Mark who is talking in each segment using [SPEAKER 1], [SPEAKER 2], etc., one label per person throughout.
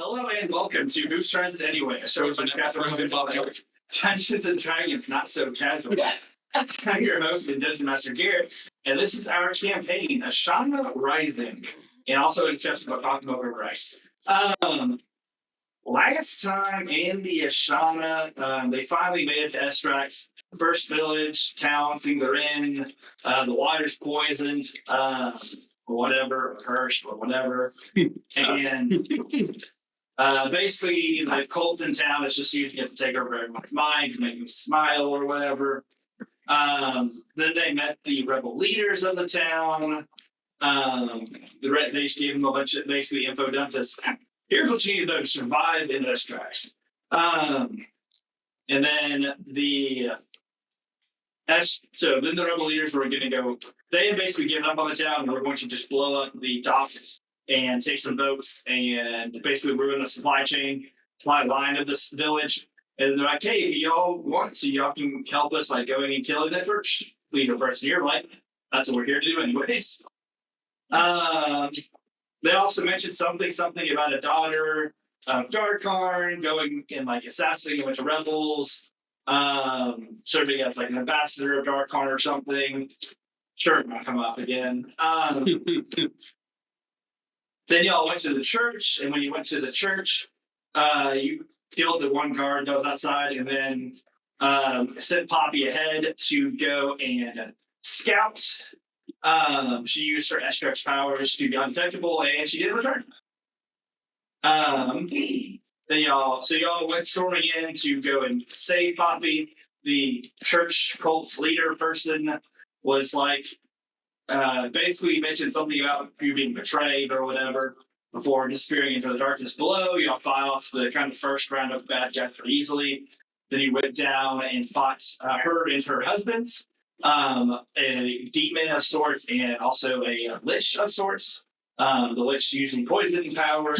[SPEAKER 1] Hello and welcome to Who's Tries It Anyway, a show with Catherine involving Dungeons and Dragons, not so casual. I'm your host and Dungeon Master Garrett, and this is our campaign, Ashana Rising, and also a discussion about talking over rice. Last time in the Ashana, they finally made it to Estrax, first village, town, thing they're in, the water's poisoned, whatever, or cursed, or whatever, and basically, the cult in town is just using it to take over everyone's minds, make them smile or whatever. Then they met the rebel leaders of the town. They just gave them a bunch of basically info dump this. Here's what you need to know to survive in this tracks. And then so then the rebel leaders were going to go. They had basically given up on the town and were going to just blow up the docks and take some boats and basically ruin the supply line of this village. And they're like, hey, if y'all want to, y'all can help us by going and killing that church leader person here. Like, that's what we're here to do anyways. They also mentioned something about a daughter of Darkarn going and like assassinating a bunch of rebels. Serving as like an ambassador of Darkarn or something. Sure, it might come up again. Then y'all went to the church, and when you went to the church, you killed the one guard that was outside, and then sent Poppy ahead to go and scout. She used her Estrax powers to be undetectable, and she didn't return. Then y'all went storming in to go and save Poppy. The church cult leader person was like, basically mentioned something about you being betrayed or whatever before disappearing into the darkness below. Y'all file off the kind of first round of bad guys pretty easily. Then you went down and fought her and her husband's, a demon of sorts and also a lich of sorts. The lich using poison power,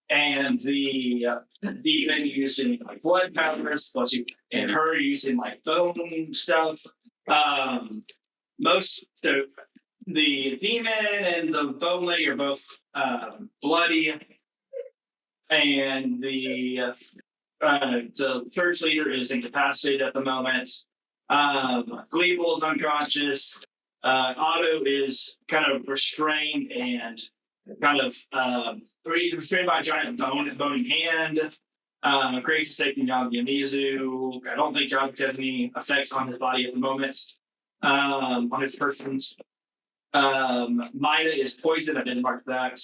[SPEAKER 1] and the demon using like blood powers, and her using like bone stuff. So the demon and the bone lady are both bloody, and the church leader is incapacitated at the moment. Gleeble is unconscious. Otto is kind of restrained and kind of restrained by a giant bony hand. Grace is taking down Yamizu. I don't think John has any effects on his body at the moment. On his persons. Maida is poisoned. I didn't mark that.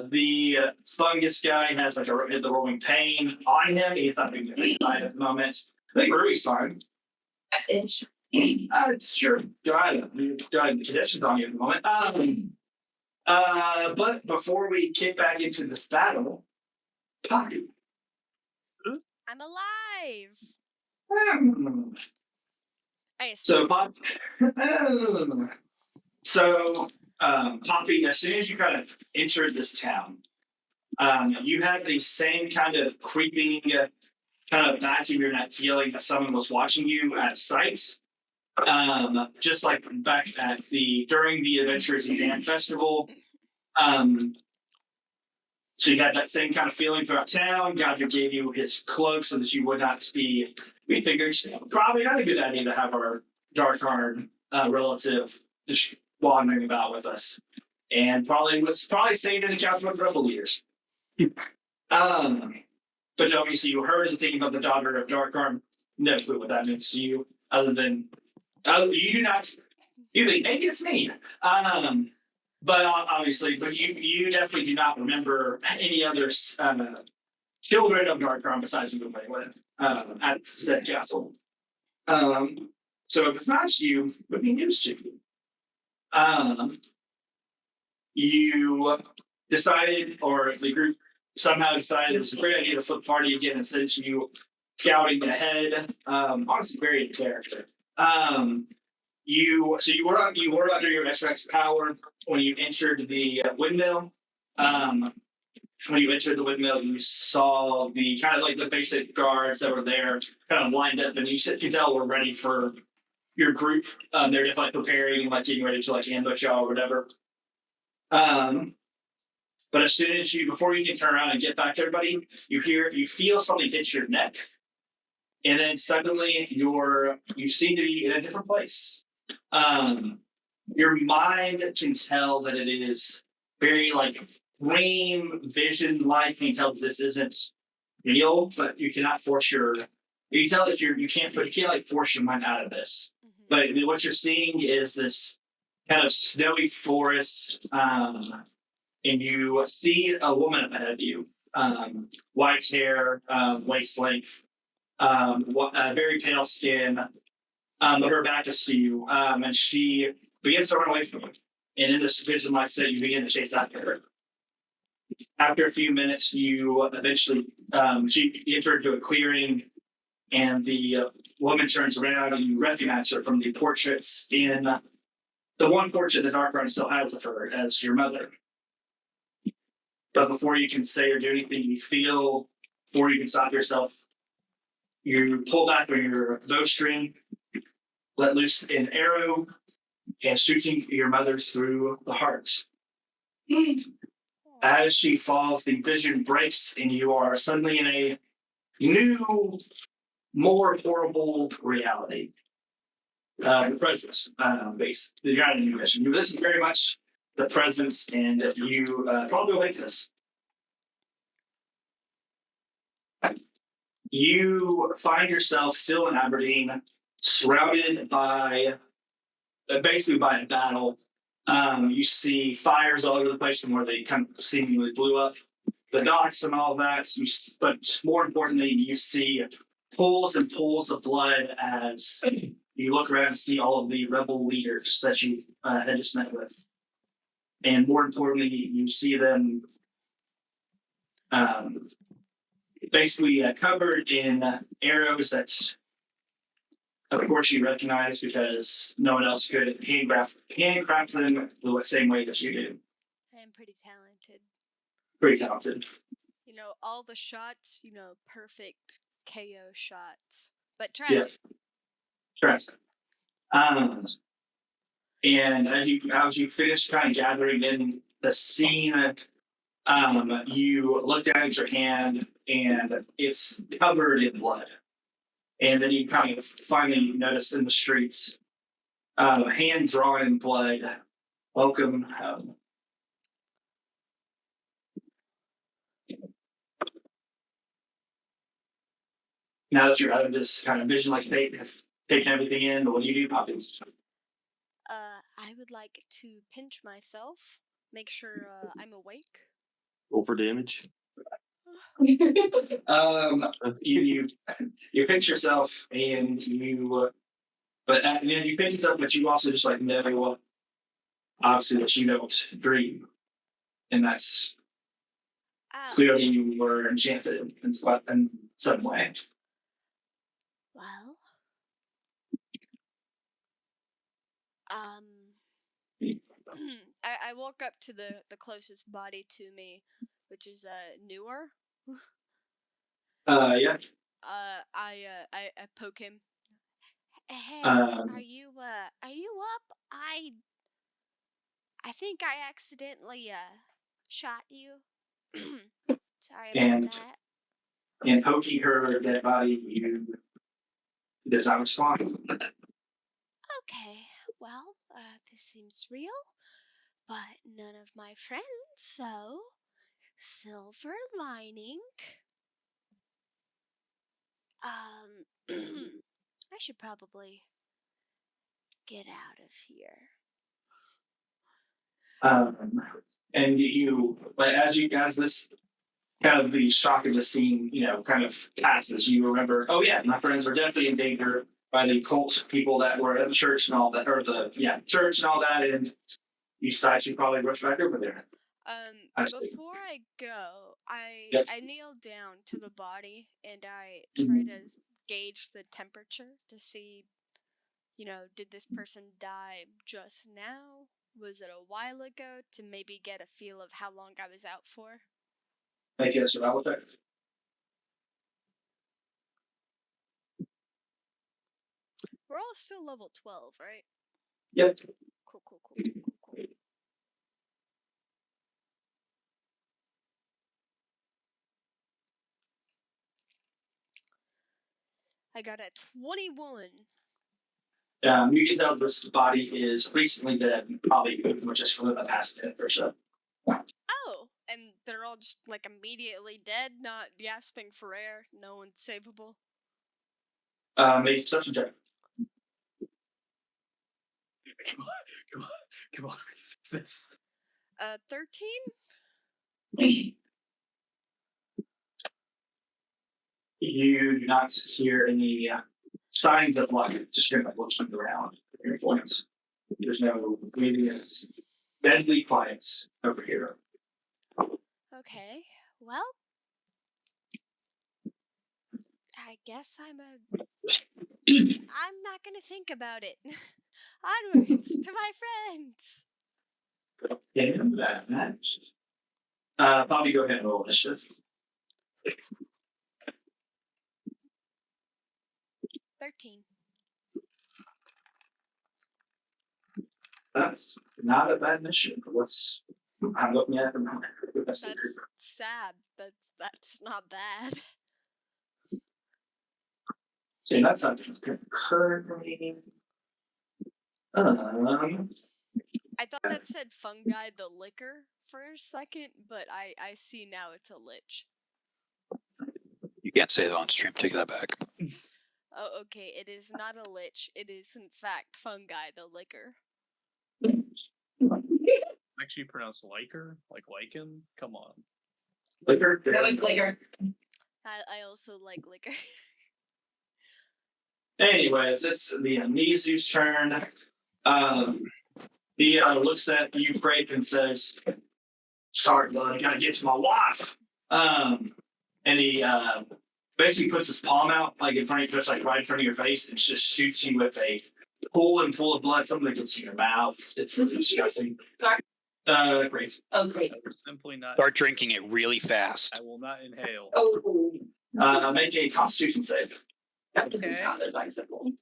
[SPEAKER 1] The fungus guy has like the rolling pain on him. He's not doing anything at the moment. I think Ruby's fine. Sure. Go ahead. Conditions on you at the moment. But before we kick back into this battle, Poppy.
[SPEAKER 2] I'm alive.
[SPEAKER 1] Poppy, as soon as you kind of entered this town, you had the same kind of creeping kind of back of your neck feeling that someone was watching you out of sight. Just like back at during the Adventures Exam Festival. So you had that same kind of feeling throughout town. God gave you his cloak so that you would not be. We figured probably not a good idea to have our Darkarn relative just wandering about with us, and probably saved an account with rebel leaders. But obviously you heard and thinking about the daughter of Darkarn. No clue what that means to you, other than you do not. You think maybe it's me. But you definitely do not remember any other children of Darkarn besides you at said castle. So if it's not you, it would be news to you. You decided, or the group somehow decided it was a great idea to flip the party again and send you scouting ahead. Honestly, very in character. You were under your Estrax power when you entered the windmill. When you entered the windmill, you saw the kind of like the basic guards that were there, kind of lined up, and you could tell were ready for your group. They're just like preparing, like getting ready to like ambush y'all or whatever. Um, but as soon as before you can turn around and get back to everybody, you feel something hit your neck, and then suddenly you seem to be in a different place. Um, your mind can tell that it is very like dream vision like. You can tell that this isn't real, but you cannot force your. You can tell that you can't like force your mind out of this.
[SPEAKER 2] Hmm.
[SPEAKER 1] But what you're seeing is this kind of snowy forest, and you see a woman ahead of you, white hair, waist length, very pale skin, but her back is to you, and she begins to run away from you. And in this vision, like I said, you begin to chase after her. After a few minutes, you eventually she enter into a clearing, and the woman turns around, and you recognize her from the portraits in the one portrait that Dark Run still has of her as your mother. But before you can say or do anything, you feel, before you can stop yourself, you pull back from your bowstring, let loose an arrow, and shooting your mother through the heart. As she falls, the vision breaks, and you are suddenly in a new, more horrible reality. The present, base. You're not in a new mission. This is very much the present, and you probably like this. You find yourself still in Aberdeen, surrounded by basically by a battle. You see fires all over the place from where they kind of seemingly blew up the docks and all that. But more importantly, you see pools and pools of blood as you look around and see all of the rebel leaders that you had just met with. And more importantly, you see them um, basically covered in arrows that, of course, you recognize because no one else could handcraft them the same way that you do.
[SPEAKER 2] I am pretty talented.
[SPEAKER 1] Pretty talented.
[SPEAKER 2] All the shots, perfect KO shots. But
[SPEAKER 1] Yeah,
[SPEAKER 2] tragic.
[SPEAKER 1] correct. Um, and as you finish kind of gathering in the scene, you look down at your hand and it's covered in blood. And then you kind of finally notice in the streets, hand drawn in blood, welcome home. Now that you're out of this kind of vision like state, have taken everything in, what do you do, Poppy?
[SPEAKER 2] I would like to pinch myself, make sure I'm awake.
[SPEAKER 3] Roll for damage.
[SPEAKER 1] um, you you pinch yourself and you pinch yourself, but you also just like know obviously that you don't dream, and that's clearly you were enchanted in some way.
[SPEAKER 2] Well, I woke up to the closest body to me, which is newer.
[SPEAKER 1] Yeah.
[SPEAKER 2] I poke him. Hey,
[SPEAKER 1] Um,
[SPEAKER 2] are you up? I think I accidentally shot you. Sorry about
[SPEAKER 1] and
[SPEAKER 2] that.
[SPEAKER 1] and poking her dead body, you does not respond.
[SPEAKER 2] Okay, well, this seems real, but none of my friends, so silver lining. I should probably get out of here.
[SPEAKER 1] And but as this kind of the shock of the scene, kind of passes, you remember, oh yeah, my friends were definitely in danger by the cult people that were at the church and all that, or church and all that, and you decide you probably rush back over there.
[SPEAKER 2] Before I go,
[SPEAKER 1] Yep.
[SPEAKER 2] I kneel down to the body and I try to gauge the temperature to see, did this person die just now? Was it a while ago? To maybe get a feel of how long I was out for.
[SPEAKER 1] Make it a survival check.
[SPEAKER 2] We're all still level 12, right?
[SPEAKER 1] Yep.
[SPEAKER 2] Cool. I got a 21.
[SPEAKER 1] You can tell this body is recently dead, probably just within the past minute or so.
[SPEAKER 2] Oh, and they're all just like immediately dead, not gasping for air. No one's savable.
[SPEAKER 1] Make a perception check.
[SPEAKER 3] Come on. Fix this.
[SPEAKER 2] 13?
[SPEAKER 1] You do not hear any signs of life. Just kind of looking around at your points. There's no breathing. It's deadly quiet over here.
[SPEAKER 2] Okay, well, I guess I'm not gonna think about it. Onwards to my friends.
[SPEAKER 1] Okay, that match. Bobby, go ahead and roll initiative.
[SPEAKER 2] 13.
[SPEAKER 1] That's not a bad initiative. What's I'm looking at them.
[SPEAKER 2] That's sad, but that's not bad.
[SPEAKER 1] Okay, that's not currently.
[SPEAKER 2] I thought that said fungi the liquor for a second, but I see now it's a lich.
[SPEAKER 4] You can't say that on stream. Take that back.
[SPEAKER 2] Oh, okay, it is not a lich. It is, in fact, fungi the liquor.
[SPEAKER 3] Actually pronounced liker? Like lichen? Come on.
[SPEAKER 1] Liquor?
[SPEAKER 5] I like liquor.
[SPEAKER 2] I also like liquor.
[SPEAKER 1] Anyways, it's the Nizu's turn. He looks at you, Craig, and says, "Sorry, bud, I gotta get to my wife." And he basically puts his palm out, like in front of you, just like right in front of your face, and just shoots you with a pool of blood, something that gets in your mouth. It's really disgusting.
[SPEAKER 5] Sorry.
[SPEAKER 1] Great.
[SPEAKER 5] Oh, great.
[SPEAKER 3] Simply not.
[SPEAKER 4] Start drinking it really fast.
[SPEAKER 3] I will not inhale.
[SPEAKER 5] Oh,
[SPEAKER 1] Make a Constitution save.
[SPEAKER 5] that doesn't
[SPEAKER 3] Okay.
[SPEAKER 5] sound advisable.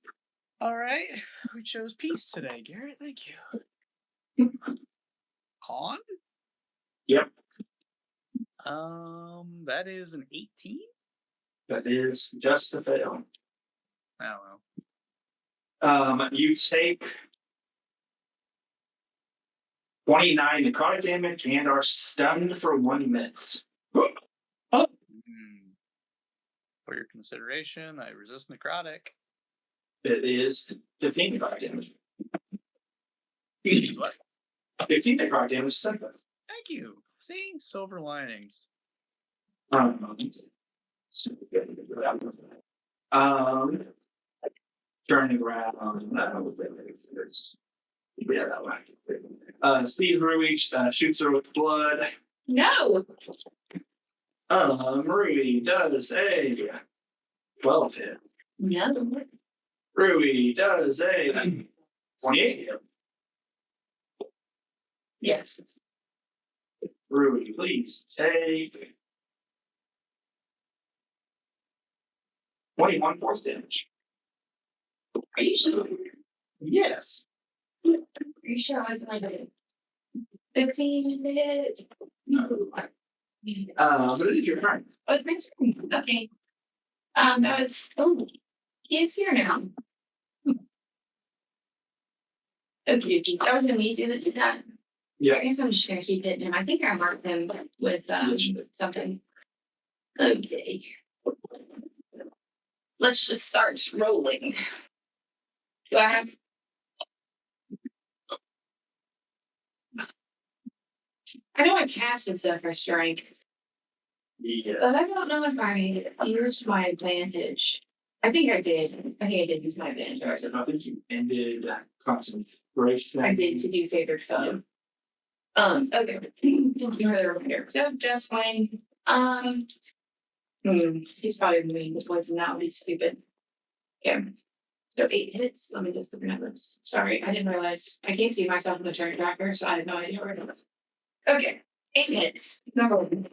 [SPEAKER 3] All right. We chose peace today, Garrett. Thank you. Con?
[SPEAKER 1] Yep,
[SPEAKER 3] That is an 18?
[SPEAKER 1] that is just a fail.
[SPEAKER 3] I don't know.
[SPEAKER 1] You take 29 necrotic damage and are stunned for 1 minute.
[SPEAKER 3] Hmm. For your consideration, I resist necrotic.
[SPEAKER 1] It is 15 necrotic damage.
[SPEAKER 3] What?
[SPEAKER 1] 15 necrotic damage is second.
[SPEAKER 3] Thank you. See? Silver linings.
[SPEAKER 1] Turning around. Yeah, that one. Steve Rui shoots her with blood.
[SPEAKER 5] No.
[SPEAKER 1] Rui does a 12 hit.
[SPEAKER 5] No.
[SPEAKER 1] Rui does a 28 hit.
[SPEAKER 5] Yes.
[SPEAKER 1] Rui, please take 21 force damage.
[SPEAKER 5] Are you sure?
[SPEAKER 1] Yes.
[SPEAKER 5] Are you sure I wasn't like a 15 minutes? No.
[SPEAKER 1] But it is your turn.
[SPEAKER 5] Oh, it's my turn. Okay. That was. Oh, he's here now. Okay, that was amazing that did that.
[SPEAKER 1] Yeah.
[SPEAKER 5] I guess I'm just gonna keep hitting him. I think I marked him with something. Okay. Let's just start rolling. Do I have? I know I casted stuff for strength,
[SPEAKER 1] Yes.
[SPEAKER 5] but I don't know if I used my advantage. I think I did. I think I did use my advantage.
[SPEAKER 1] I think you ended concentration.
[SPEAKER 5] I did to do favored foe. Okay. Thank you for the reminder. So just fine. He's probably moving the voice and that would be stupid. Okay. So 8 hits. Let me just look at this. Sorry, I didn't realize I can't see myself in the turn tracker, so I had no idea where it was. Okay. 8 hits. Number 1.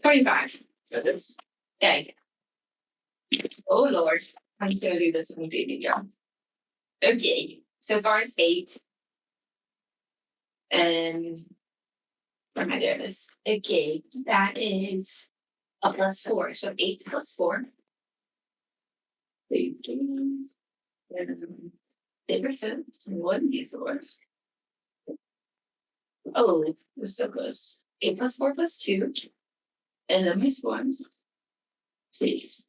[SPEAKER 5] 25.
[SPEAKER 1] That hits.
[SPEAKER 5] Okay. Oh Lord. I'm just gonna do this in baby girl. Okay. So far it's 8. And where am I doing this? Okay, that is a +4. So 8 plus 4. 15. Favorite food. 1d4. Oh, it was so close. 8 plus 4 plus 2. And then minus 1. 6.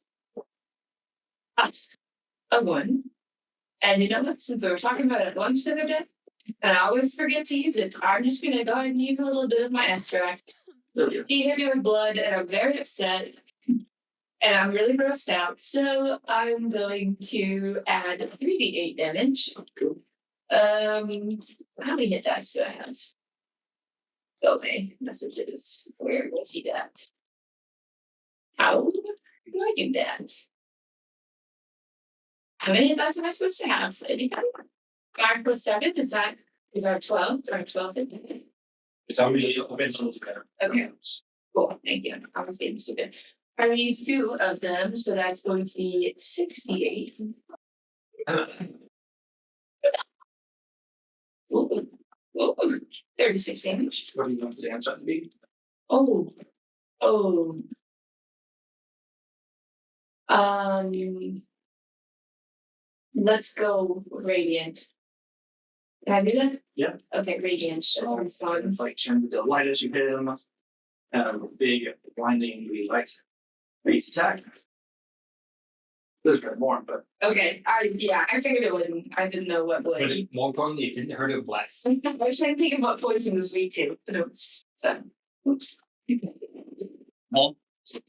[SPEAKER 5] Plus a 1. And you know what? Since we were talking about it at lunch the other day, and I always forget to use it, I'm just going to go ahead and use a little bit of my extract. He hit me with blood, and I'm very upset. And I'm really grossed out. So I'm going to add 3d8 damage. How many hit dice do I have? Okay, messages. Where was he at? How do I do that? How many hit dice am I supposed to have? Anybody? 5 plus 7? Is that 12? Or 12 hit dice?
[SPEAKER 1] It's already a little better.
[SPEAKER 5] Okay. Cool. Thank you. I was being stupid. I'm going to use 2 of them, so that's going to be 68. Ooh, 36 damage.
[SPEAKER 1] What do you want the damage to be?
[SPEAKER 5] Oh. Let's go radiant. Can I do that?
[SPEAKER 1] Yeah.
[SPEAKER 5] Okay, radiant. That sounds fun.
[SPEAKER 1] Like turn the light as you hit him. Big blindingly light base attack. This is kind of more, but
[SPEAKER 5] Okay, I figured it wouldn't. I didn't know what
[SPEAKER 3] But
[SPEAKER 5] blade.
[SPEAKER 3] more importantly, it didn't hurt it less.
[SPEAKER 5] I was trying to think about poison this week too, but it was so. Oops.
[SPEAKER 3] Well,
[SPEAKER 1] to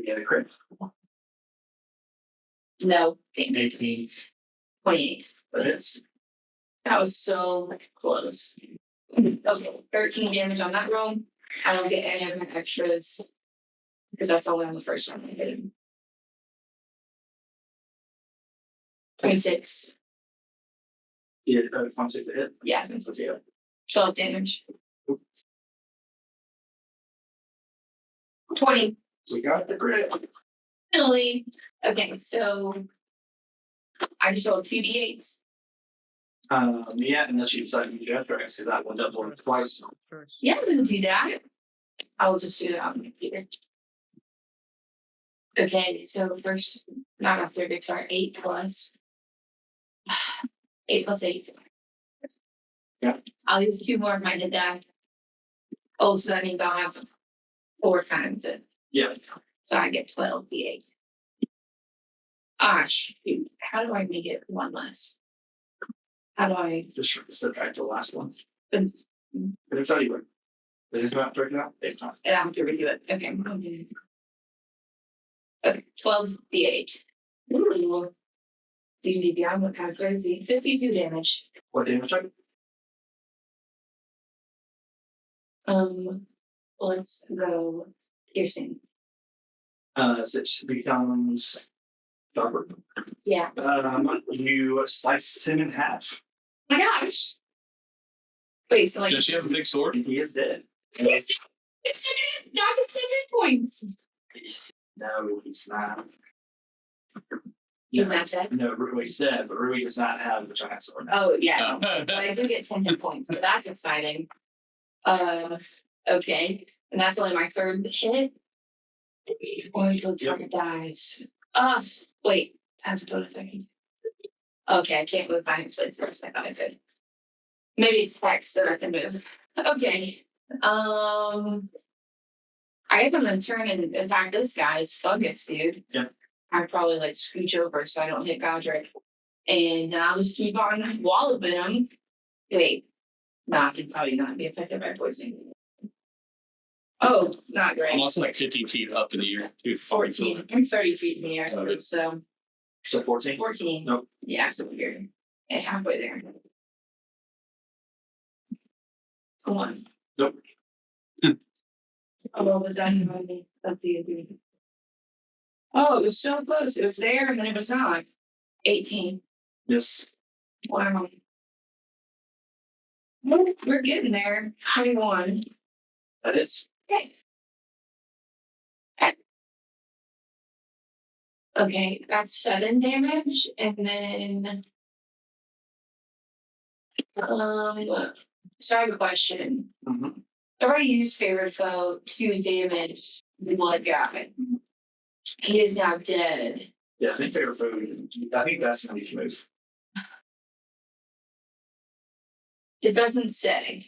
[SPEAKER 1] get a crit.
[SPEAKER 5] No, damn it.
[SPEAKER 3] 18.
[SPEAKER 5] 28.
[SPEAKER 1] But it's
[SPEAKER 5] That was so close. Okay, 13 damage on that roll. I don't get any of my extras because that's only on the first one I hit him. 26.
[SPEAKER 1] you get a concept to hit.
[SPEAKER 5] Yeah,
[SPEAKER 1] Let's see it.
[SPEAKER 5] 12 damage. 20.
[SPEAKER 1] We got the crit.
[SPEAKER 5] Finally. Okay, so I just rolled 2d8s.
[SPEAKER 1] Yeah, unless you decide to use your extra, because that one does work twice.
[SPEAKER 5] Yeah, I'm gonna do that. I will just do that on the computer. Okay, so first, not after big start, 8 plus 8 plus 8.
[SPEAKER 1] Yeah.
[SPEAKER 5] I'll use 2 more of mine to die. Oh, so that means I'll have 4 times it.
[SPEAKER 1] Yeah.
[SPEAKER 5] So I get 12 d8. Ah, shoot. How do I make it 1 less? How do I?
[SPEAKER 1] Just subtract the last one.
[SPEAKER 5] And
[SPEAKER 1] But it's not even. They just not breaking out. It's not.
[SPEAKER 5] I have to redo it. Okay. Okay, 12 d8. Ooh. D&D Beyond, what kind of crazy? 52 damage.
[SPEAKER 1] What damage type?
[SPEAKER 5] Let's go piercing.
[SPEAKER 1] 6 becomes sharper.
[SPEAKER 5] Yeah.
[SPEAKER 1] You slice him in half.
[SPEAKER 5] My gosh. Wait, so like
[SPEAKER 3] Does she have a big sword?
[SPEAKER 1] He is dead.
[SPEAKER 5] it's not 10 hit points.
[SPEAKER 1] No, he's not.
[SPEAKER 5] He's
[SPEAKER 1] No,
[SPEAKER 5] not dead.
[SPEAKER 1] No, Rui's dead, but Rui does not have the giant sword.
[SPEAKER 5] Oh yeah.
[SPEAKER 3] No.
[SPEAKER 5] But I do get 10 hit points, so that's exciting. Okay. And that's only my 3rd hit. Or until target dies. Wait, as a bonus I can. Okay, I can't move my space first. I thought I could. Maybe it's text that I can move. Okay. I guess I'm gonna turn and attack this guy's fungus dude.
[SPEAKER 1] Yeah.
[SPEAKER 5] I'd probably like scooch over so I don't hit Godric. And I'll just keep on walloping him. Wait. Nah, he'd probably not be affected by poisoning. Oh, not great.
[SPEAKER 3] I'm also like 15 feet up in the air. Too.
[SPEAKER 5] 14. I'm 30 feet in the air.
[SPEAKER 1] Okay.
[SPEAKER 5] So
[SPEAKER 1] So 14?
[SPEAKER 5] 14.
[SPEAKER 1] Nope.
[SPEAKER 5] Yeah, so weird. And halfway there. Come on.
[SPEAKER 1] Nope.
[SPEAKER 5] Oh, well, the dynamite of the agreement. Oh, it was so close. It was there and then it was not. 18.
[SPEAKER 1] Yes.
[SPEAKER 5] Wow. Well, we're getting there. 21.
[SPEAKER 1] That is.
[SPEAKER 5] Okay. Okay, that's 7 damage, and then so I have a question.
[SPEAKER 1] Mhm.
[SPEAKER 5] I already used favorite foe to damage the blood guy. He is now dead.
[SPEAKER 1] Yeah, I think favorite food. I think that's how you can move.
[SPEAKER 5] It doesn't say.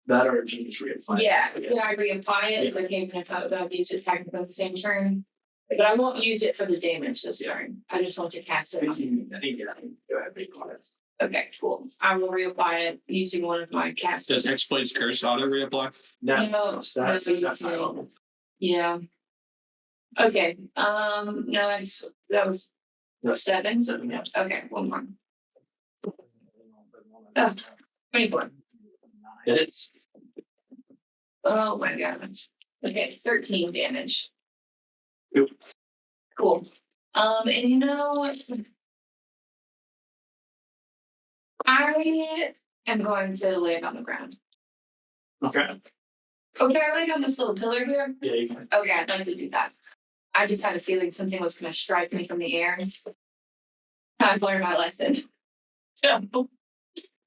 [SPEAKER 1] That or you just reapply.
[SPEAKER 5] Yeah, can I reapply it? It's okay if I've used it technically at the same turn. But I won't use it for the damage this turn. I just want to cast
[SPEAKER 1] I
[SPEAKER 5] it.
[SPEAKER 1] think you go ahead and reapply it.
[SPEAKER 5] Okay, cool. I will reapply it using one of my casts.
[SPEAKER 6] Does Hexblade's Curse auto reapply?
[SPEAKER 5] No,
[SPEAKER 1] that's
[SPEAKER 5] no,
[SPEAKER 1] my level.
[SPEAKER 5] Yeah. Okay. No, that was
[SPEAKER 1] That's
[SPEAKER 5] 7.
[SPEAKER 1] 7, yeah.
[SPEAKER 5] Okay, one more. Oh, 24.
[SPEAKER 1] It's
[SPEAKER 5] Oh my god. Okay, 13 damage.
[SPEAKER 1] Yep.
[SPEAKER 5] Cool. And you know, I am going to lay it on the ground.
[SPEAKER 1] okay.
[SPEAKER 5] Oh, can I lay it on this little pillar here?
[SPEAKER 1] Yeah, you can.
[SPEAKER 5] Okay, I'd like to do that. I just had a feeling something was going to strike me from the air. I've learned my lesson. So,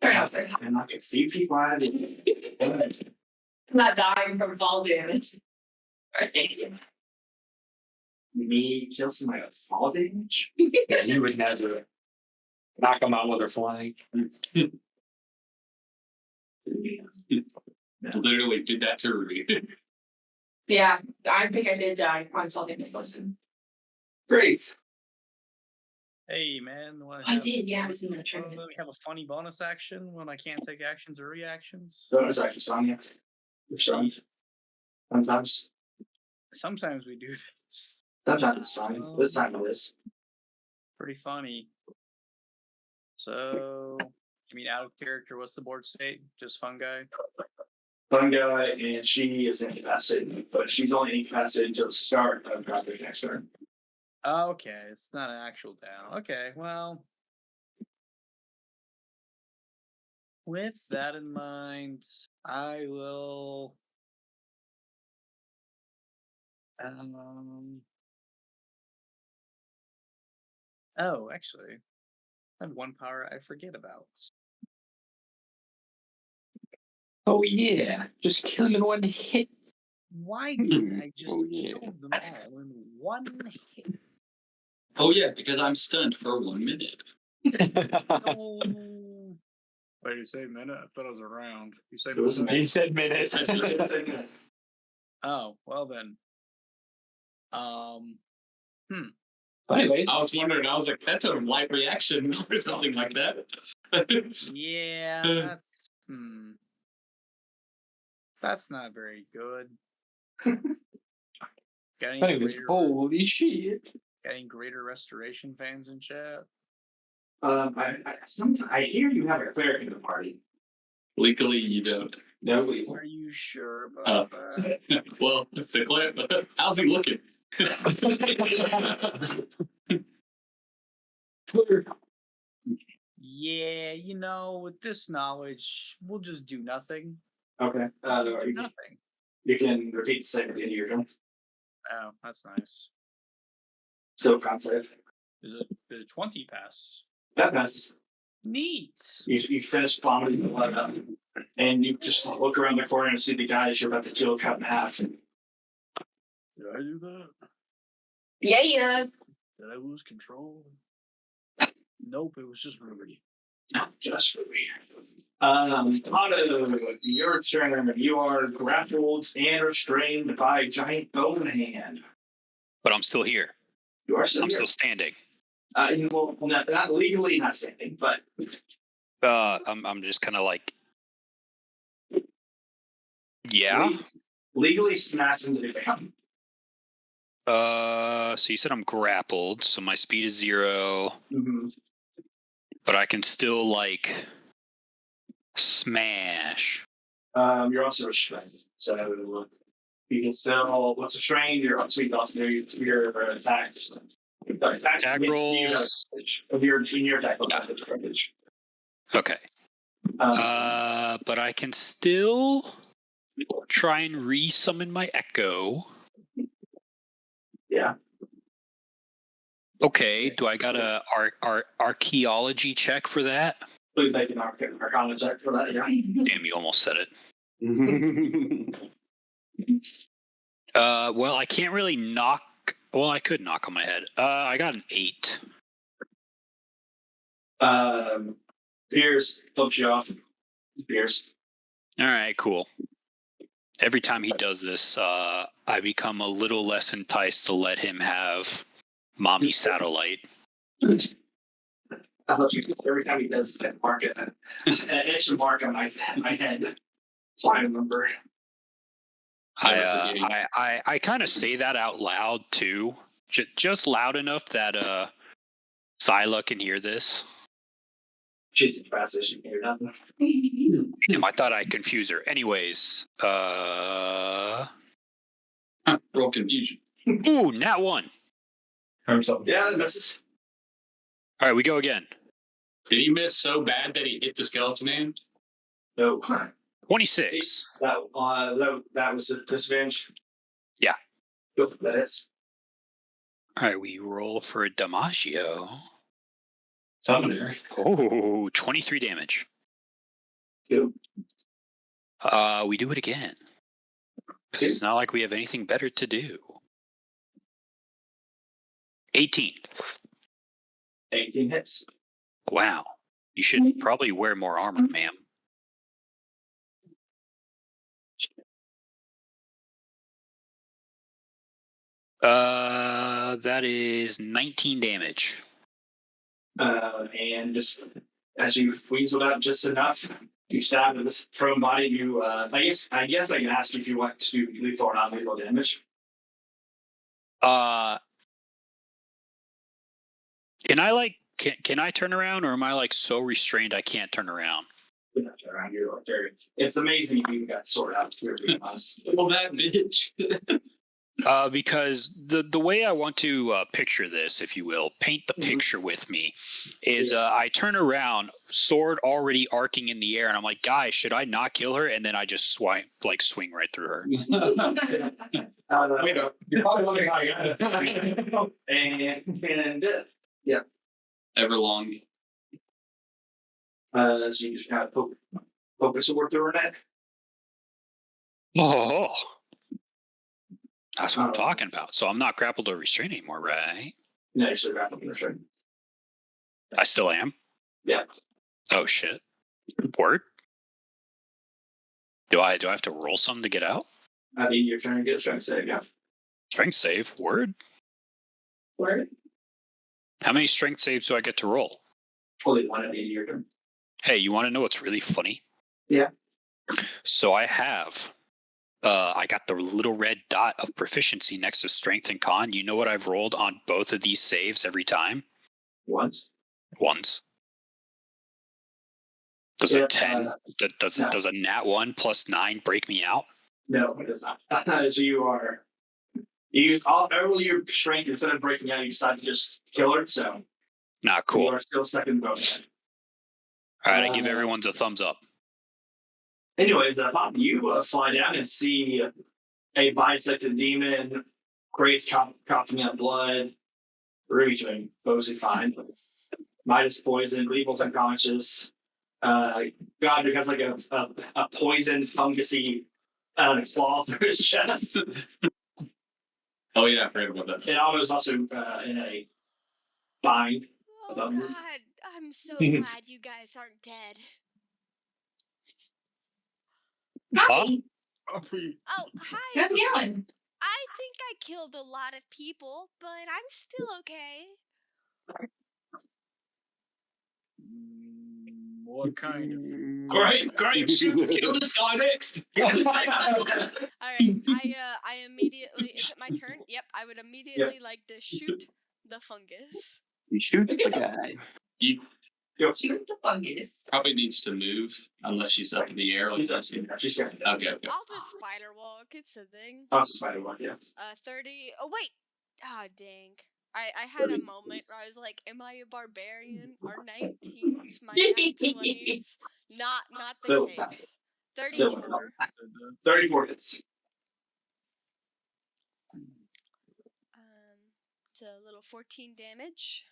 [SPEAKER 5] turn over.
[SPEAKER 1] And like a few people had it.
[SPEAKER 5] I'm not dying from fall damage. Right.
[SPEAKER 1] Me kill somebody with fall damage?
[SPEAKER 6] Yeah, you would never knock them out with their flying. Literally did that to Ruby.
[SPEAKER 5] Yeah, I think I did die on fall damage.
[SPEAKER 1] Great.
[SPEAKER 3] Hey man, wanna
[SPEAKER 5] I
[SPEAKER 3] have-
[SPEAKER 5] did, yeah, I was in the
[SPEAKER 3] wanna
[SPEAKER 5] tournament.
[SPEAKER 3] we have a funny bonus action when I can't take actions or reactions.
[SPEAKER 1] So it's actually Sonya. You're strong. Sometimes.
[SPEAKER 3] Sometimes we do this.
[SPEAKER 1] Sometimes it's fine. This time it is.
[SPEAKER 3] Pretty funny. So, I mean, out of character, what's the board state? Just fungi?
[SPEAKER 1] Fun guy, and she is incapacitated, but she's only incapacitated until the start of Godric next turn.
[SPEAKER 3] Okay, it's not an actual down. Okay, well. With that in mind, I will. Oh, actually, I have one power I forget about.
[SPEAKER 6] Oh yeah, just kill him in one hit.
[SPEAKER 3] Why didn't I just
[SPEAKER 6] Oh, yeah.
[SPEAKER 3] kill them all in one hit?
[SPEAKER 6] Oh yeah, because I'm stunned for 1 minute.
[SPEAKER 3] No. Wait, you say minute? I thought it was around. You say
[SPEAKER 1] It was a
[SPEAKER 3] minute?
[SPEAKER 6] He said minutes.
[SPEAKER 3] Oh, well then.
[SPEAKER 6] Anyways, I was wondering. I was like, that's a light reaction or something like that.
[SPEAKER 3] Yeah, that's not very good. Got any
[SPEAKER 6] Anyways,
[SPEAKER 3] greater,
[SPEAKER 6] holy shit.
[SPEAKER 3] got any greater restoration fans in chat?
[SPEAKER 1] I hear you have a cleric in the party.
[SPEAKER 6] Legally, you don't.
[SPEAKER 1] No legal.
[SPEAKER 3] Are you sure about that?
[SPEAKER 6] Well, if the clan, how's he looking?
[SPEAKER 3] Yeah, you know, with this knowledge, we'll just do nothing.
[SPEAKER 1] Okay.
[SPEAKER 3] We'll just do nothing.
[SPEAKER 1] You can repeat the same again here, John.
[SPEAKER 3] Oh, that's nice.
[SPEAKER 1] Still can't save.
[SPEAKER 3] Is it 20 pass?
[SPEAKER 1] That passes.
[SPEAKER 3] Neat.
[SPEAKER 1] You finish vomiting the blood up, and you just look around the corner and see the guys you're about to kill cut in half.
[SPEAKER 3] Did I do that?
[SPEAKER 5] Yeah.
[SPEAKER 3] Did I lose control? Nope, it was just Ruby.
[SPEAKER 1] Just for me. Otto, your turn. You are grappled and restrained by a giant bone hand.
[SPEAKER 4] But I'm still here.
[SPEAKER 1] You are still
[SPEAKER 4] I'm
[SPEAKER 1] here.
[SPEAKER 4] still standing.
[SPEAKER 1] Well, not legally not standing, but
[SPEAKER 4] I'm just kind of like, yeah.
[SPEAKER 1] legally smashing to the ground.
[SPEAKER 4] So you said I'm grappled, so my speed is 0,
[SPEAKER 1] Mm-hmm.
[SPEAKER 4] but I can still like smash.
[SPEAKER 1] You're also restrained, so you can still. What's restrained? You're sweet off your attack.
[SPEAKER 4] Attack rolls.
[SPEAKER 1] Of your attack advantage.
[SPEAKER 4] Okay. But I can still try and re-summon my Echo.
[SPEAKER 1] Yeah.
[SPEAKER 4] Okay. Do I got a archaeology check for that?
[SPEAKER 1] Please make an Arcana check for that. Yeah.
[SPEAKER 4] Damn, you almost said it. Well, I can't really knock. Well, I could knock on my head. I got an 8.
[SPEAKER 1] Pierce flips you off. Pierce.
[SPEAKER 4] All right, cool. Every time he does this, I become a little less enticed to let him have mommy satellite.
[SPEAKER 1] I thought you every time he does that mark it, an extra mark on my head. That's what I remember.
[SPEAKER 4] I kind of say that out loud too, just loud enough that Scylla can hear this.
[SPEAKER 1] She's fast as you can hear nothing.
[SPEAKER 4] Damn, I thought I'd confuse her. Anyways,
[SPEAKER 6] Roll confusion.
[SPEAKER 4] ooh, nat 1.
[SPEAKER 1] Yeah, that misses.
[SPEAKER 4] All right, we go again.
[SPEAKER 6] Did he miss so bad that he hit the skeleton hand?
[SPEAKER 1] No.
[SPEAKER 4] 26.
[SPEAKER 1] That was a disadvantage.
[SPEAKER 4] Yeah.
[SPEAKER 1] Go for that. Is.
[SPEAKER 4] All right, we roll for a Damaggio.
[SPEAKER 6] Summoner.
[SPEAKER 4] Oh, 23 damage.
[SPEAKER 1] Two.
[SPEAKER 4] We do it again. Because it's not like we have anything better to do. 18.
[SPEAKER 1] 18 hits.
[SPEAKER 4] Wow. You should probably wear more armor, ma'am. That is 19 damage.
[SPEAKER 1] And just as you weasel out just enough, you stab in this prone body. You, I guess I can ask you if you want to do lethal or non-lethal damage.
[SPEAKER 4] Can I can I turn around, or am I so restrained I can't turn around?
[SPEAKER 1] You're not around here like very. It's amazing you even got sorted out. If you're being honest.
[SPEAKER 6] Well, that bitch.
[SPEAKER 4] Because the way I want to picture this, if you will, paint the picture with me, is I turn around, sword already arcing in the air, and I'm like, guys, should I not kill her? And then I just swing right through her.
[SPEAKER 6] Wait up. You're probably wondering how I got it.
[SPEAKER 1] and yeah.
[SPEAKER 6] Everlong.
[SPEAKER 1] So you just kind of poke a sword through her neck.
[SPEAKER 4] Oh. That's what I'm talking about. So I'm not grappled or restrained anymore, right?
[SPEAKER 1] No, you're still grappled and restrained.
[SPEAKER 4] I still am?
[SPEAKER 1] Yeah.
[SPEAKER 4] Oh, shit. Word? Do I have to roll something to get out?
[SPEAKER 1] I mean, you're trying to get a strength save, yeah.
[SPEAKER 4] Strength save? Word?
[SPEAKER 1] Word?
[SPEAKER 4] How many strength saves do I get to roll?
[SPEAKER 1] Only one at the end of your turn.
[SPEAKER 4] Hey, you want to know what's really funny?
[SPEAKER 1] Yeah.
[SPEAKER 4] So I have... I got the little red dot of proficiency next to strength and con. You know what I've rolled on both of these saves every time?
[SPEAKER 1] Once.
[SPEAKER 4] Does a 10?
[SPEAKER 1] No.
[SPEAKER 4] Does a nat 1 plus 9 break me out?
[SPEAKER 1] No, it does not. So you use all your strength instead of breaking out. You decide to just kill her. So.
[SPEAKER 4] Nah, cool.
[SPEAKER 1] You are still second bonus.
[SPEAKER 4] All right, I give everyone's a thumbs up.
[SPEAKER 1] Anyways, Pop, you fly down and see a bisected demon, Grace coughing up blood, Ruby doing mostly fine. Midas poisoned, Gleebles unconscious. Godric has like a poison fungusy claw through his chest.
[SPEAKER 6] Oh yeah, I forgot about that.
[SPEAKER 1] And Otto's also in a bind.
[SPEAKER 2] Oh God, I'm so glad you guys aren't dead.
[SPEAKER 5] Happy.
[SPEAKER 2] Oh, hi.
[SPEAKER 5] How's it going?
[SPEAKER 2] I think I killed a lot of people, but I'm still okay.
[SPEAKER 3] What kind of?
[SPEAKER 6] Great, shoot, kill this guy next.
[SPEAKER 2] All right, I immediately. Is it my turn? Yep, I would immediately like to shoot the fungus.
[SPEAKER 7] He shoots the guy.
[SPEAKER 6] You
[SPEAKER 5] Shoot the fungus.
[SPEAKER 6] probably needs to move unless she's up in the air. Like that's
[SPEAKER 1] She's trying to
[SPEAKER 6] okay.
[SPEAKER 2] I'll just spider walk. It's a thing.
[SPEAKER 1] also spider walk, yeah.
[SPEAKER 2] 30. Oh wait. Ah, dang. I had a moment where I was like, "Am I a barbarian? Are 19s my 20s?" Not the case. 34.
[SPEAKER 1] 34 hits.
[SPEAKER 2] It's a little 14 damage.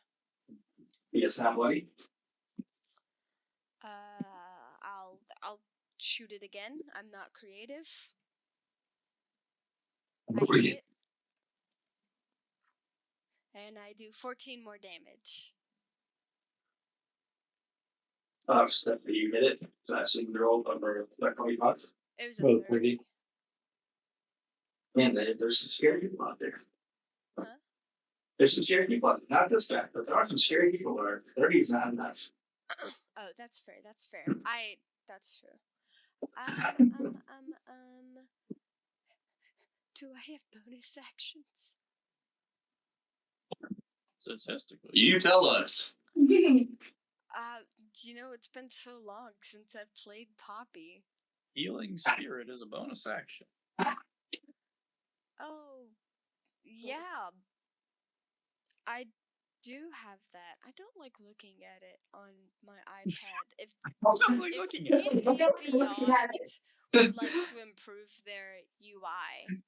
[SPEAKER 1] He gets not bloody.
[SPEAKER 2] I'll shoot it again. I'm not creative. I hit it. And I do 14 more damage.
[SPEAKER 1] Step that you hit it. So I assume they're all over like 25.
[SPEAKER 2] It was a
[SPEAKER 6] Well,
[SPEAKER 2] 30.
[SPEAKER 1] Man, there's some scary people out there.
[SPEAKER 2] Huh?
[SPEAKER 1] There's some scary people out there. Not this guy, but there are some scary people where 30 is not enough.
[SPEAKER 2] Oh, that's fair. That's fair. That's true. Do I have bonus actions?
[SPEAKER 6] Statistically, you tell us.
[SPEAKER 2] It's been so long since I've played Poppy.
[SPEAKER 3] Healing Spirit is a bonus action.
[SPEAKER 2] Oh, yeah. I do have that. I don't like looking at it on my iPad. If
[SPEAKER 3] Looking at it.
[SPEAKER 2] D&D Beyond would like to improve their UI,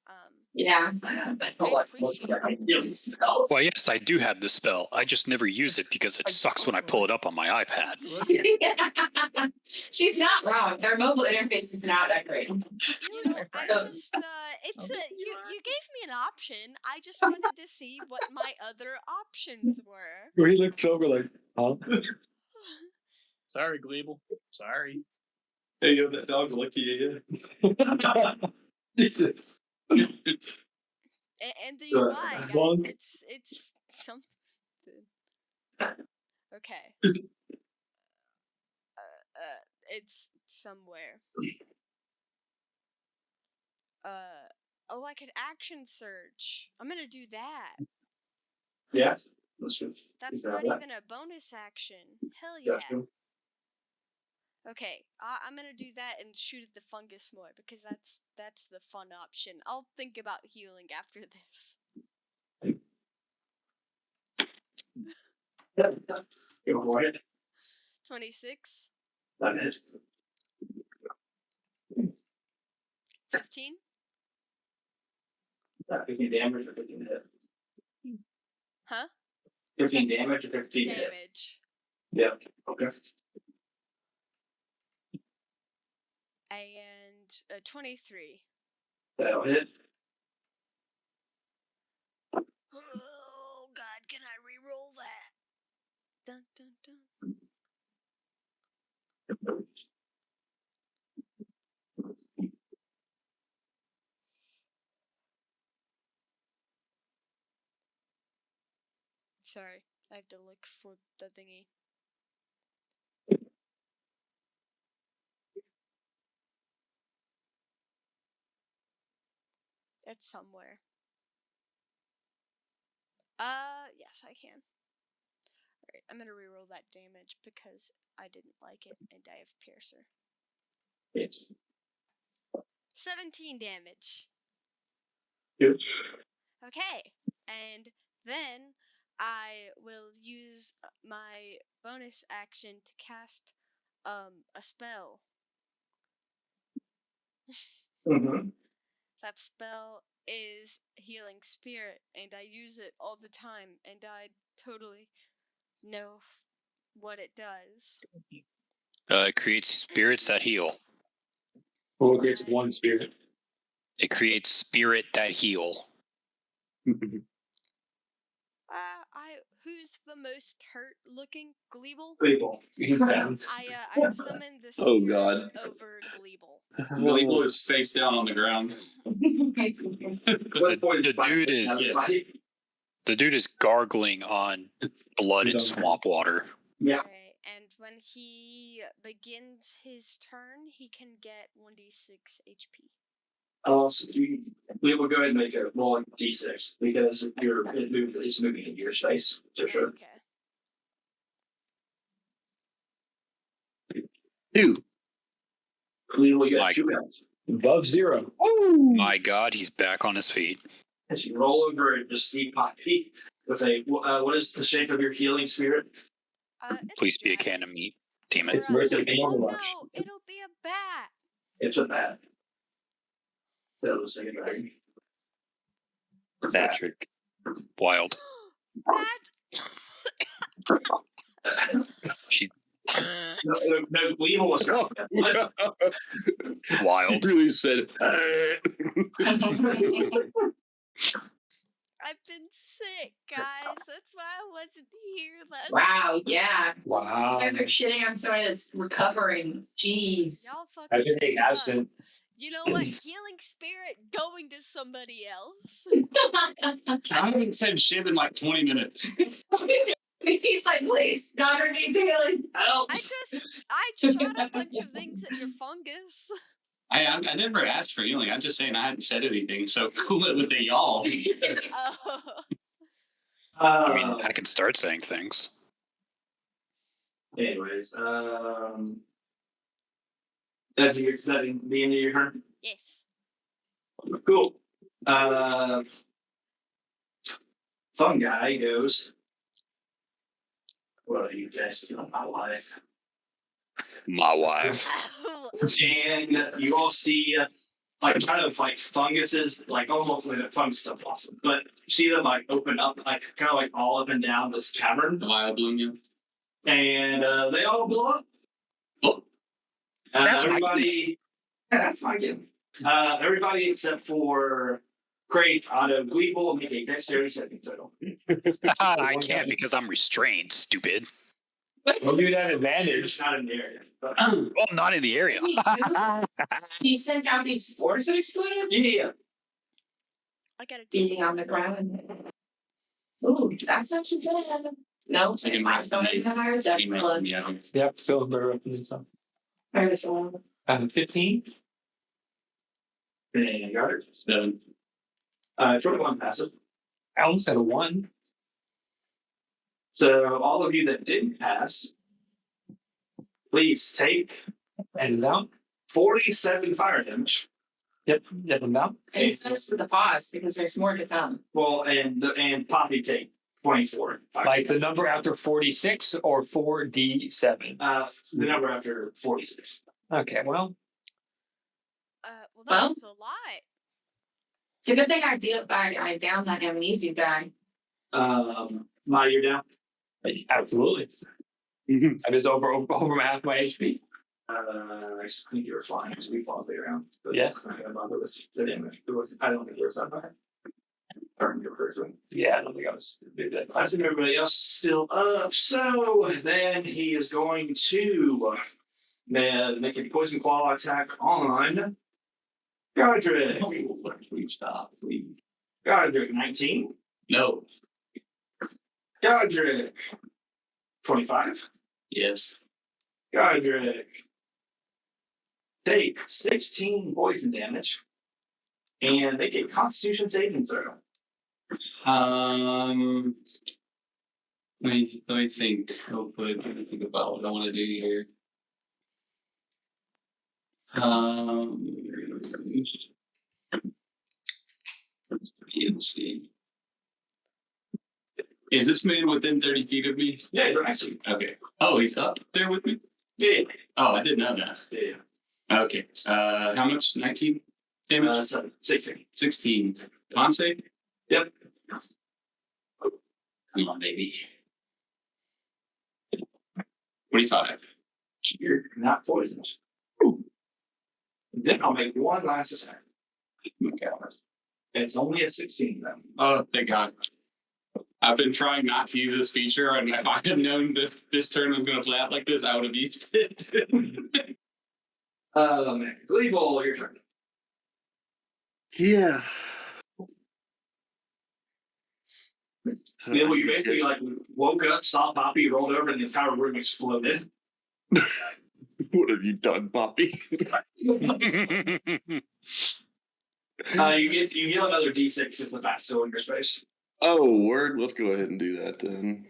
[SPEAKER 5] Yeah.
[SPEAKER 2] I appreciate it.
[SPEAKER 4] Well, yes, I do have this spell. I just never use it because it sucks when I pull it up on my iPad.
[SPEAKER 5] She's not wrong. Their mobile interface is not that great.
[SPEAKER 2] I just you gave me an option. I just wanted to see what my other options were.
[SPEAKER 6] Where he looks over like, huh?
[SPEAKER 3] Sorry, Gleeble. Sorry.
[SPEAKER 6] Hey, yo, that dog lucky Jesus.
[SPEAKER 2] And the UI, guys,
[SPEAKER 6] Bonk.
[SPEAKER 2] it's something. Okay. It's somewhere. I could action search. I'm gonna do that.
[SPEAKER 1] Yeah. That's true.
[SPEAKER 2] That's
[SPEAKER 1] You
[SPEAKER 2] not
[SPEAKER 1] got that.
[SPEAKER 2] even a bonus action. Hell yeah.
[SPEAKER 1] That's true.
[SPEAKER 2] Okay, I'm gonna do that and shoot at the fungus more because that's the fun option. I'll think about healing after this.
[SPEAKER 1] Go for it.
[SPEAKER 2] 26,
[SPEAKER 1] That is.
[SPEAKER 2] 15.
[SPEAKER 1] 15 damage or 15 hit?
[SPEAKER 2] Huh?
[SPEAKER 1] 15 damage or 15 hit?
[SPEAKER 2] Damage.
[SPEAKER 1] Yeah. Okay.
[SPEAKER 2] And 23.
[SPEAKER 1] That'll hit.
[SPEAKER 2] Oh God, can I re-roll that? Dun dun dun. Sorry, I have to look for the thingy. It's somewhere. Yes, I can. Alright, I'm gonna reroll that damage because I didn't like it and I have Piercer.
[SPEAKER 1] Yes.
[SPEAKER 2] 17 damage.
[SPEAKER 1] Good.
[SPEAKER 2] Okay, and then I will use my bonus action to cast a spell.
[SPEAKER 1] Mm-hmm.
[SPEAKER 2] That spell is Healing Spirit, and I use it all the time, and I totally know what it does.
[SPEAKER 4] It creates spirits that heal.
[SPEAKER 6] Well, it creates one spirit.
[SPEAKER 4] It creates spirit that heal.
[SPEAKER 2] Who's the most hurt looking? Gleeble?
[SPEAKER 1] Gleeble.
[SPEAKER 2] I summon the spirit
[SPEAKER 6] Oh, God.
[SPEAKER 2] over Gleeble.
[SPEAKER 6] Gleeble is face down on the ground.
[SPEAKER 4] The dude is gargling on blood and swamp water.
[SPEAKER 1] Yeah.
[SPEAKER 2] Okay, and when he begins his turn, he can get 1d6 HP.
[SPEAKER 1] So we will go ahead and make a roll on d6 because it's moving into your space. So sure.
[SPEAKER 2] Okay.
[SPEAKER 6] 2.
[SPEAKER 1] Gleeble, you got
[SPEAKER 4] Like-
[SPEAKER 1] 2 health.
[SPEAKER 6] Above 0.
[SPEAKER 4] My God, he's back on his feet.
[SPEAKER 1] As you roll over and just see Poppy with a what is the shape of your healing spirit?
[SPEAKER 2] It's
[SPEAKER 4] Please be a
[SPEAKER 2] dragon.
[SPEAKER 4] can of meat. Damn
[SPEAKER 2] Or
[SPEAKER 4] it.
[SPEAKER 1] It's mercy.
[SPEAKER 2] oh no, it'll be a bat.
[SPEAKER 1] It's a bat. That was a dragon.
[SPEAKER 6] Patrick.
[SPEAKER 4] Wild.
[SPEAKER 2] Bat.
[SPEAKER 1] No, Weevil was wrong.
[SPEAKER 4] Wild.
[SPEAKER 7] Really said.
[SPEAKER 2] I've been sick, guys. That's why I wasn't here last
[SPEAKER 5] Wow,
[SPEAKER 2] week.
[SPEAKER 5] yeah.
[SPEAKER 3] Wow.
[SPEAKER 5] You guys are shitting on somebody that's recovering. Jeez.
[SPEAKER 2] Y'all
[SPEAKER 3] I
[SPEAKER 2] fucking
[SPEAKER 3] should take
[SPEAKER 2] suck.
[SPEAKER 3] absent.
[SPEAKER 2] You know what? Healing spirit going to somebody else.
[SPEAKER 6] I haven't said shit in like 20 minutes.
[SPEAKER 5] He's like, please, daughter needs healing. Help.
[SPEAKER 2] I shot a bunch of things at your fungus.
[SPEAKER 6] I never asked for healing. I'm just saying I hadn't said anything. So cool it with the y'all.
[SPEAKER 2] Oh.
[SPEAKER 4] I mean, I can start saying things.
[SPEAKER 1] Anyways, that's the end of your turn.
[SPEAKER 2] Yes.
[SPEAKER 1] Cool. Fun guy goes. What are you guys doing in my life?
[SPEAKER 4] My wife.
[SPEAKER 1] And you all see like kind of like funguses, like almost like fungus stuff awesome. But you see them like open up, like kind of like all up and down this cavern.
[SPEAKER 6] The wild bloom,
[SPEAKER 1] And they all blow up.
[SPEAKER 6] Oh.
[SPEAKER 4] That's
[SPEAKER 1] Everybody that's my gift. Everybody except for Crate, Otto, Gleeble, make a dexterity saving throw.
[SPEAKER 4] I can't because I'm restrained, stupid.
[SPEAKER 3] We'll give you that
[SPEAKER 1] It's
[SPEAKER 3] advantage.
[SPEAKER 1] not in the area. But,
[SPEAKER 4] Well, not in the area.
[SPEAKER 5] He sent out these spores that exploded?
[SPEAKER 1] yeah.
[SPEAKER 2] I got a
[SPEAKER 5] Beating on the ground. Ooh, that's not too bad. No,
[SPEAKER 6] So you can
[SPEAKER 5] I
[SPEAKER 6] write
[SPEAKER 5] don't
[SPEAKER 6] the
[SPEAKER 5] even have ours. That's
[SPEAKER 6] email.
[SPEAKER 5] blood.
[SPEAKER 6] Yeah.
[SPEAKER 3] Yep, so better up than some. 15.
[SPEAKER 1] And you got it.
[SPEAKER 6] 7.
[SPEAKER 1] 21 passive.
[SPEAKER 3] I almost had a 1.
[SPEAKER 1] So all of you that didn't pass, please take
[SPEAKER 3] And it's down.
[SPEAKER 1] 47 fire damage.
[SPEAKER 3] Yep, that's down.
[SPEAKER 5] And it says for the pause because there's more to come.
[SPEAKER 1] Well, and Poppy take 24 fire
[SPEAKER 3] Like the
[SPEAKER 1] damage.
[SPEAKER 3] number after 46 or 4d7.
[SPEAKER 1] The number after 46.
[SPEAKER 3] Okay, well,
[SPEAKER 2] well,
[SPEAKER 5] Well?
[SPEAKER 2] that's a lot.
[SPEAKER 5] It's a good thing I downed that amnesia guy.
[SPEAKER 1] My you're down.
[SPEAKER 3] absolutely. I just over half my HP.
[SPEAKER 1] I think you were fine because we followed it around. But
[SPEAKER 3] Yeah.
[SPEAKER 1] I'm not gonna bother with the damage. I don't think there was that bad. Or your first one.
[SPEAKER 3] Yeah, I don't think I was do that.
[SPEAKER 1] I think everybody else is still up. So then he is going to make a poison claw attack on Godric.
[SPEAKER 6] Please stop, please.
[SPEAKER 1] Godric 19.
[SPEAKER 6] No.
[SPEAKER 1] Godric 25.
[SPEAKER 6] Yes.
[SPEAKER 1] Godric take 16 poison damage and make a Constitution saving throw.
[SPEAKER 6] Let me think. Hopefully, let me think about what I want to do here. Let's see. Is this man within 30 feet of me?
[SPEAKER 1] Yeah, you're actually.
[SPEAKER 6] Okay. Oh, he's up there with me?
[SPEAKER 1] Yeah.
[SPEAKER 6] Oh, I didn't know that.
[SPEAKER 1] Yeah.
[SPEAKER 6] Okay. How much? 19 damage?
[SPEAKER 1] 16.
[SPEAKER 6] 16. Con save?
[SPEAKER 1] Yep.
[SPEAKER 6] Come on, baby. 25.
[SPEAKER 1] You're not poisoned. Then I'll make one last attack.
[SPEAKER 6] Okay.
[SPEAKER 1] It's only a 16 then.
[SPEAKER 6] Oh, thank God. I've been trying not to use this feature, and if I had known this turn was going to play out like this, I would have used it.
[SPEAKER 1] Gleeble, your turn.
[SPEAKER 7] Yeah.
[SPEAKER 1] Gleeble, you basically like woke up, saw Poppy, rolled over, and the entire room exploded.
[SPEAKER 7] What have you done, Poppy?
[SPEAKER 1] You get another D6 if the bat's still in your space.
[SPEAKER 7] Oh, word. Let's go ahead and do that then.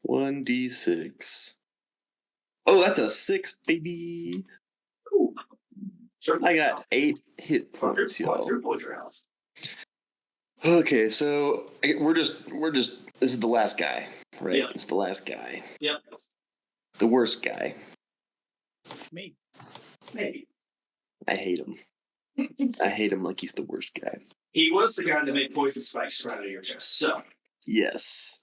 [SPEAKER 7] 1d6. Oh, that's a 6, baby.
[SPEAKER 1] Cool. Sure.
[SPEAKER 7] I got 8 hit points, y'all.
[SPEAKER 1] Quadruple your health.
[SPEAKER 7] Okay, so we're just. This is the last guy, right?
[SPEAKER 1] Yeah.
[SPEAKER 7] It's the last guy.
[SPEAKER 1] Yep.
[SPEAKER 7] The worst guy.
[SPEAKER 3] Me.
[SPEAKER 1] Maybe.
[SPEAKER 7] I hate him. I hate him like he's the worst guy.
[SPEAKER 1] He was the guy that made poison spikes right out of your chest. So
[SPEAKER 7] Yes.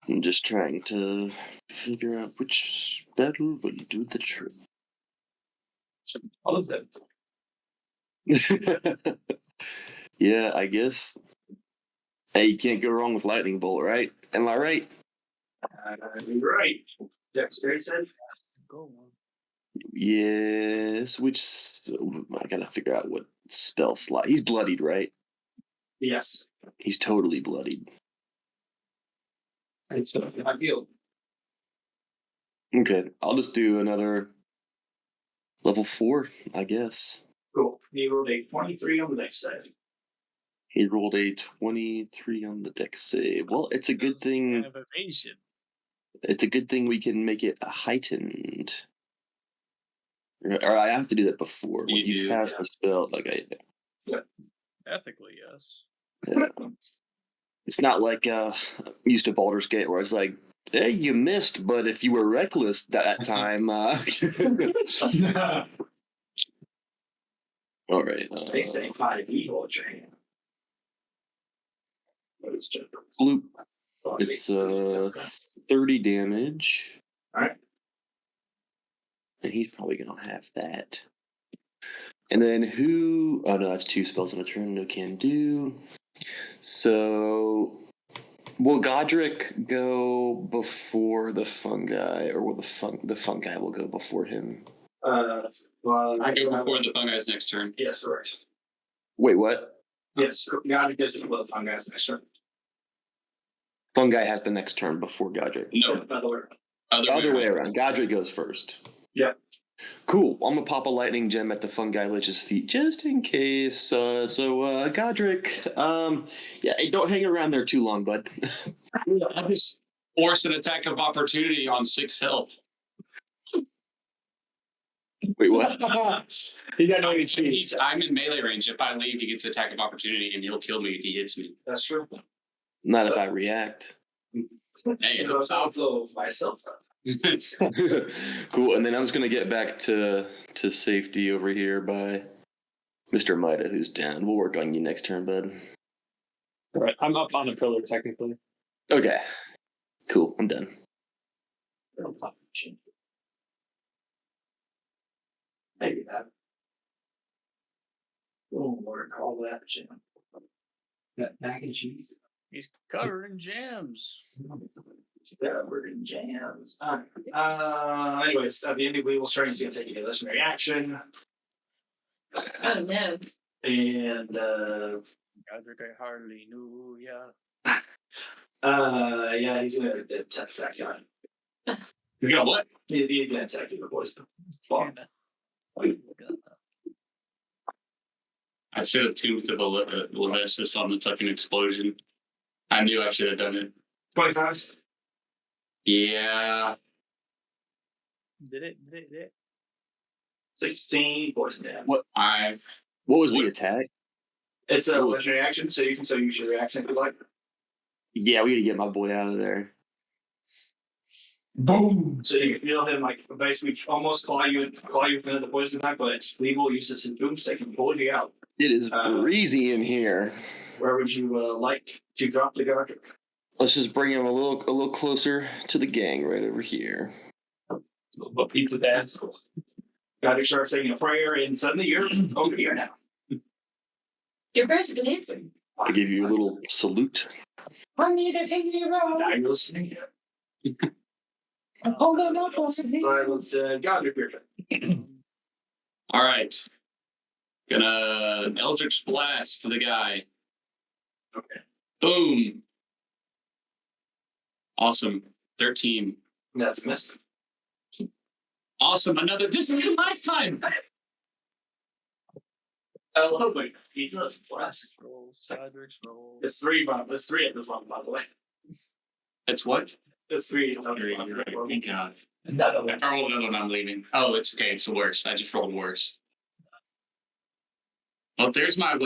[SPEAKER 7] I'm just trying to figure out which spell will do the trick.
[SPEAKER 6] All of them.
[SPEAKER 7] Yeah, I guess. Hey, you can't go wrong with lightning bolt, right? Am I right?
[SPEAKER 1] You're right. Dexterity said.
[SPEAKER 3] Go on.
[SPEAKER 7] Yes. Which I gotta figure out what spell slot. He's bloodied, right?
[SPEAKER 1] Yes.
[SPEAKER 7] He's totally bloodied.
[SPEAKER 6] It's I feel.
[SPEAKER 7] Okay, I'll just do another level 4, I guess.
[SPEAKER 1] Cool. He rolled a 23 on the next side.
[SPEAKER 7] He rolled a 23 on the dex save. Well, it's a good thing.
[SPEAKER 3] Kind of evasion.
[SPEAKER 7] It's a good thing we can make it heightened. Or I have to do that before. When you
[SPEAKER 6] do,
[SPEAKER 7] cast a spell, like
[SPEAKER 3] Ethically, yes.
[SPEAKER 7] yeah. It's not like used to Baldur's Gate where it's like, hey, you missed, but if you were reckless that time, all right.
[SPEAKER 1] They say 5 evil train. What is it?
[SPEAKER 7] Bloop. It's 30 damage.
[SPEAKER 1] Alright.
[SPEAKER 7] And he's probably gonna have that. And then who? Oh no, that's 2 spells in a turn. No can do. So, will Godric go before the fungi, or will the fungi will go before him?
[SPEAKER 1] Well,
[SPEAKER 6] I go before the fungi's next turn.
[SPEAKER 1] Yes, correct.
[SPEAKER 7] Wait, what?
[SPEAKER 1] Yes, God gives it the fun guys next turn.
[SPEAKER 7] Fungi has the next turn before Godric.
[SPEAKER 6] No,
[SPEAKER 1] By the way.
[SPEAKER 7] Other way around. Godric goes first.
[SPEAKER 1] Yeah.
[SPEAKER 7] Cool. I'm gonna pop a lightning gem at the fungi lich's feet just in case. So Godric, yeah, hey, don't hang around there too long, bud.
[SPEAKER 6] I just force an attack of opportunity on 6 health.
[SPEAKER 7] Wait, what?
[SPEAKER 1] He got no HP.
[SPEAKER 6] I'm in melee range. If I leave, he gets attack of opportunity, and he'll kill me if he hits me.
[SPEAKER 1] That's true.
[SPEAKER 7] Not if I react.
[SPEAKER 6] Hey,
[SPEAKER 1] I'll flow myself up.
[SPEAKER 7] Cool. And then I'm just gonna get back to safety over here by Mr. Mida, who's down. We'll work on you next turn, bud.
[SPEAKER 8] All right, I'm up on a pillar technically.
[SPEAKER 7] Okay. Cool. I'm done.
[SPEAKER 1] Maybe that. Oh, Lord, call that jam. That mac and cheese.
[SPEAKER 3] He's covered in jams.
[SPEAKER 1] We're in jams. Anyways, at the end of the we'll start to take a legendary action.
[SPEAKER 5] Oh no.
[SPEAKER 1] And
[SPEAKER 3] Godric, I hardly knew ya.
[SPEAKER 1] yeah, he's gonna attack that guy.
[SPEAKER 6] you know what?
[SPEAKER 1] He's gonna attack you, boys.
[SPEAKER 3] Kinda.
[SPEAKER 6] I should have tuned to the Levistus on the fucking explosion. I knew I should have done it.
[SPEAKER 1] 25.
[SPEAKER 6] Yeah.
[SPEAKER 3] Did it.
[SPEAKER 1] 16 poison damage.
[SPEAKER 7] What?
[SPEAKER 6] I
[SPEAKER 7] What was the attack?
[SPEAKER 1] It's a legendary action, so you can still use your reaction if you like.
[SPEAKER 7] Yeah, we gotta get my boy out of there.
[SPEAKER 1] Boom! So you feel him like basically almost claw you for the poison attack, but Weevil uses his boomstick and pulls you out.
[SPEAKER 7] It is breezy in here.
[SPEAKER 1] Where would you like to drop the Godric?
[SPEAKER 7] Let's just bring him a little closer to the gang right over here.
[SPEAKER 1] But people dance. Godric starts saying a prayer, and suddenly you're over here now.
[SPEAKER 5] You're basically dancing.
[SPEAKER 7] I give you a little salute.
[SPEAKER 5] I need a hero.
[SPEAKER 1] I'm listening.
[SPEAKER 5] Hold on up for
[SPEAKER 1] Silence, Godric, your turn.
[SPEAKER 6] all right. Gonna Eldritch Blast to the guy.
[SPEAKER 1] Okay.
[SPEAKER 6] Boom. Awesome. 13.
[SPEAKER 1] That's missed.
[SPEAKER 6] Awesome. Another. This is last time.
[SPEAKER 1] Lovely. He's a blast.
[SPEAKER 3] Godric's rolls.
[SPEAKER 1] It's 3, Bob. There's 3 at this one, by the way.
[SPEAKER 6] It's what?
[SPEAKER 1] There's 3.
[SPEAKER 6] Thank God. If I roll another one, I'm leaving. Oh, it's okay. It's the worst. I just rolled worse. Oh, there's my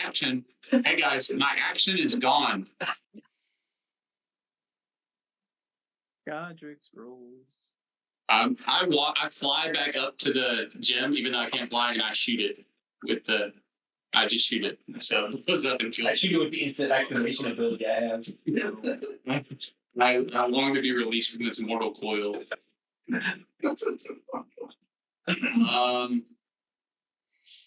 [SPEAKER 6] action. Hey guys, my action is gone.
[SPEAKER 3] Godric's rolls.
[SPEAKER 6] I fly back up to the gym, even though I can't fly, and I shoot it with the. I just shoot it. So it goes up and kills.
[SPEAKER 1] I shoot it with the instant activation ability I have.
[SPEAKER 6] I long to be released from this mortal coil.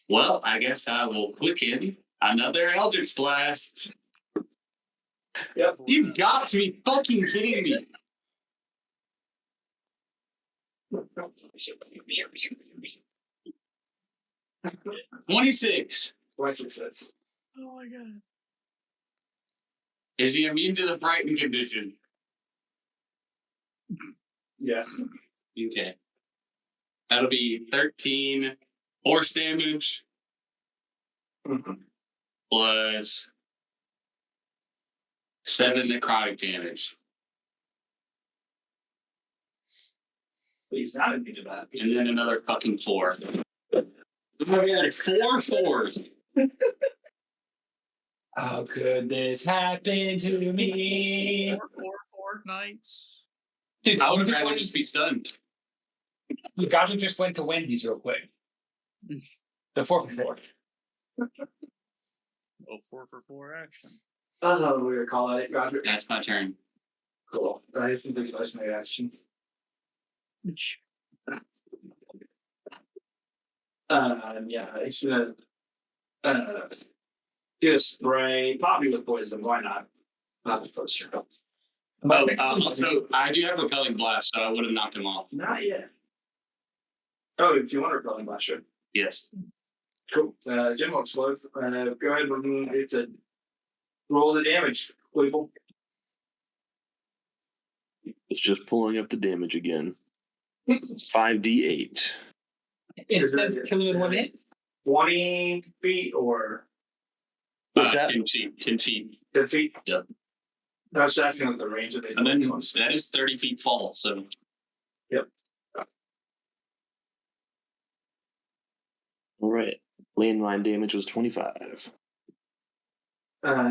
[SPEAKER 6] Well, I guess I will quicken another Eldritch Blast.
[SPEAKER 3] Yep.
[SPEAKER 6] You got to be fucking kidding me. 26.
[SPEAKER 1] 26.
[SPEAKER 3] Oh my god.
[SPEAKER 6] Is he immune to the frightened condition?
[SPEAKER 1] Yes.
[SPEAKER 6] Okay. That'll be 13 force damage plus 7 necrotic damage.
[SPEAKER 1] He's not immune to that.
[SPEAKER 6] And then another fucking 4. I had 4 fours.
[SPEAKER 8] How could this happen to me?
[SPEAKER 3] Four nights.
[SPEAKER 8] Dude,
[SPEAKER 6] I would rather just be stunned.
[SPEAKER 8] You Gato just went to Wendy's real quick. The 4
[SPEAKER 3] Oh, 4 action.
[SPEAKER 1] Oh, we were calling it, Roger.
[SPEAKER 6] That's my turn.
[SPEAKER 1] Cool. That is the legendary action. Yeah, it's gonna get a spray, Poppy with poison. Why not? Not the poster.
[SPEAKER 6] Also, I do have repelling blast, so I would have knocked him off.
[SPEAKER 1] Not yet. Oh, if you want to repelling blast, sure.
[SPEAKER 6] Yes.
[SPEAKER 1] Cool. Jim will explode. Go ahead and it's a roll the damage, Weeble.
[SPEAKER 7] It's just pulling up the damage again. 5d8.
[SPEAKER 8] Instead of killing in 1 hit?
[SPEAKER 1] 20 feet or
[SPEAKER 7] What's that?
[SPEAKER 6] 10 feet. 10 feet.
[SPEAKER 1] 10 feet?
[SPEAKER 6] Yeah.
[SPEAKER 1] That's asking what the range of the
[SPEAKER 6] And then that is 30 feet fall, so.
[SPEAKER 1] Yep.
[SPEAKER 7] All right. Landmine damage was 25.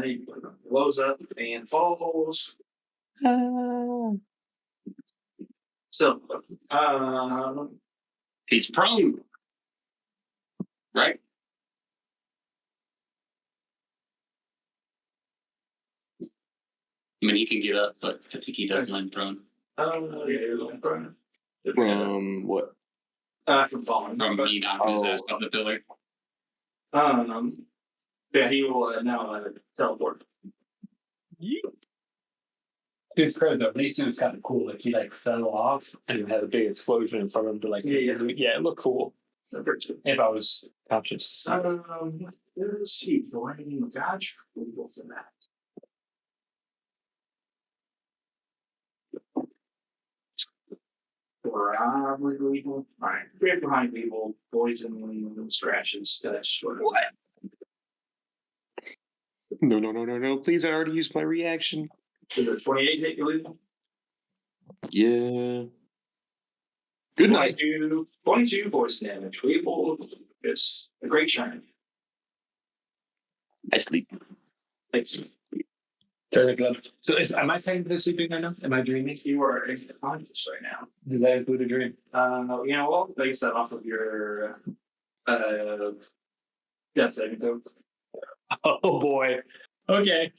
[SPEAKER 1] He blows up and falls. So,
[SPEAKER 6] He's prone. Right? I mean, he can get up, but I think he does land prone.
[SPEAKER 1] yeah, you're going prone.
[SPEAKER 7] From what?
[SPEAKER 1] From falling.
[SPEAKER 6] From me knocking his ass off the pillar.
[SPEAKER 1] Yeah, he will now teleport.
[SPEAKER 8] Dude's crazy though. These dudes kind of cool. Like he fell off and had a big explosion in front of him to
[SPEAKER 1] Yeah.
[SPEAKER 8] it looked cool. If I was conscious.
[SPEAKER 1] Let's see. Do I need a dodge? We'll go for that. Probably legal. Alright. Right behind people, poison scratches. That's short of
[SPEAKER 7] What? No. Please, I already used my reaction.
[SPEAKER 1] Is it 28 hit you legal?
[SPEAKER 7] Yeah. Good night.
[SPEAKER 1] 22 voice damage. Weeble is a great shine.
[SPEAKER 7] I sleep.
[SPEAKER 1] Thanks.
[SPEAKER 8] So am I technically sleeping right now? Am I dreaming?
[SPEAKER 1] You are unconscious right now.
[SPEAKER 8] Does that include a dream?
[SPEAKER 1] You know, well, base that off of your death saving throw.
[SPEAKER 8] Oh boy. Okay.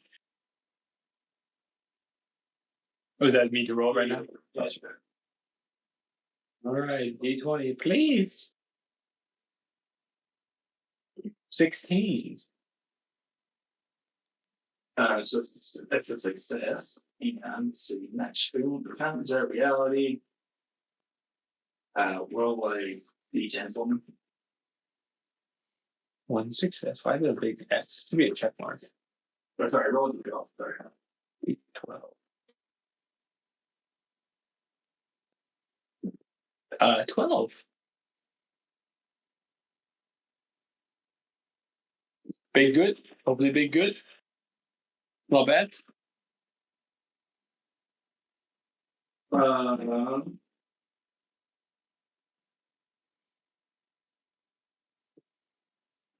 [SPEAKER 8] Oh, is that me to roll right now?
[SPEAKER 1] Gotcha.
[SPEAKER 8] All right, D20, please. 16.
[SPEAKER 1] So it's a success. And see, next food becomes our reality. Roll a d10 for me.
[SPEAKER 8] 1 success. Why the big S? Should be a check mark.
[SPEAKER 1] Or, sorry, roll a d12. Sorry.
[SPEAKER 8] 12. 12. Big good. Hopefully big good. Not bad.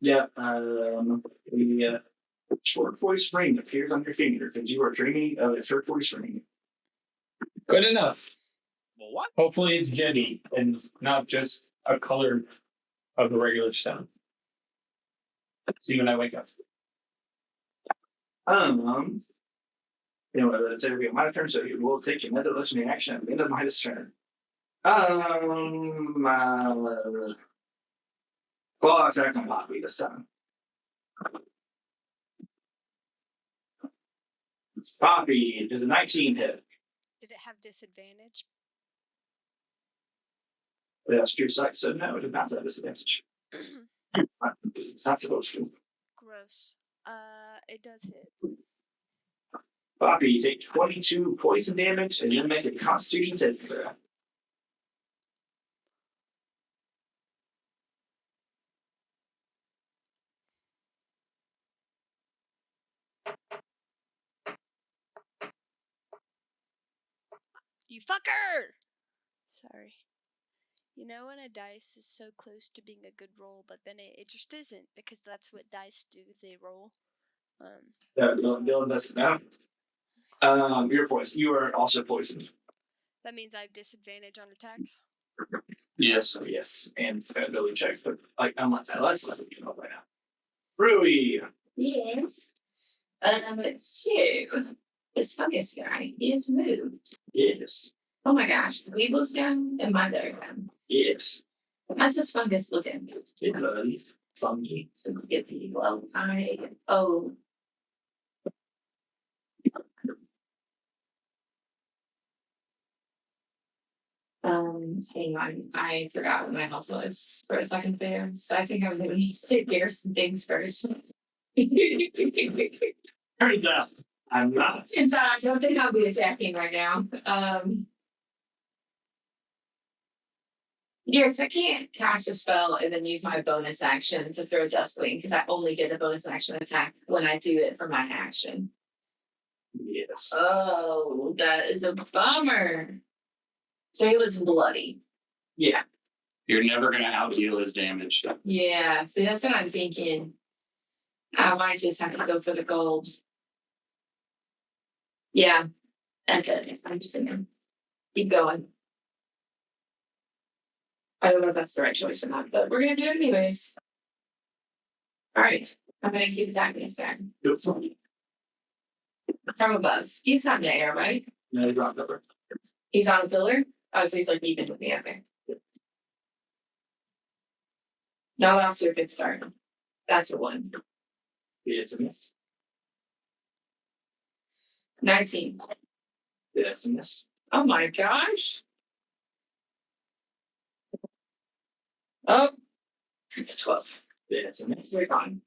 [SPEAKER 1] Yeah, the short voice ring appears on your finger because you are dreaming of a short voice ring.
[SPEAKER 8] Good enough.
[SPEAKER 3] Well, what?
[SPEAKER 8] Hopefully it's Jenny and not just a color of the regular stone. See when I wake up.
[SPEAKER 1] Anyway, it's going to be my turn, so you will take another legendary action at the end of my turn. Claw attack on Poppy this time. Poppy does a 19 hit.
[SPEAKER 2] Did it have disadvantage?
[SPEAKER 1] That's true sight, so no, it did not have disadvantage. It's not supposed to.
[SPEAKER 2] Gross. It does hit.
[SPEAKER 1] Poppy, you take 22 poison damage, and you make a Constitution saving throw.
[SPEAKER 2] You fucker! Sorry. You know when a dice is so close to being a good roll, but then it just isn't, because that's what dice do, they roll.
[SPEAKER 1] Dylan doesn't know. You're poisoned. You are also poisoned.
[SPEAKER 2] That means I have disadvantage on attacks.
[SPEAKER 6] Yes.
[SPEAKER 1] So yes, and ability check, but like unless let you know by now. Rui.
[SPEAKER 5] Yes. So this fungus guy is moved.
[SPEAKER 1] Yes.
[SPEAKER 5] Oh my gosh, Weeble's down and my dog down.
[SPEAKER 1] Yes.
[SPEAKER 5] How's this fungus looking?
[SPEAKER 1] Good. Funky.
[SPEAKER 5] Well, hang on. I forgot what my health was for a second there. So I think I'm gonna need to take care of some things first.
[SPEAKER 1] Turns out I'm not.
[SPEAKER 5] Since I don't think I'll be attacking right now. Yes, I can't cast a spell and then use my bonus action to throw Dustwing because I only get a bonus action attack when I do it for my action.
[SPEAKER 1] Yes.
[SPEAKER 5] Oh, that is a bummer. So he was bloody.
[SPEAKER 1] Yeah.
[SPEAKER 6] You're never gonna outdeal his damage.
[SPEAKER 5] Yeah, so that's what I'm thinking. I might just have to go for the gold. Yeah, okay. I'm just gonna keep going. I don't know if that's the right choice or not, but we're gonna do it anyways. All right, I'm gonna keep attacking this guy
[SPEAKER 1] Good.
[SPEAKER 5] from above. He's not in the air, right?
[SPEAKER 1] No, you dropped over.
[SPEAKER 5] He's on a pillar. Oh, so he's like even with me. Okay. Not off to a good start. That's a 1.
[SPEAKER 1] Yeah, it's a miss.
[SPEAKER 5] 19.
[SPEAKER 1] Yeah, it's a miss.
[SPEAKER 5] Oh my gosh. Oh, it's a 12.
[SPEAKER 1] Yeah, it's a miss.
[SPEAKER 5] So we're gone.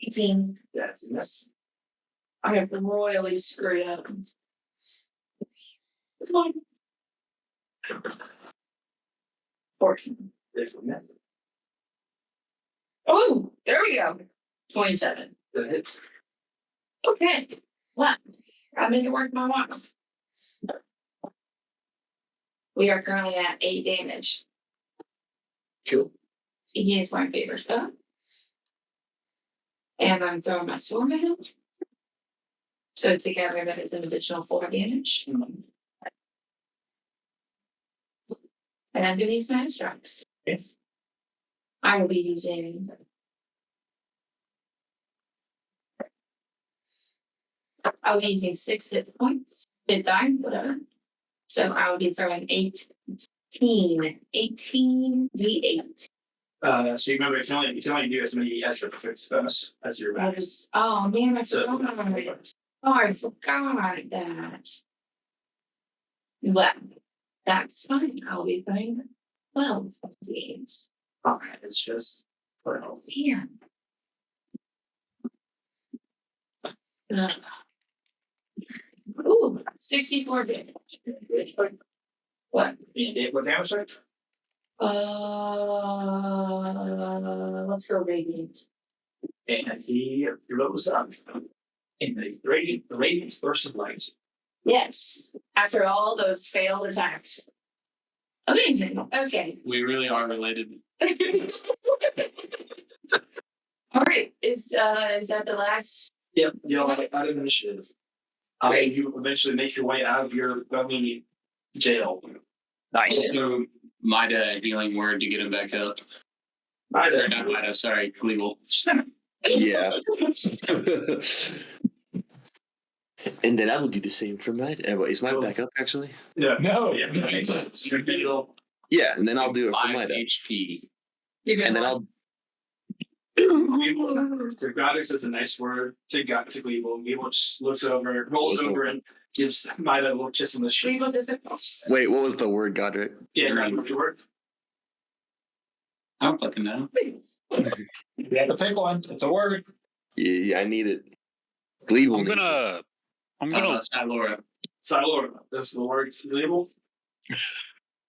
[SPEAKER 5] 18.
[SPEAKER 1] Yeah, it's a miss.
[SPEAKER 5] I have royally screwed up. It's fine. 14.
[SPEAKER 1] It's a miss.
[SPEAKER 5] Oh, there we go. 27.
[SPEAKER 1] That hits.
[SPEAKER 5] Okay. Well, I made it work my walk. We are currently at 8 damage.
[SPEAKER 1] Cool.
[SPEAKER 5] He is my favorite spell. And I'm throwing my sword at him. So together that is an additional 4 damage. And I'm going to use my strikes.
[SPEAKER 1] Yes.
[SPEAKER 5] I will be using. I'll be using 6 hit points. Hit die, whatever. So I will be throwing 18 d8.
[SPEAKER 1] So you remember you can only do as many as your perfect spells as your max.
[SPEAKER 5] Oh man, I
[SPEAKER 1] So-
[SPEAKER 5] forgot. Oh, I forgot that. Well, that's fine. I'll be playing 12 games.
[SPEAKER 1] Okay, it's just 12.
[SPEAKER 5] Here. Ooh, 64 damage. What?
[SPEAKER 1] What damage type?
[SPEAKER 5] Let's go radiant.
[SPEAKER 1] And he rose up in the radiant burst of light.
[SPEAKER 5] Yes, after all those failed attacks. Amazing. Okay.
[SPEAKER 6] We really are related.
[SPEAKER 5] All right. Is that the last?
[SPEAKER 1] Yep, out of initiative.
[SPEAKER 5] Great.
[SPEAKER 1] You eventually make your way out of your jail.
[SPEAKER 4] Nice.
[SPEAKER 6] So Mida healing word to get him back up. Or not Mida, sorry, legal.
[SPEAKER 7] Yeah. And then I will do the same for mine. Is mine back up actually?
[SPEAKER 1] Yeah.
[SPEAKER 8] No.
[SPEAKER 1] Yeah.
[SPEAKER 7] Yeah, and then I'll do it for
[SPEAKER 6] 5
[SPEAKER 7] mine.
[SPEAKER 6] HP.
[SPEAKER 7] And then I'll.
[SPEAKER 1] So Goddard says a nice word to Gleeble. Gleeble just looks over, rolls over, and gives Mida a little kiss on the cheek.
[SPEAKER 7] Wait, what was the word, Godric?
[SPEAKER 1] Yeah, Goddard, what's your word?
[SPEAKER 6] I don't fucking know.
[SPEAKER 8] You have to pick one. It's a word.
[SPEAKER 7] Yeah, I need it. Gleeble
[SPEAKER 4] I'm
[SPEAKER 7] needs it.
[SPEAKER 4] gonna
[SPEAKER 6] Silora.
[SPEAKER 1] Silor. That's the word. Gleeble.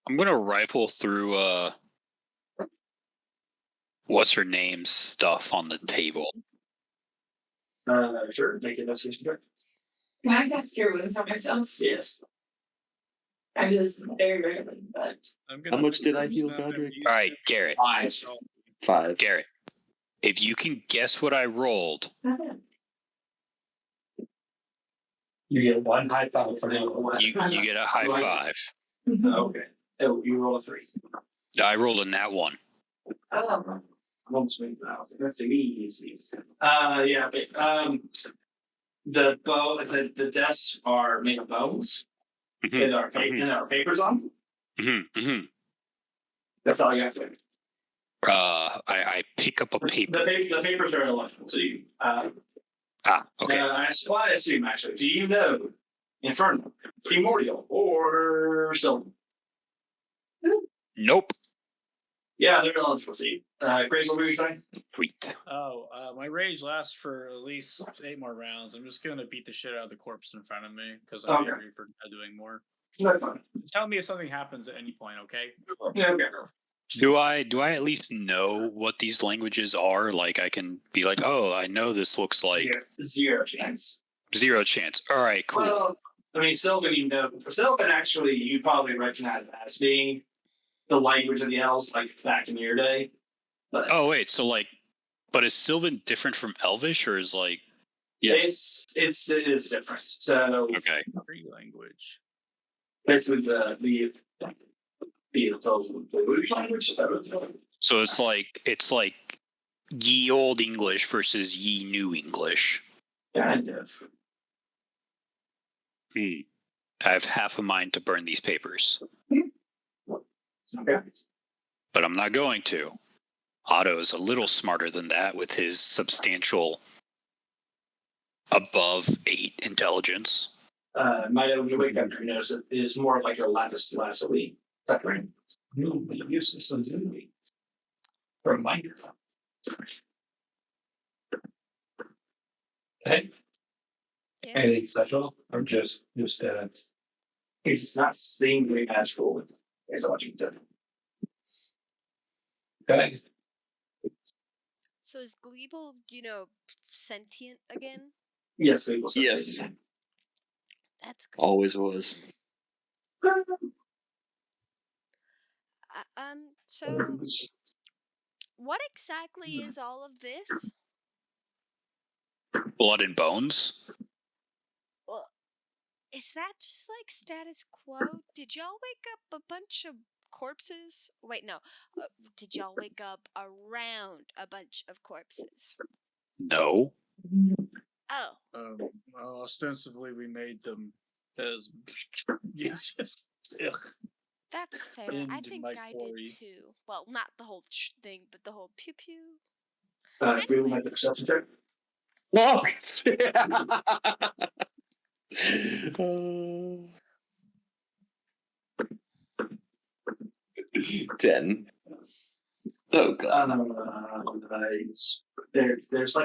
[SPEAKER 4] I'm gonna rifle through what's her name's stuff on the table.
[SPEAKER 1] Sure. Make an investigation check.
[SPEAKER 5] Can I cast Cure Wounds on myself?
[SPEAKER 1] Yes.
[SPEAKER 5] I do this very rarely, but
[SPEAKER 7] How much did I heal, Godric?
[SPEAKER 4] All right, Garrett.
[SPEAKER 6] 5.
[SPEAKER 7] 5.
[SPEAKER 4] Garrett, if you can guess what I rolled,
[SPEAKER 5] not bad.
[SPEAKER 8] You get one high five for now.
[SPEAKER 4] you get a high five.
[SPEAKER 1] Okay. Oh, you roll a 3.
[SPEAKER 4] I rolled a nat 1.
[SPEAKER 5] Oh,
[SPEAKER 1] I'm almost making that. That's easy. Yeah, but the desks are made of bones.
[SPEAKER 4] Mhm.
[SPEAKER 1] And our papers on. That's all I got for you.
[SPEAKER 4] I pick up a paper.
[SPEAKER 1] The papers are electrical to you.
[SPEAKER 4] Okay.
[SPEAKER 1] I assume actually. Do you know Inferno, Primordial, or Silver?
[SPEAKER 4] Nope.
[SPEAKER 1] Yeah, they're eligible for you. Grace, what were you saying?
[SPEAKER 4] Sweet.
[SPEAKER 3] Oh, my rage lasts for at least 8 more rounds. I'm just gonna beat the shit out of the corpse in front of me because I'm
[SPEAKER 1] Okay.
[SPEAKER 3] angry for not doing more.
[SPEAKER 1] No, fine.
[SPEAKER 3] Tell me if something happens at any point, okay?
[SPEAKER 1] Yeah, okay.
[SPEAKER 4] Do I at least know what these languages are? Like I can be like, oh, I know this looks like
[SPEAKER 1] Zero chance.
[SPEAKER 4] 0 chance. All right, cool.
[SPEAKER 1] Well, I mean, Sylvan, Sylvan actually you probably recognize as being the language of the elves, like back in your day. But
[SPEAKER 4] Oh wait, so like, but is Sylvan different from Elvish, or is like?
[SPEAKER 6] Yeah.
[SPEAKER 1] it is different. So
[SPEAKER 4] Okay.
[SPEAKER 3] Free language.
[SPEAKER 1] basically the language.
[SPEAKER 4] So it's like ye old English versus ye new English.
[SPEAKER 1] Kind of.
[SPEAKER 4] I have half a mind to burn these papers,
[SPEAKER 1] Okay.
[SPEAKER 4] but I'm not going to. Otto is a little smarter than that with his substantial above 8 intelligence.
[SPEAKER 1] Might when you wake up, you notice it is more like a lapis lazuli suffering. No, but useless lazuli. Reminder.
[SPEAKER 8] Hey,
[SPEAKER 2] Yes.
[SPEAKER 8] anything special or just
[SPEAKER 1] It's not seeing very natural. Is what you do.
[SPEAKER 8] okay?
[SPEAKER 2] So is Gleeble, sentient again?
[SPEAKER 1] Yes, we will. say
[SPEAKER 7] Yes.
[SPEAKER 1] it.
[SPEAKER 2] That's cool.
[SPEAKER 7] Always was.
[SPEAKER 2] So what exactly is all of this?
[SPEAKER 4] Blood and bones.
[SPEAKER 2] Well, is that just like status quo? Did y'all wake up a bunch of corpses? Wait, no. Did y'all wake up around a bunch of corpses?
[SPEAKER 4] No.
[SPEAKER 2] Oh,
[SPEAKER 3] Well, ostensibly we made them as just ugh.
[SPEAKER 2] that's fair. I
[SPEAKER 3] Into
[SPEAKER 2] think
[SPEAKER 3] my
[SPEAKER 2] I
[SPEAKER 3] quarry.
[SPEAKER 2] did too. Well, not the whole thing, but the whole pew pew.
[SPEAKER 1] We will make the
[SPEAKER 2] Anyways.
[SPEAKER 1] perception check.
[SPEAKER 7] Oh, 10. Oh god.
[SPEAKER 1] There's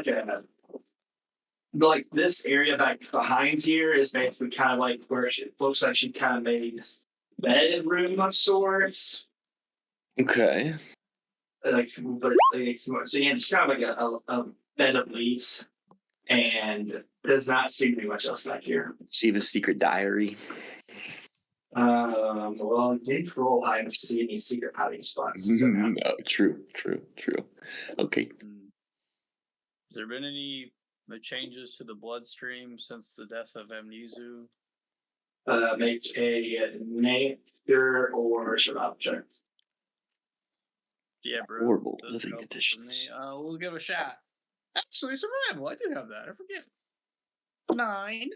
[SPEAKER 1] like this area back behind here is basically kind of like where it looks like she kind of made bedroom of sorts.
[SPEAKER 7] Okay.
[SPEAKER 1] But it's more, so yeah, it's kind of like a bed of leaves, and there's not seem to be much else back here.
[SPEAKER 7] She have a secret diary.
[SPEAKER 1] Well, I didn't roll high enough to see any secret hiding spots. So
[SPEAKER 7] No, true. Okay.
[SPEAKER 3] Has there been any changes to the bloodstream since the death of Amnesu?
[SPEAKER 1] make a nature or survival check.
[SPEAKER 3] Yeah, bro.
[SPEAKER 7] Horrible
[SPEAKER 3] Doesn't
[SPEAKER 7] living
[SPEAKER 3] help for
[SPEAKER 7] conditions.
[SPEAKER 3] me. We'll give a shot. Actually, survival. I do have that. I forget. 9.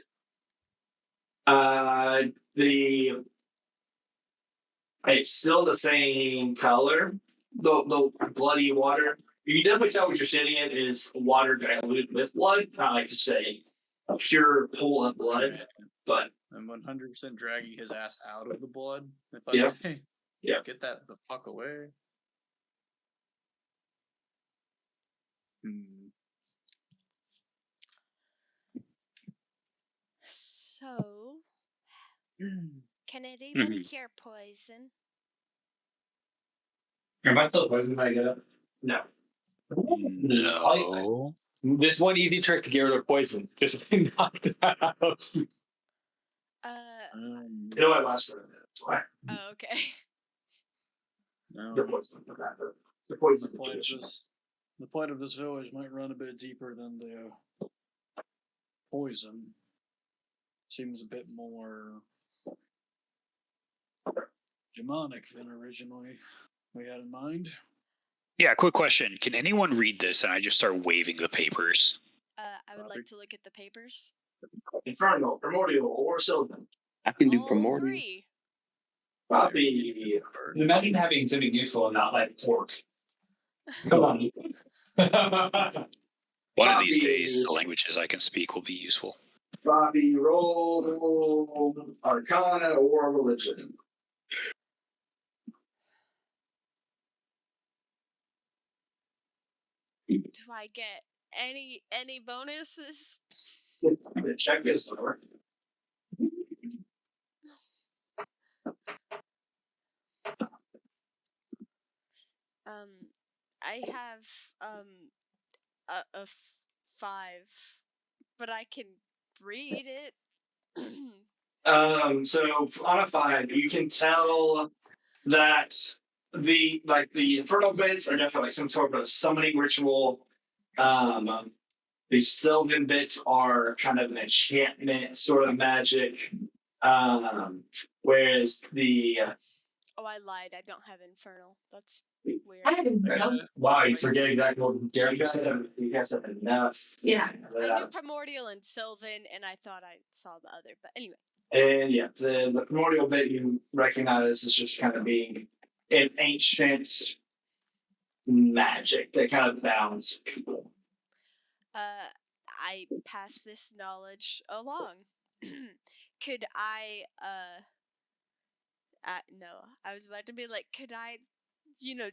[SPEAKER 1] It's still the same color. The bloody water. You can definitely tell what you're sitting in is water diluted with blood, not like say a pure pool of blood. But
[SPEAKER 3] I'm 100% dragging his ass out of the blood. If I
[SPEAKER 1] Yeah.
[SPEAKER 3] may.
[SPEAKER 1] Yeah.
[SPEAKER 3] Get that the fuck away.
[SPEAKER 2] So, can anybody cure poison?
[SPEAKER 8] Am I still poisoned when I get up?
[SPEAKER 1] no.
[SPEAKER 4] No.
[SPEAKER 8] This one easy trick to get rid of poison. Just knock it out.
[SPEAKER 1] You know what? Last round. That's why.
[SPEAKER 2] Oh, okay.
[SPEAKER 3] No.
[SPEAKER 1] You're poisoned. The poison.
[SPEAKER 3] The point of this village might run a bit deeper than the poison. Seems a bit more demonic than originally we had in mind.
[SPEAKER 4] Yeah, quick question. Can anyone read this? And I just start waving the papers.
[SPEAKER 2] I would like to look at the papers.
[SPEAKER 1] Infernal, primordial, or sylvan.
[SPEAKER 7] I can do
[SPEAKER 2] All
[SPEAKER 7] primordial.
[SPEAKER 2] 3.
[SPEAKER 1] Bobby.
[SPEAKER 8] Imagine having something useful and not like pork. Come on.
[SPEAKER 4] One of these
[SPEAKER 1] Bobby.
[SPEAKER 4] days, the languages I can speak will be useful.
[SPEAKER 1] Bobby, roll Arcana or religion.
[SPEAKER 2] Do I get any bonuses?
[SPEAKER 1] The check is lower.
[SPEAKER 2] I have a 5, but I can read it.
[SPEAKER 1] So on a 5, you can tell that the infernal bits are definitely some sort of summoning ritual. The sylvan bits are kind of an enchantment sort of magic. Whereas the
[SPEAKER 2] Oh, I lied. I don't have infernal. That's weird.
[SPEAKER 5] I have infernal.
[SPEAKER 8] Wow, you forget exactly what Gary
[SPEAKER 1] you
[SPEAKER 8] just said.
[SPEAKER 1] guys have enough.
[SPEAKER 5] Yeah.
[SPEAKER 2] I knew primordial and sylvan, and I thought I saw the other. But anyway.
[SPEAKER 1] And yeah, the primordial bit you recognize is just kind of being an ancient magic that kind of bounds people.
[SPEAKER 2] I pass this knowledge along. Could I no, I was about to be like, could I,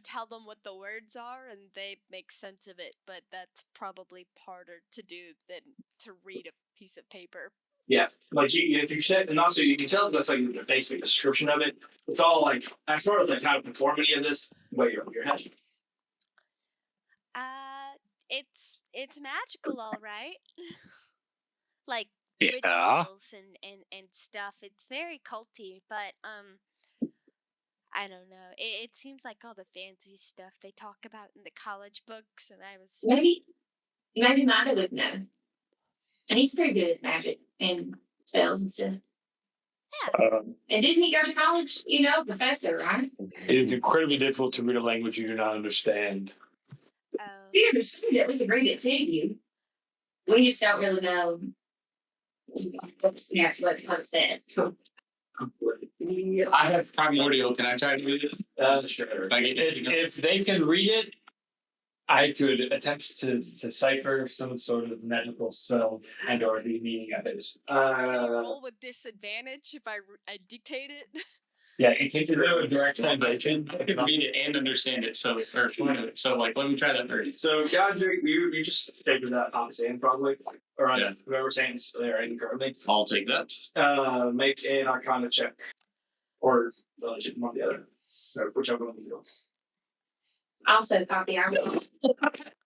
[SPEAKER 2] tell them what the words are and they make sense of it, but that's probably harder to do than to read a piece of paper.
[SPEAKER 1] Yeah, like if you said, and also you can tell that's like the basic description of it. It's all like as far as the kind of conformity of this, way over your head.
[SPEAKER 2] It's magical, all right. Like
[SPEAKER 4] Yeah.
[SPEAKER 2] rituals and stuff. It's very culty, but I don't know. It seems like all the fancy stuff they talk about in the college books, and I was
[SPEAKER 5] Maybe Manda would know. And he's pretty good at magic and spells and stuff.
[SPEAKER 2] yeah.
[SPEAKER 5] And didn't he go to college? Professor, right?
[SPEAKER 8] It is incredibly difficult to read a language you do not understand.
[SPEAKER 5] We understood it. We can read it to you. We just don't really know what it says.
[SPEAKER 6] I have primordial. Can I try to read it?
[SPEAKER 1] Sure.
[SPEAKER 6] Like,
[SPEAKER 8] If they can read it, I could attempt to decipher some sort of magical spell and or the meaning of it.
[SPEAKER 2] Can you roll with disadvantage if I dictate it?
[SPEAKER 8] Yeah, it takes a direct translation.
[SPEAKER 6] I can read it and understand it. So like, let me try that first.
[SPEAKER 1] So Godric, you just figured that on his end probably, or
[SPEAKER 6] Yeah.
[SPEAKER 1] whoever's saying they're in currently.
[SPEAKER 6] I'll take that.
[SPEAKER 1] Make an Arcana check, or one or the other, or whichever one you do.
[SPEAKER 5] Also, copy our rules.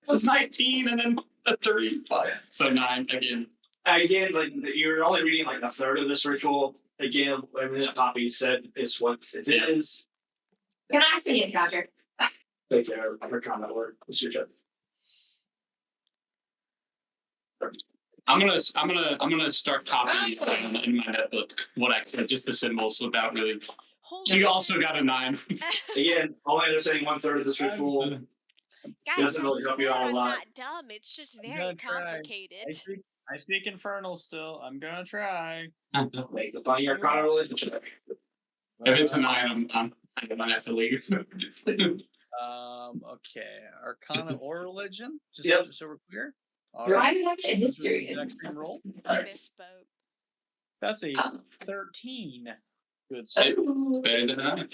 [SPEAKER 6] That's 19 and then a 35. So 9 again.
[SPEAKER 1] Again, like you're only reading like a third of this ritual. Again, everything that Poppy said is what it is.
[SPEAKER 5] Can I see it, Godric?
[SPEAKER 1] Take care of Arcana or what's your check?
[SPEAKER 6] I'm gonna start copying in my notebook what I said, just the symbols without really.
[SPEAKER 2] Hold
[SPEAKER 6] You
[SPEAKER 2] on.
[SPEAKER 6] also got a 9.
[SPEAKER 1] Again, only they're saying 1/3 of this ritual.
[SPEAKER 2] Guys,
[SPEAKER 1] Doesn't
[SPEAKER 2] I
[SPEAKER 1] really help you
[SPEAKER 2] swear
[SPEAKER 1] out a
[SPEAKER 2] I'm
[SPEAKER 1] lot.
[SPEAKER 2] not dumb. It's just
[SPEAKER 3] I'm
[SPEAKER 2] very
[SPEAKER 3] gonna try.
[SPEAKER 2] complicated.
[SPEAKER 3] I speak Infernal still. I'm gonna try.
[SPEAKER 1] Make the funny Arcana religion check.
[SPEAKER 6] If it's a 9, I'm gonna have to leave.
[SPEAKER 3] Okay. Arcana or religion? Just,
[SPEAKER 1] Yep.
[SPEAKER 3] just so we're clear. All
[SPEAKER 5] Do I
[SPEAKER 3] right.
[SPEAKER 5] even have a
[SPEAKER 3] Let's do the
[SPEAKER 5] history?
[SPEAKER 3] exact same roll.
[SPEAKER 2] I misspoke.
[SPEAKER 3] That's a
[SPEAKER 5] Oh.
[SPEAKER 3] 13. Good stuff.
[SPEAKER 6] Better than I.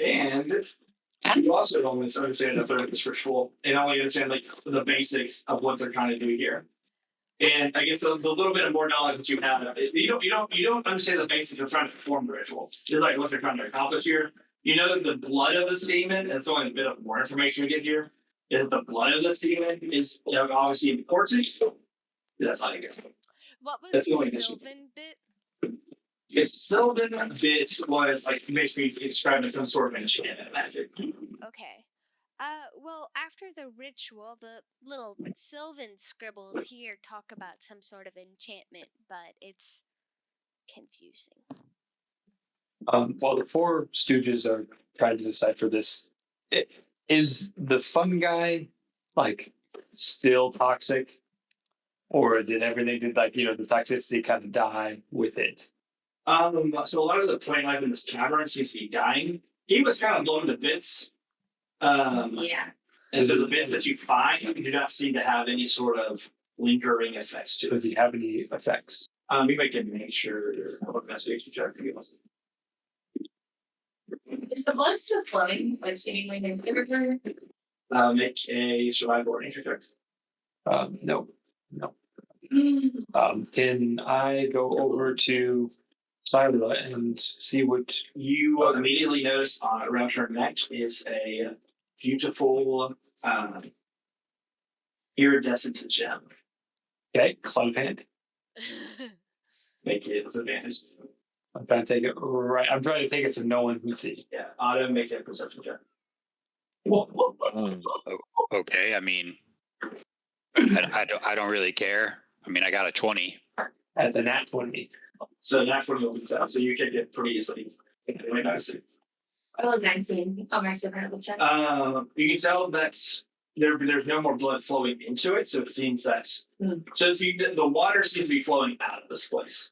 [SPEAKER 1] And you also don't understand the third is ritual and only understand like the basics of what they're trying to do here. And I guess the little bit of more knowledge that you have, you don't understand the basics of trying to perform the ritual. It's like what they're trying to accomplish here. You know that the blood of this demon, and it's only a bit of more information we get here, is that the blood of this demon is obviously important. That's how you get.
[SPEAKER 2] What was
[SPEAKER 1] That's the
[SPEAKER 2] the
[SPEAKER 1] only issue.
[SPEAKER 2] Sylvan bit?
[SPEAKER 1] The Sylvan bit was like basically describing some sort of enchantment magic.
[SPEAKER 2] Okay. Well, after the ritual, the little Sylvan scribbles here talk about some sort of enchantment, but it's confusing.
[SPEAKER 8] While the 4 stooges are trying to decipher this, is the fungi like still toxic, or did everything the toxicity kind of die with it?
[SPEAKER 1] So a lot of the plant life in this cavern seems to be dying. He was kind of blown to bits.
[SPEAKER 5] Yeah.
[SPEAKER 1] And so the bits that you find do not seem to have any sort of lingering effects to
[SPEAKER 8] Does
[SPEAKER 1] it.
[SPEAKER 8] he have any effects?
[SPEAKER 1] We might get nature or investigation check to give us.
[SPEAKER 5] Is the blood still flowing? Like seemingly things everywhere?
[SPEAKER 1] Make a survival or nature check.
[SPEAKER 8] No. Can I go over to Sila and see what?
[SPEAKER 1] You immediately notice around her neck is a beautiful iridescent gem.
[SPEAKER 8] Okay, sleight of hand.
[SPEAKER 1] Make it with advantage.
[SPEAKER 8] I'm trying to take it right. I'm trying to take it so no one can see.
[SPEAKER 1] Yeah, Auto, make a perception check.
[SPEAKER 4] Okay, I mean, I don't really care. I mean, I got a 20.
[SPEAKER 8] At the nat 20.
[SPEAKER 1] So that's when you'll be down. So you can get pretty easily. Really nice.
[SPEAKER 5] Oh, 19. Oh, my survival check.
[SPEAKER 1] You can tell that there's no more blood flowing into it, so it seems that so if the water seems to be flowing out of this place.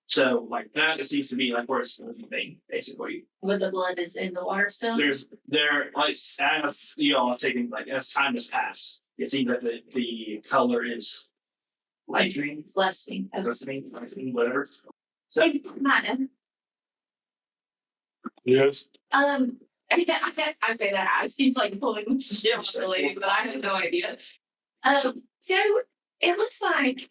[SPEAKER 1] So like that, it seems to be like where it's moving, basically.
[SPEAKER 5] But the blood is in the water still?
[SPEAKER 1] There like as you all have taken like as time has passed, it seems that the color is lightening,
[SPEAKER 5] It's lessening.
[SPEAKER 1] lessening, whatever. So
[SPEAKER 5] Not.
[SPEAKER 8] Yes.
[SPEAKER 5] I say that as he's like pulling the shit off the lady, but I have no idea. So it looks like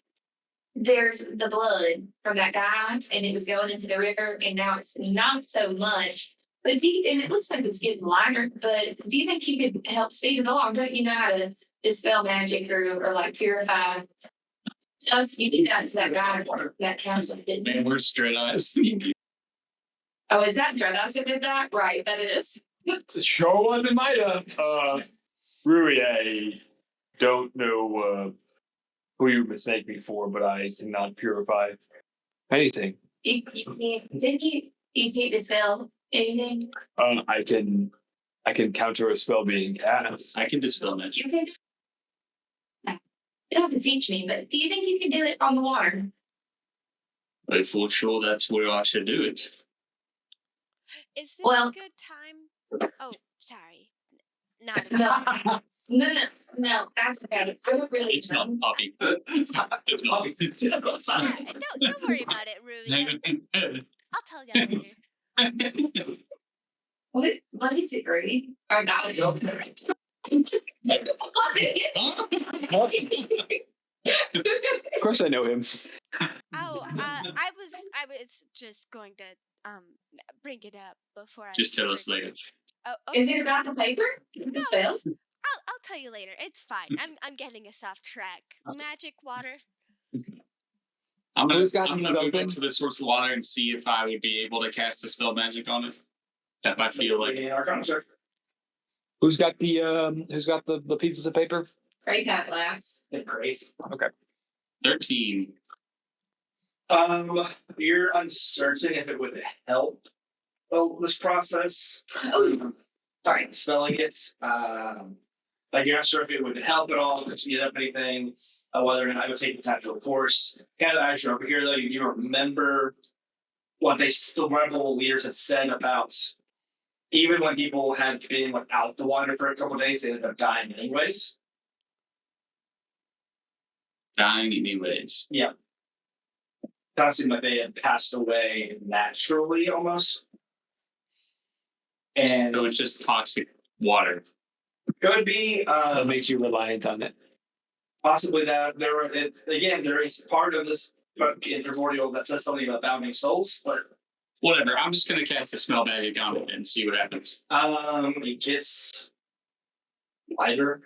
[SPEAKER 5] there's the blood from that guy, and it was going into the river, and now it's not so much. But and it looks like it's getting lighter. But do you think you could help speed it along? Don't you know how to dispel magic or like purify stuff? You did that to that guy, that counselor, didn't you?
[SPEAKER 6] Man, we're straight eyes.
[SPEAKER 5] Oh, is that Dreadhouse that did that? Right, that is.
[SPEAKER 8] It sure wasn't Mida. Rui, I don't know who you mistake me for, but I cannot purify anything.
[SPEAKER 5] You can't dispel anything?
[SPEAKER 8] I can counter a spell being cast.
[SPEAKER 6] I can dispel magic.
[SPEAKER 5] You can. You don't have to teach me, but do you think you can do it on the water?
[SPEAKER 6] But for sure, that's where I should do it.
[SPEAKER 2] Is this
[SPEAKER 5] Well-
[SPEAKER 2] a good time? Oh, sorry. Not a
[SPEAKER 5] No. No, that's okay. It's really
[SPEAKER 6] It's not
[SPEAKER 5] dumb.
[SPEAKER 6] Poppy. It's not. It's not. It's
[SPEAKER 2] Yeah,
[SPEAKER 6] not.
[SPEAKER 2] don't worry about it, Rui. I'll tell you later.
[SPEAKER 5] What is it, Rudy? Or not?
[SPEAKER 8] Of course, I know him.
[SPEAKER 2] Oh, I was just going to bring it up before I
[SPEAKER 6] Just tell us
[SPEAKER 2] forget.
[SPEAKER 6] later.
[SPEAKER 2] Oh,
[SPEAKER 5] Is
[SPEAKER 2] okay.
[SPEAKER 5] it about the paper? The spells?
[SPEAKER 2] I'll tell you later. It's fine. I'm getting us off track. Magic water.
[SPEAKER 6] I'm
[SPEAKER 8] Who's got
[SPEAKER 6] gonna move
[SPEAKER 8] something?
[SPEAKER 6] up to the source of water and see if I would be able to cast a spell magic on it. If I feel like
[SPEAKER 1] an Arcana check.
[SPEAKER 8] Who's got the pieces of paper?
[SPEAKER 5] Great that glass.
[SPEAKER 1] Great.
[SPEAKER 6] 13.
[SPEAKER 1] You're uncertain if it would help this process. Sorry, spelling it. Like you're not sure if it would help at all, if it speed up anything, whether or not it would take its natural course. Kind of actually over here though, you remember what the rebel leaders had said about even when people had been without the water for a couple of days, they ended up dying anyways.
[SPEAKER 6] Dying anyways.
[SPEAKER 1] Yeah. Kind of seemed like they had passed away naturally almost. And
[SPEAKER 6] So it's just toxic water.
[SPEAKER 1] could be
[SPEAKER 8] That makes you reliant on it.
[SPEAKER 1] possibly that there is part of this primordial that says something about bounding souls, but
[SPEAKER 6] Whatever. I'm just gonna cast the smell bag account and see what happens.
[SPEAKER 1] it gets lighter.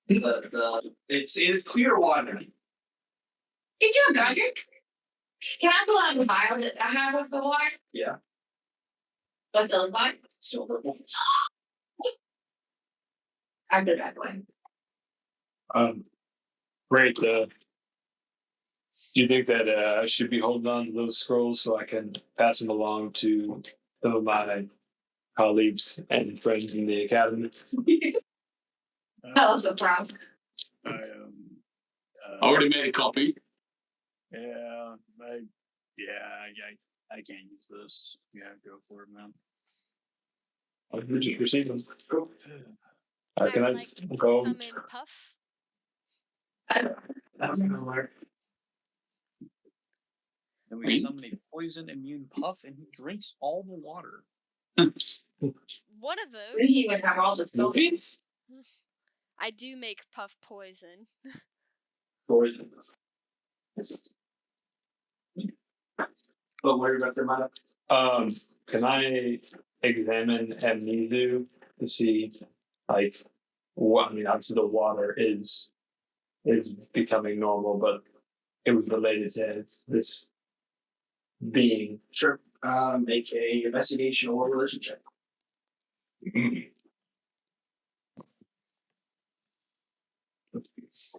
[SPEAKER 1] It is clear water.
[SPEAKER 5] Good job, Godric. Can I pull out the vial that I have of the water?
[SPEAKER 1] Yeah.
[SPEAKER 5] What's it look like? I put it back away.
[SPEAKER 8] Great. Do you think that I should be holding on to those scrolls so I can pass them along to some of my colleagues and friends in the academy?
[SPEAKER 5] I'm so proud.
[SPEAKER 6] Already made a copy.
[SPEAKER 9] I can't use this. Yeah, go for it, man.
[SPEAKER 8] I would just receive them.
[SPEAKER 1] Cool.
[SPEAKER 8] Can I
[SPEAKER 2] like to
[SPEAKER 8] go?
[SPEAKER 2] summon Puff.
[SPEAKER 1] That's gonna work.
[SPEAKER 9] Then we summon a poison immune puff, and he drinks all the water.
[SPEAKER 2] One of
[SPEAKER 5] He
[SPEAKER 2] those.
[SPEAKER 5] would have all the smokies.
[SPEAKER 2] I do make Puff poison.
[SPEAKER 1] But worry about their mana.
[SPEAKER 8] Can I examine Amnesu to see, like, what? I mean, obviously the water is becoming normal, but it was related to this being.
[SPEAKER 1] Sure. Make a investigation or religion check.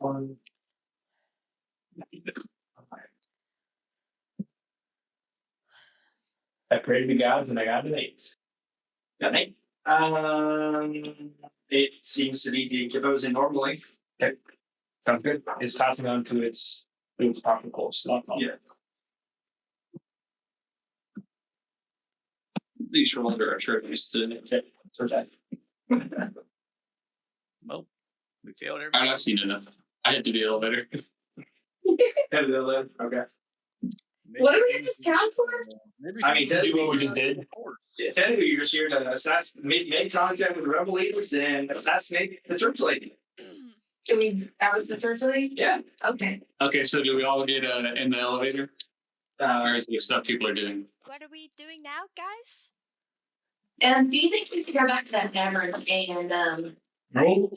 [SPEAKER 1] One.
[SPEAKER 8] I prayed to the gods and I got an 8.
[SPEAKER 1] Got an 8. It seems to be decomposing normally.
[SPEAKER 8] Sounds good. It's passing on to its proper course.
[SPEAKER 1] Yeah.
[SPEAKER 6] These roll under our trophies to
[SPEAKER 9] Well, we failed every.
[SPEAKER 6] I've seen enough. I had to be a little better.
[SPEAKER 1] Okay.
[SPEAKER 5] What do we have this town for?
[SPEAKER 1] I mean,
[SPEAKER 8] Do what we just did.
[SPEAKER 1] Technically, you're just here to make contact with the rebel leaders and assassinate the church lady.
[SPEAKER 5] That was the church lady?
[SPEAKER 1] Yeah.
[SPEAKER 5] Okay.
[SPEAKER 6] Okay, so do we all get in the elevator? Or is there stuff people are doing?
[SPEAKER 2] What are we doing now, guys?
[SPEAKER 5] Do you think we could go back to that tavern and
[SPEAKER 8] No.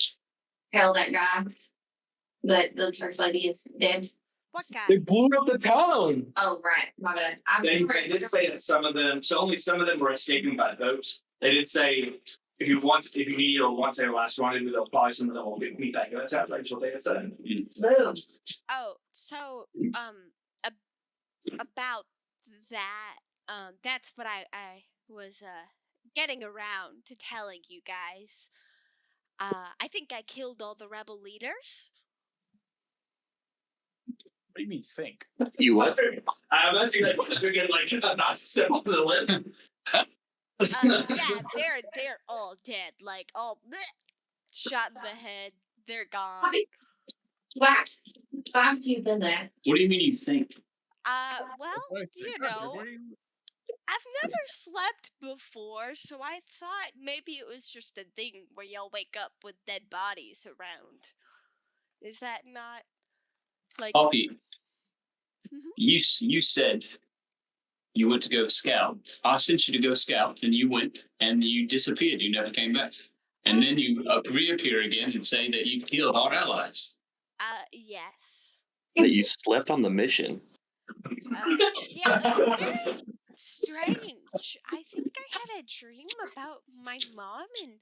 [SPEAKER 5] tell that guy that the church lady is dead?
[SPEAKER 2] What
[SPEAKER 8] They
[SPEAKER 2] guy?
[SPEAKER 8] blew up the town.
[SPEAKER 5] Oh, right. My bad. I'm
[SPEAKER 1] They did say that some of them, so only some of them were escaping by boat. They did say if you need or want to say the last rendezvous, they'll probably some of them will meet back at that tavern. That's what they had said.
[SPEAKER 5] Boom.
[SPEAKER 2] Oh, so about that. That's what I was getting around to telling you guys. I think I killed all the rebel leaders.
[SPEAKER 9] What do you mean think?
[SPEAKER 7] You what?
[SPEAKER 1] I'm not getting like not to step off the lip.
[SPEAKER 2] Yeah, they're all dead. Like all shot in the head. They're gone.
[SPEAKER 5] What? Why have you been there?
[SPEAKER 6] What do you mean you think?
[SPEAKER 2] Well, you know, I've never slept before, so I thought maybe it was just a thing where y'all wake up with dead bodies around. Is that not like?
[SPEAKER 6] Poppy,
[SPEAKER 2] Mhm.
[SPEAKER 6] you said you went to go scout. I sent you to go scout, and you went, and you disappeared. You never came back. And then you reappear again and say that you killed our allies.
[SPEAKER 2] Yes.
[SPEAKER 7] That you slept on the mission.
[SPEAKER 2] Yeah, it's very strange. I think I had a dream about my mom and,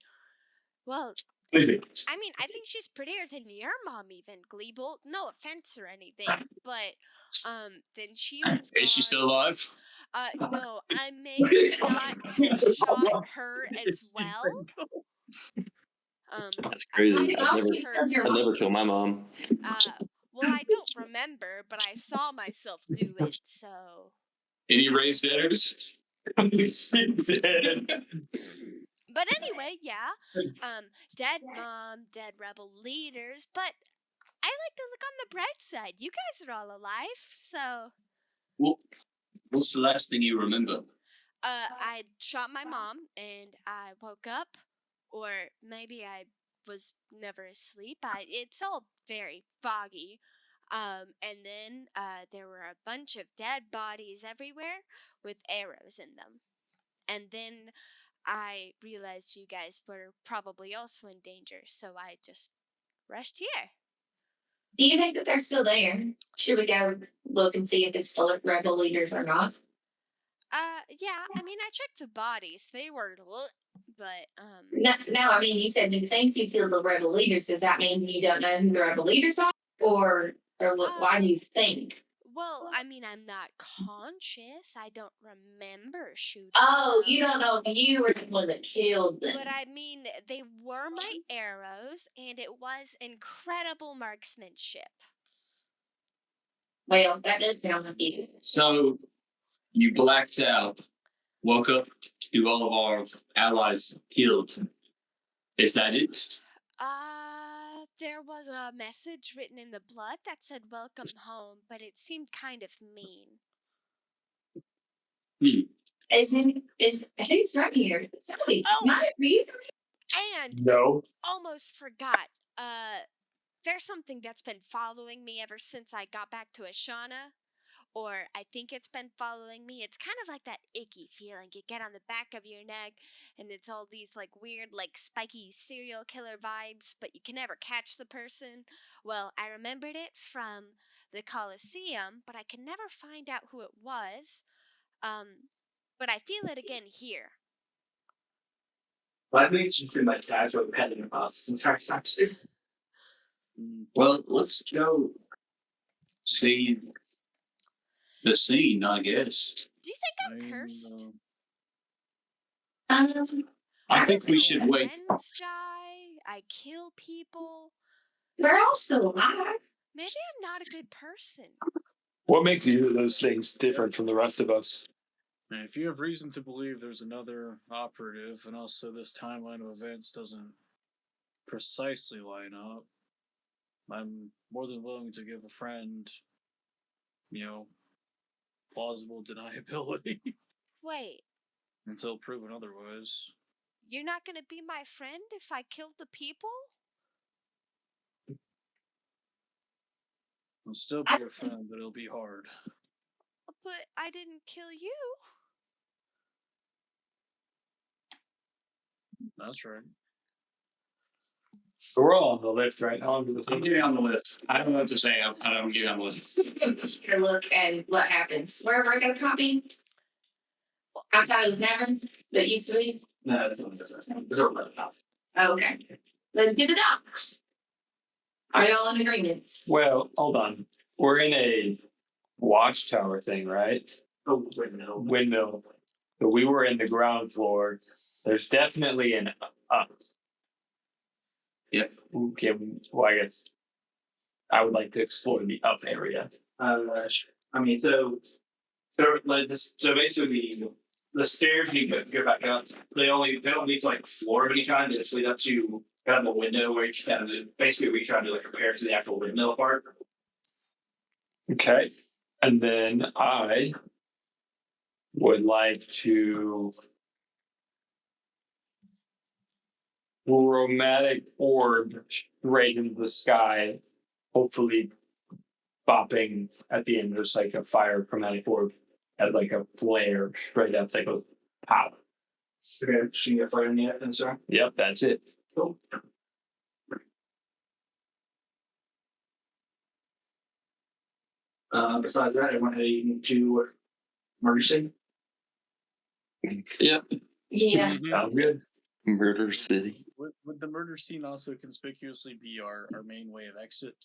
[SPEAKER 2] well, I mean, I think she's prettier than your mom even, Gleebolt. No offense or anything, but, then she was
[SPEAKER 6] Is she
[SPEAKER 2] gone.
[SPEAKER 6] still alive?
[SPEAKER 2] No, I may not have shot her as well.
[SPEAKER 7] That's
[SPEAKER 2] I
[SPEAKER 7] crazy.
[SPEAKER 2] might have
[SPEAKER 7] I'd never kill my mom.
[SPEAKER 2] Well, I don't remember, but I saw myself do it, so.
[SPEAKER 6] Any raised debtors?
[SPEAKER 2] But anyway, yeah. Dead mom, dead rebel leaders, but I like to look on the bright side. You guys are all alive, so.
[SPEAKER 6] What's the last thing you remember?
[SPEAKER 2] I shot my mom and I woke up, or maybe I was never asleep. It's all very foggy. And then there were a bunch of dead bodies everywhere with arrows in them. And then I realized you guys were probably also in danger, so I just rushed here.
[SPEAKER 5] Do you think that they're still there? Should we go look and see if it's still rebel leaders or not?
[SPEAKER 2] Yeah, I mean, I checked the bodies. They were, but,
[SPEAKER 5] No, I mean, you said you think you feel the rebel leaders. Does that mean you don't know who the rebel leaders are? Or why do you think?
[SPEAKER 2] Well, I mean, I'm not conscious. I don't remember shooting.
[SPEAKER 5] Oh,
[SPEAKER 2] them.
[SPEAKER 5] you don't know if you were the one that killed them.
[SPEAKER 2] But I mean, they were my arrows, and it was incredible marksmanship.
[SPEAKER 5] Well, that does sound like you.
[SPEAKER 6] So you blacked out, woke up to all of our allies killed. Is that it?
[SPEAKER 2] There was a message written in the blood that said "Welcome home," but it seemed kind of mean.
[SPEAKER 5] Is who's right here? Somebody, not for you.
[SPEAKER 2] And
[SPEAKER 8] No.
[SPEAKER 2] almost forgot. There's something that's been following me ever since I got back to Ashana. Or I think it's been following me. It's kind of like that icky feeling you get on the back of your neck, and it's all these like weird, like spiky serial killer vibes, but you can never catch the person. Well, I remembered it from the Colosseum, but I can never find out who it was. But I feel it again here.
[SPEAKER 1] Well, I think it's just been like casual petting about this entire time too.
[SPEAKER 6] Well, let's go see the scene, I guess.
[SPEAKER 2] Do you think I'm cursed?
[SPEAKER 6] I think we
[SPEAKER 2] My
[SPEAKER 6] should wait.
[SPEAKER 2] friends die. I kill people.
[SPEAKER 5] They're all still alive.
[SPEAKER 2] Maybe I'm not a good person.
[SPEAKER 8] What makes either of those things different from the rest of us?
[SPEAKER 9] And if you have reason to believe there's another operative, and also this timeline of events doesn't precisely line up, I'm more than willing to give a friend, plausible deniability
[SPEAKER 2] Wait,
[SPEAKER 9] until proven otherwise.
[SPEAKER 2] you're not gonna be my friend if I kill the people?
[SPEAKER 9] I'll still be your friend, but it'll be hard.
[SPEAKER 2] But I didn't kill you.
[SPEAKER 9] That's right.
[SPEAKER 8] We're all on the list right now.
[SPEAKER 6] I'm getting on the list. I don't know what to say. I don't get on the list.
[SPEAKER 5] Here, look, and what happens? Where we're gonna copy? Outside of the tavern that used to be?
[SPEAKER 1] No, that's not business. There's a red house.
[SPEAKER 5] Oh, okay. Let's get the docks. Are y'all in agreement?
[SPEAKER 8] Well, hold on. We're in a watchtower thing, right?
[SPEAKER 1] Oh, windmill.
[SPEAKER 8] Windmill. So we were in the ground floor. There's definitely an up.
[SPEAKER 6] Yep.
[SPEAKER 8] Okay, well, I guess I would like to explore the up area.
[SPEAKER 1] I mean, so like this. So basically, the stairs you go back up. They don't lead to like floor of any kind. They just lead up to kind of a window where you can kind of basically we try to like compare it to the actual windmill part.
[SPEAKER 8] Okay. And then I would like to chromatic orb straight into the sky, hopefully bopping at the end. There's like a fire chromatic orb at like a flare straight up, like a pop.
[SPEAKER 1] Okay, so you get fire in the end, sir.
[SPEAKER 8] Yep, that's it.
[SPEAKER 1] Cool. Besides that, everyone heading to murder scene.
[SPEAKER 6] Yep.
[SPEAKER 5] Yeah.
[SPEAKER 8] Sounds good.
[SPEAKER 7] Murder City.
[SPEAKER 9] Would the murder scene also conspicuously be our main way of exit?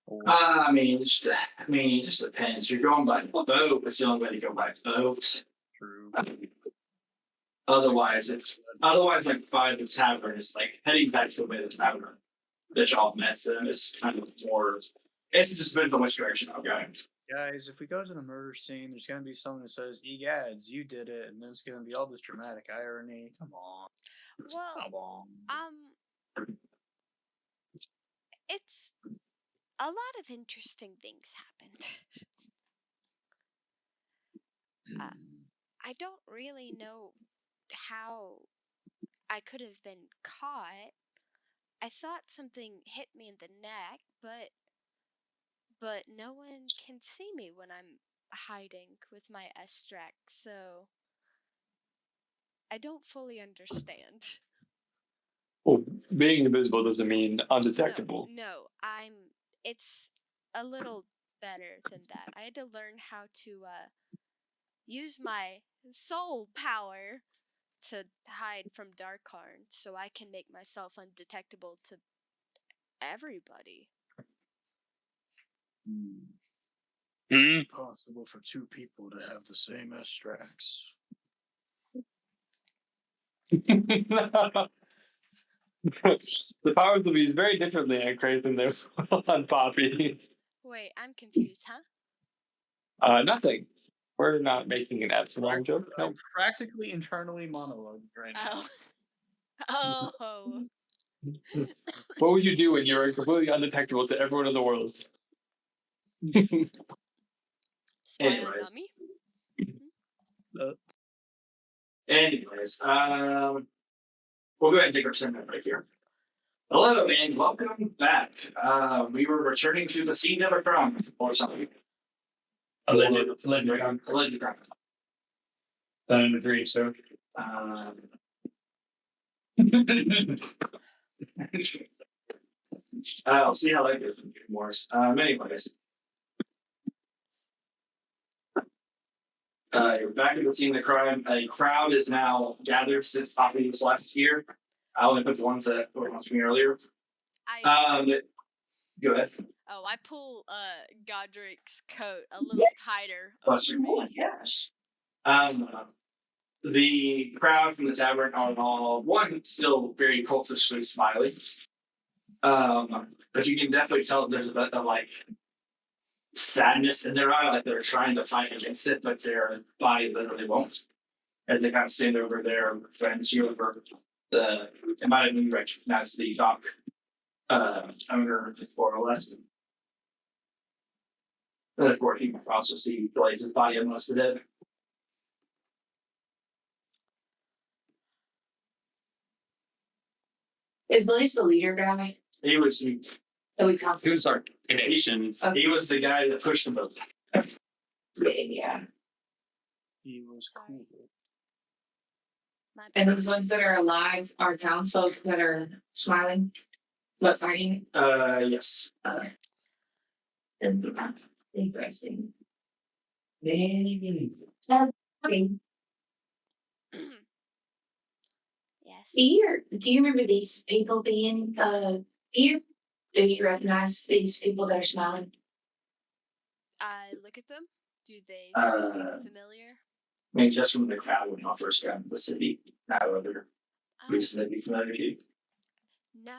[SPEAKER 9] Or
[SPEAKER 1] I mean, it just depends. You're going by boat. It's the only way to go by boat.
[SPEAKER 9] true?
[SPEAKER 1] Otherwise, like by the tavern, it's like heading back to the way the tavern that y'all met. Then it's kind of more. It's just depends on which direction I'm going.
[SPEAKER 9] Guys, if we go to the murder scene, there's gonna be someone that says, "Egads, you did it," and then it's gonna be all this dramatic irony. Come on.
[SPEAKER 2] Well,
[SPEAKER 9] Come on.
[SPEAKER 2] it's a lot of interesting things happened. I don't really know how I could have been caught. I thought something hit me in the neck, but no one can see me when I'm hiding with my S-Strack, so I don't fully understand.
[SPEAKER 8] Well, being invisible doesn't mean undetectable.
[SPEAKER 2] No, it's a little better than that. I had to learn how to use my soul power to hide from Darkharn so I can make myself undetectable to everybody.
[SPEAKER 4] Hmm.
[SPEAKER 9] Possible for two people to have the same S-Strax.
[SPEAKER 8] The powers will be used very differently on Craze than they're on Poppy.
[SPEAKER 2] Wait, I'm confused, huh?
[SPEAKER 8] Nothing. We're not making an Epsilon joke. No.
[SPEAKER 9] I'm practically internally monologuing right now.
[SPEAKER 2] Oh. Oh.
[SPEAKER 8] What would you do when you're completely undetectable to everyone in the world?
[SPEAKER 2] Spy on
[SPEAKER 1] Anyways.
[SPEAKER 2] dummy?
[SPEAKER 1] Anyways, we'll go ahead and take our 10-minute break here. Hello and welcome back. We were returning to the scene of a crime or something. Alleged crime.
[SPEAKER 8] 7-3, so.
[SPEAKER 1] I'll see how that goes with Morris. Anyways. You're back at the scene of the crime. A crowd is now gathered since Poppy was last here. I only put the ones that were on screen earlier. Go ahead.
[SPEAKER 2] Oh, I pull Godric's coat a little tighter over me.
[SPEAKER 1] Yes. The crowd from the tavern are all one still very cultishly smiling. But you can definitely tell there's a bit of like sadness in their eye, like they're trying to fight against it, but their body literally won't. As they kind of stand over their friends here over the, it might have been recognized the dock owner more or less. And of course, you can also see Blaze's body amongst the dead.
[SPEAKER 5] Is Blaze the leader guy?
[SPEAKER 1] He was
[SPEAKER 5] That we talked
[SPEAKER 6] He was our connection.
[SPEAKER 1] he was the guy that pushed the boat.
[SPEAKER 5] Yeah.
[SPEAKER 9] He was cool.
[SPEAKER 5] And those ones that are alive are townsfolk that are smiling, but fighting.
[SPEAKER 1] Yes.
[SPEAKER 5] Interesting.
[SPEAKER 2] Yes.
[SPEAKER 5] Do you remember these people being here? Do you recognize these people that are smiling?
[SPEAKER 2] I look at them. Do they
[SPEAKER 1] Uh,
[SPEAKER 2] seem familiar?
[SPEAKER 1] I mean, just from the crowd when I first got into the city, however, reason they'd be familiar to you.
[SPEAKER 2] No,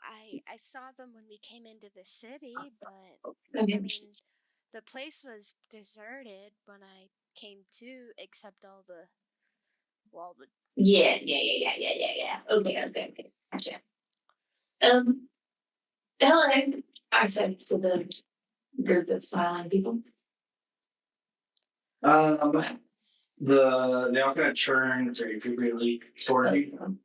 [SPEAKER 2] I saw them when we came into the city, but
[SPEAKER 5] Okay.
[SPEAKER 2] I mean, the place was deserted when I came to, except all the
[SPEAKER 5] Yeah. Okay. Gotcha. Hello. I said to the group of smiling people.
[SPEAKER 1] They all kind of churn very appropriately toward you.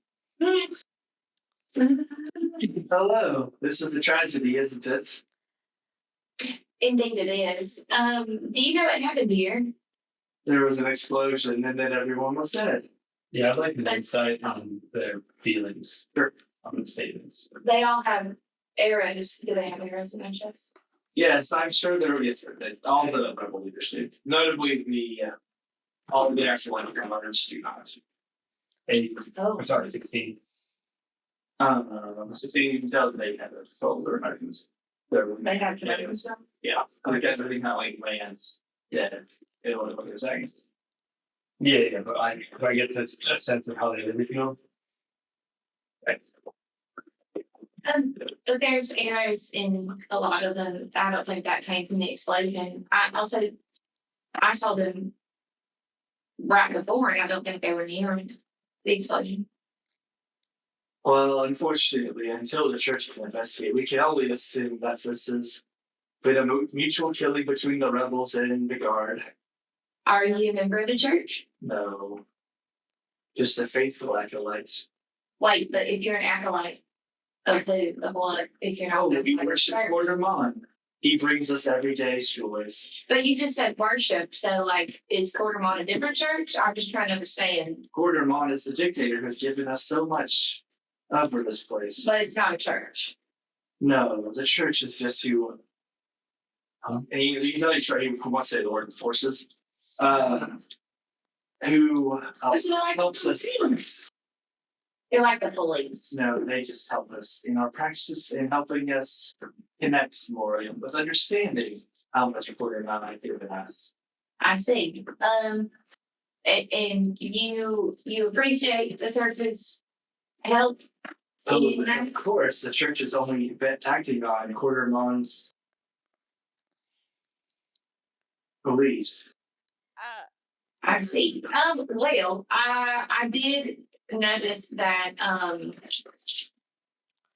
[SPEAKER 1] Hello, this is a tragedy, isn't it?
[SPEAKER 5] Indeed it is. Do you know what happened here?
[SPEAKER 1] There was an explosion and then everyone was dead.
[SPEAKER 8] Yeah, I'd like an insight on their feelings.
[SPEAKER 1] Sure.
[SPEAKER 8] On the statements.
[SPEAKER 5] They all have arrows. Do they have arrows in their chest?
[SPEAKER 1] Yes, I'm sure there is. All the rebel leaders do. Notably, all of the actual runners do not.
[SPEAKER 8] 8.
[SPEAKER 5] Oh.
[SPEAKER 8] I'm sorry, 16.
[SPEAKER 1] 16, you can tell that they have a total of Americans.
[SPEAKER 5] They have Canadian stuff?
[SPEAKER 1] Yeah, I guess everything that like lands dead. It would look the same.
[SPEAKER 8] Yeah, but I get a sense of how they really feel.
[SPEAKER 5] But there's arrows in a lot of them. I don't think that came from the explosion. I saw them right before, and I don't think they were near the explosion.
[SPEAKER 1] Well, unfortunately, until the church can investigate, we can only assume that this has been a mutual killing between the rebels and the guard.
[SPEAKER 5] Are you a member of the church?
[SPEAKER 1] No, just a faithful acolyte.
[SPEAKER 5] Wait, but if you're an acolyte of who? Of what? If you're not
[SPEAKER 1] Oh,
[SPEAKER 5] a
[SPEAKER 1] we
[SPEAKER 5] member of the
[SPEAKER 1] worship
[SPEAKER 5] church?
[SPEAKER 1] Quartermon. He brings us everyday joys.
[SPEAKER 5] But you just said worship, so like, is Quartermont a different church? I'm just trying to understand.
[SPEAKER 1] Quartermon is the dictator who's given us so much over this place.
[SPEAKER 5] But it's not a church.
[SPEAKER 1] No, the church is just who. And you can tell who wants to say the word forces. Who
[SPEAKER 5] So like
[SPEAKER 1] helps us.
[SPEAKER 5] They're like the police.
[SPEAKER 1] No, they just help us in our practices and helping us connect more with understanding how much Quartermon I given us.
[SPEAKER 5] I see. And you appreciate the church's help in that?
[SPEAKER 1] Of course, the church is only been acting on Quartermon's beliefs.
[SPEAKER 5] I see. Well, I did notice that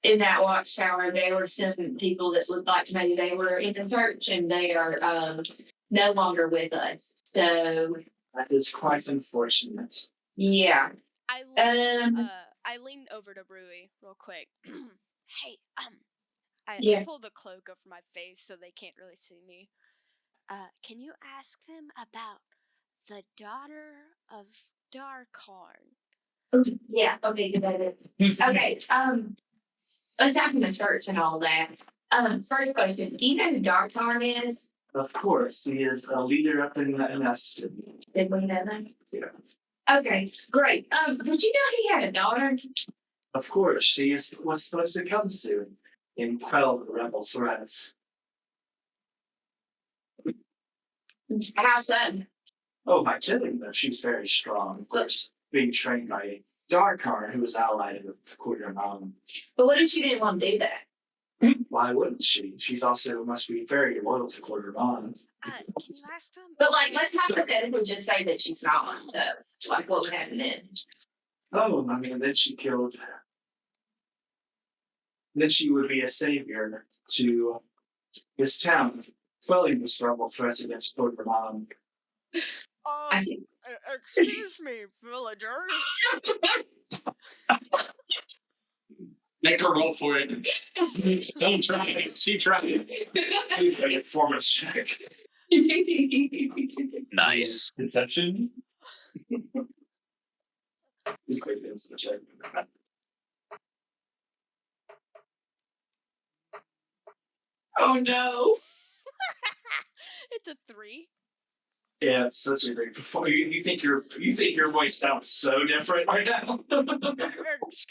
[SPEAKER 5] in that watchtower there were some people that looked like maybe they were in the church and they are no longer with us. So
[SPEAKER 1] That is quite unfortunate.
[SPEAKER 5] yeah.
[SPEAKER 2] I leaned over to Rui real quick. Hey, I pull the cloak over my face so they can't really see me. Can you ask them about the daughter of Darkarn?
[SPEAKER 5] Yeah, okay, good idea. Okay, aside from the church and all that, first question, do you know who Darkarn is?
[SPEAKER 1] Of course, he is a leader up in the nest.
[SPEAKER 5] Did we know that?
[SPEAKER 1] Yeah.
[SPEAKER 5] Okay, great. Did you know he had a daughter?
[SPEAKER 1] Of course, she was supposed to come soon and quell the rebel threats.
[SPEAKER 5] How so?
[SPEAKER 1] Oh, by killing them, she's very strong. Of course, being trained by Darkarn, who was allied with Quartermon.
[SPEAKER 5] But what if she didn't want to do that?
[SPEAKER 1] Why wouldn't she? She's also must be very loyal to Quartermon.
[SPEAKER 2] Can you ask them?
[SPEAKER 5] But like, let's hypothetically just say that she's not. Like, what would happen then?
[SPEAKER 1] Oh, I mean, then she killed. Then she would be a savior to this town, quelling this rebel threat against Quartermon.
[SPEAKER 5] I see.
[SPEAKER 2] Excuse me, villagers.
[SPEAKER 6] Make her roll for it. Don't try it. She tried it.
[SPEAKER 1] A performance check.
[SPEAKER 4] Nice.
[SPEAKER 8] Conception.
[SPEAKER 1] Check.
[SPEAKER 5] Oh no.
[SPEAKER 2] It's a 3.
[SPEAKER 1] Yeah, it's such a great performance. You think your voice sounds so different right now.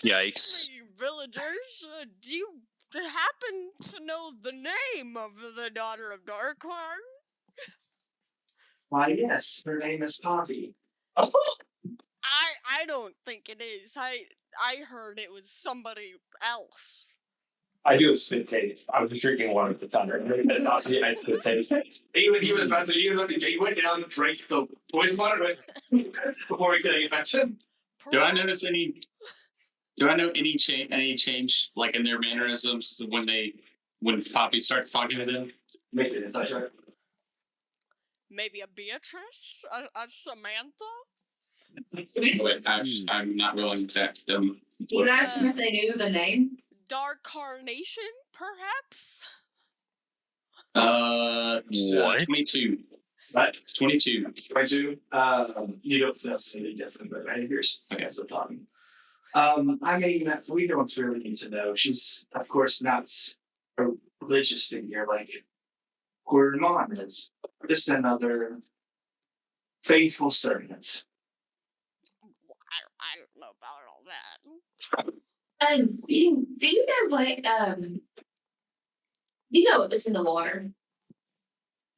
[SPEAKER 4] Yikes.
[SPEAKER 2] Me, villagers, do you happen to know the name of the daughter of Darkarn?
[SPEAKER 1] Why, yes, her name is Poppy.
[SPEAKER 2] I don't think it is. I heard it was somebody else.
[SPEAKER 8] I do a spit take. I was drinking water at the time. I spit take.
[SPEAKER 1] He was about to. He went down and drank the poison water before he could affect him.
[SPEAKER 6] Do I notice any? Do I know any change like in their mannerisms when Poppy starts talking to them?
[SPEAKER 1] Make it inside joke.
[SPEAKER 2] Maybe a Beatrice? A Samantha?
[SPEAKER 6] But I'm not willing to act them.
[SPEAKER 5] Did you ask them if they knew the name?
[SPEAKER 2] Darkarnation, perhaps?
[SPEAKER 4] What?
[SPEAKER 6] 22.
[SPEAKER 1] What?
[SPEAKER 6] 22.
[SPEAKER 1] 22. You don't notice anything different, but behaviors. Okay, that's the problem. I mean, we don't really need to know. She's, of course, not a religious figure like Quartermon is. Just another faithful servant.
[SPEAKER 2] I don't know about all that.
[SPEAKER 5] Do you know what? Do you know what was in the water?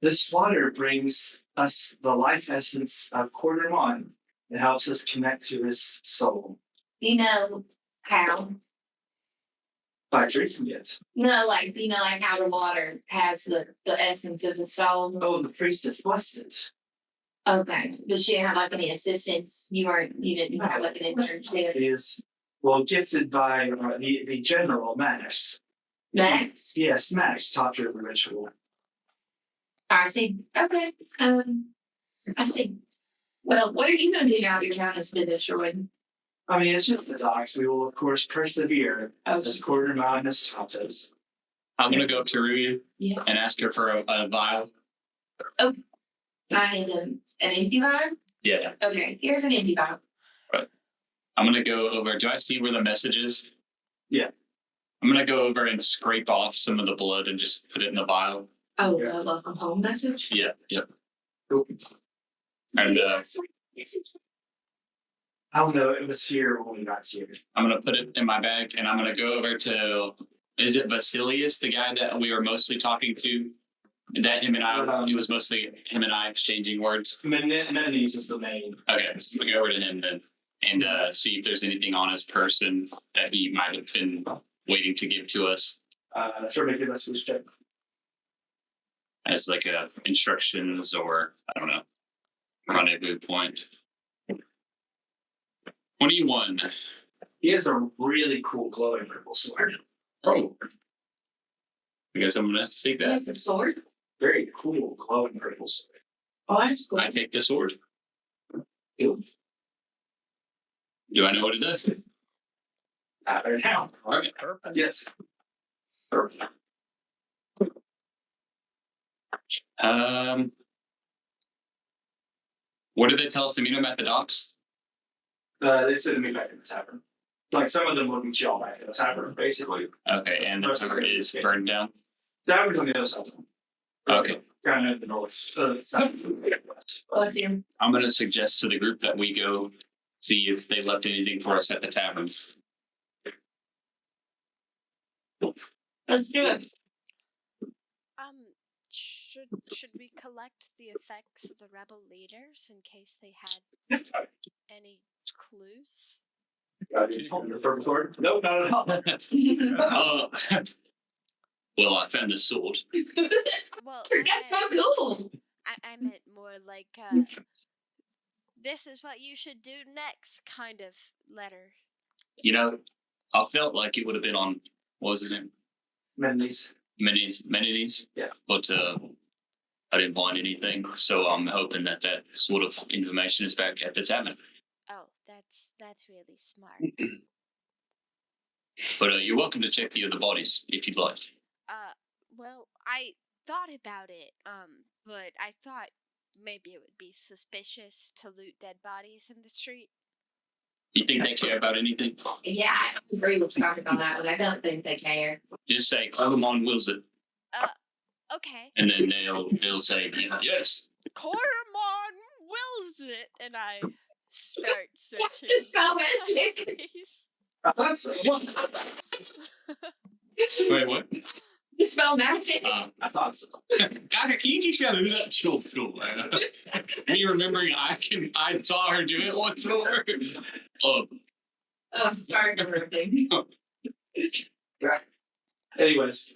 [SPEAKER 1] This water brings us the life essence of Quartermon. It helps us connect to his soul
[SPEAKER 5] You know how?
[SPEAKER 1] by drinking it.
[SPEAKER 5] No, like like how the water has the essence of the soul.
[SPEAKER 1] Oh, the priestess blessed it.
[SPEAKER 5] Okay. Does she have like any assistance? You didn't have like an intern there.
[SPEAKER 1] It is gifted by the general Max.
[SPEAKER 5] Max?
[SPEAKER 1] Yes, Max taught her the ritual.
[SPEAKER 5] I see. Okay. I see. Well, what are you gonna do now that your town has been destroyed?
[SPEAKER 1] I mean, it's just the docks. We will, of course, persevere as quarter minus Tatos.
[SPEAKER 6] I'm gonna go up to Rui
[SPEAKER 5] Yeah.
[SPEAKER 6] and ask her for a vial.
[SPEAKER 5] I need an empty vial?
[SPEAKER 6] Yeah.
[SPEAKER 5] Okay, here's an empty vial.
[SPEAKER 6] I'm gonna go over. Do I see where the message is?
[SPEAKER 1] Yeah.
[SPEAKER 6] I'm gonna go over and scrape off some of the blood and just put it in the vial.
[SPEAKER 5] Oh,
[SPEAKER 1] Yeah.
[SPEAKER 5] the welcome home message?
[SPEAKER 6] Yeah. Yep.
[SPEAKER 1] Cool.
[SPEAKER 6] And
[SPEAKER 1] I don't know. It was here when we got here.
[SPEAKER 6] I'm gonna put it in my bag, and I'm gonna go over to. Is it Basilius, the guy that we were mostly talking to? That him and I. It was mostly him and I exchanging words.
[SPEAKER 1] Mendes was the name.
[SPEAKER 6] Okay, so we'll go over to him then, and see if there's anything on his person that he might have been waiting to give to us
[SPEAKER 1] Sure, make it. Let's check.
[SPEAKER 6] as like instructions or I don't know, rendezvous point. 21.
[SPEAKER 1] He has a really cool glowing purple sword.
[SPEAKER 6] Oh. I guess I'm gonna take that.
[SPEAKER 5] That's a sword?
[SPEAKER 1] Very cool glowing purple sword.
[SPEAKER 5] Oh, that's cool.
[SPEAKER 6] I take the sword. Do I know what it does?
[SPEAKER 1] Right now.
[SPEAKER 6] All right.
[SPEAKER 9] Purple.
[SPEAKER 1] Yes. Perfect.
[SPEAKER 6] What did they tell us to meet them at the docks?
[SPEAKER 1] They said to meet back in the tavern. Like some of them will meet y'all back in the tavern, basically.
[SPEAKER 6] Okay, and the tavern is burned down.
[SPEAKER 1] Tavern's on the other side.
[SPEAKER 6] Okay.
[SPEAKER 1] Kind of the north side.
[SPEAKER 5] Bless you.
[SPEAKER 6] I'm gonna suggest to the group that we go see if they left anything for us at the taverns.
[SPEAKER 5] Let's do it.
[SPEAKER 2] Should we collect the effects of the rebel leaders in case they had any clues?
[SPEAKER 1] The purple sword? No, not at all.
[SPEAKER 6] Well, I found this sword.
[SPEAKER 2] Well,
[SPEAKER 5] That's so cool.
[SPEAKER 2] I meant more like this is what you should do next kind of letter.
[SPEAKER 6] You know, I felt like it would have been on what was his name?
[SPEAKER 1] Mendes.
[SPEAKER 6] Menides.
[SPEAKER 1] Yeah.
[SPEAKER 6] But I didn't find anything, so I'm hoping that sort of information is back at the tavern.
[SPEAKER 2] Oh, that's really smart.
[SPEAKER 6] But you're welcome to check the other bodies if you'd like.
[SPEAKER 2] Well, I thought about it, but I thought maybe it would be suspicious to loot dead bodies in the street.
[SPEAKER 6] You think they care about anything?
[SPEAKER 5] Yeah, I agree with Scott on that one. I don't think they care.
[SPEAKER 6] Just say Clemon wills it,
[SPEAKER 2] Okay.
[SPEAKER 6] and then they'll say yes.
[SPEAKER 2] Coromon wills it, and I start searching.
[SPEAKER 5] To spell magic.
[SPEAKER 2] bodies.
[SPEAKER 1] I thought so.
[SPEAKER 6] Wait, what?
[SPEAKER 5] To spell magic.
[SPEAKER 1] I thought so.
[SPEAKER 6] Doctor, can you teach me how to do that? Sure. Me remembering I saw her do it once over.
[SPEAKER 5] Oh, sorry for interrupting.
[SPEAKER 1] Anyways,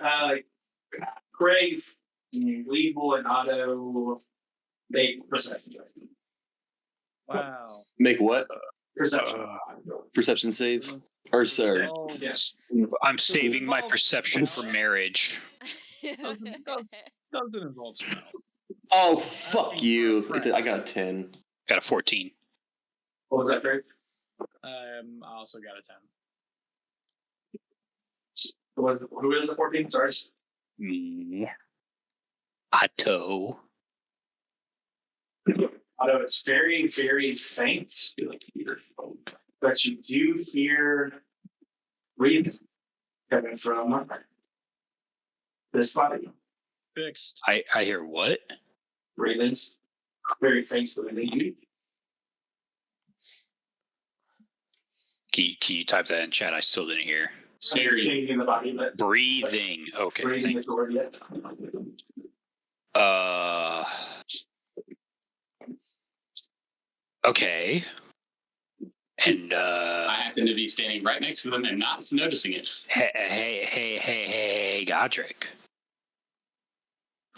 [SPEAKER 1] Grave, Weevil, and Otto make perception check.
[SPEAKER 9] Wow.
[SPEAKER 7] Make what?
[SPEAKER 1] Perception.
[SPEAKER 7] Perception save? Or sorry.
[SPEAKER 9] Oh,
[SPEAKER 1] Yes.
[SPEAKER 4] I'm saving my perception for marriage.
[SPEAKER 9] doesn't involve smell.
[SPEAKER 7] Oh, fuck you. I got a 10.
[SPEAKER 4] Got a 14.
[SPEAKER 1] What was that, Grave?
[SPEAKER 9] I also got a 10.
[SPEAKER 1] Who is the 14? Sorry.
[SPEAKER 4] Me. Otto.
[SPEAKER 1] Although it's very, very faint, but you do hear breathing coming from this body.
[SPEAKER 9] Fixed.
[SPEAKER 4] I hear what?
[SPEAKER 1] Breathing, very faint breathing.
[SPEAKER 4] Can you type that in chat? I still didn't hear.
[SPEAKER 6] Siri.
[SPEAKER 1] In the body, but
[SPEAKER 4] Breathing. Okay.
[SPEAKER 1] breathing
[SPEAKER 4] Thank
[SPEAKER 1] is the word yet.
[SPEAKER 4] Okay. And
[SPEAKER 6] I happen to be standing right next to them and not noticing it.
[SPEAKER 4] hey, Godric.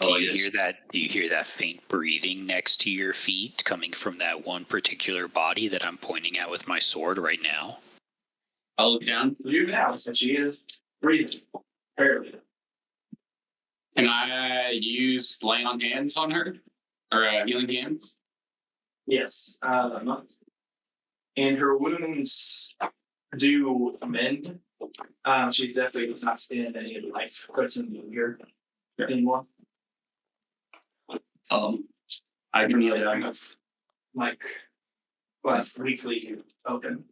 [SPEAKER 4] Do
[SPEAKER 6] Oh,
[SPEAKER 4] you
[SPEAKER 6] yes.
[SPEAKER 4] hear that? Do you hear that faint breathing next to your feet coming from that one particular body that I'm pointing at with my sword right now?
[SPEAKER 6] I'll look down.
[SPEAKER 1] You now, since she is breathing. Barely.
[SPEAKER 6] Can I use lay on hands on her? Or healing hands?
[SPEAKER 1] Yes. And her wounds do mend. She definitely does not stand any life question here anymore.
[SPEAKER 6] I can kneel down.
[SPEAKER 1] Like weakly open.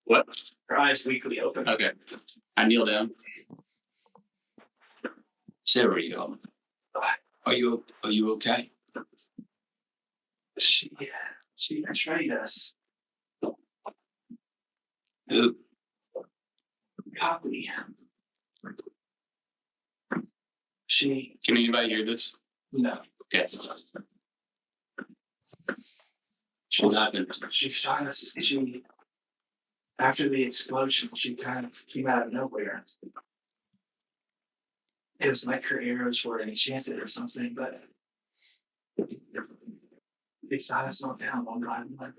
[SPEAKER 6] What?
[SPEAKER 1] Her eyes weakly open.
[SPEAKER 6] Okay. I kneel down. Siri, are you okay?
[SPEAKER 1] She betrayed us.
[SPEAKER 6] Who?
[SPEAKER 1] Poppy. She
[SPEAKER 6] Can anybody hear this?
[SPEAKER 1] no.
[SPEAKER 6] Okay. What happened?
[SPEAKER 1] She shot us. She after the explosion, she kind of came out of nowhere. It was like her arrows were enchanted or something, but they shot us all down one by one.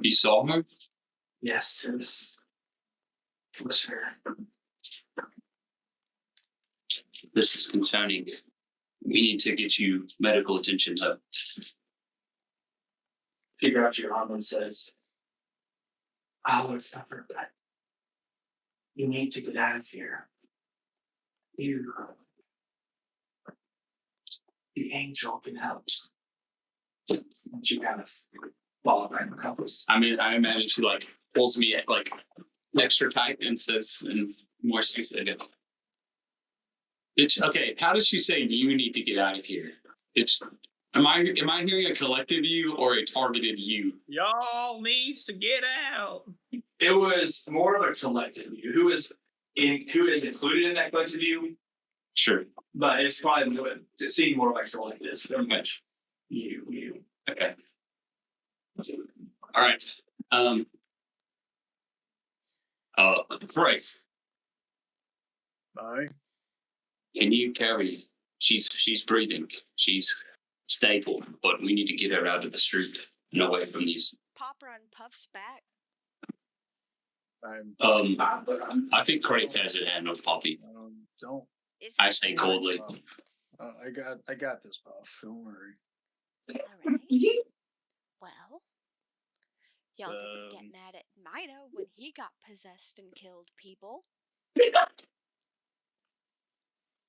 [SPEAKER 6] You saw her?
[SPEAKER 1] Yes, it was her.
[SPEAKER 6] This is concerning. We need to get you medical attention, though.
[SPEAKER 1] She grabs your arm and says, I will suffer, but you need to get out of here. The angel can help. And she kind of falls back in the compass.
[SPEAKER 6] I mean, I imagine she like pulls me like extra tight and says, and more specific. It's okay. How does she say you need to get out of here? Am I hearing a collective you or a targeted you?
[SPEAKER 3] Y'all needs to get out.
[SPEAKER 1] It was more of a collective view. Who is included in that collective view?
[SPEAKER 6] Sure.
[SPEAKER 1] But it's probably it seemed more like collective than much you.
[SPEAKER 6] Okay. All right. Bryce,
[SPEAKER 9] Aye.
[SPEAKER 6] can you carry? She's breathing. She's stable, but we need to get her out of the street and away from these.
[SPEAKER 2] Popper on Puff's back.
[SPEAKER 6] I think Craig has it handled, Poppy.
[SPEAKER 9] Don't.
[SPEAKER 2] Is
[SPEAKER 6] I
[SPEAKER 2] he
[SPEAKER 6] say coldly.
[SPEAKER 9] I got this, Puff. Don't worry.
[SPEAKER 2] alright? Well, y'all didn't get mad at Mida when he got possessed and killed people.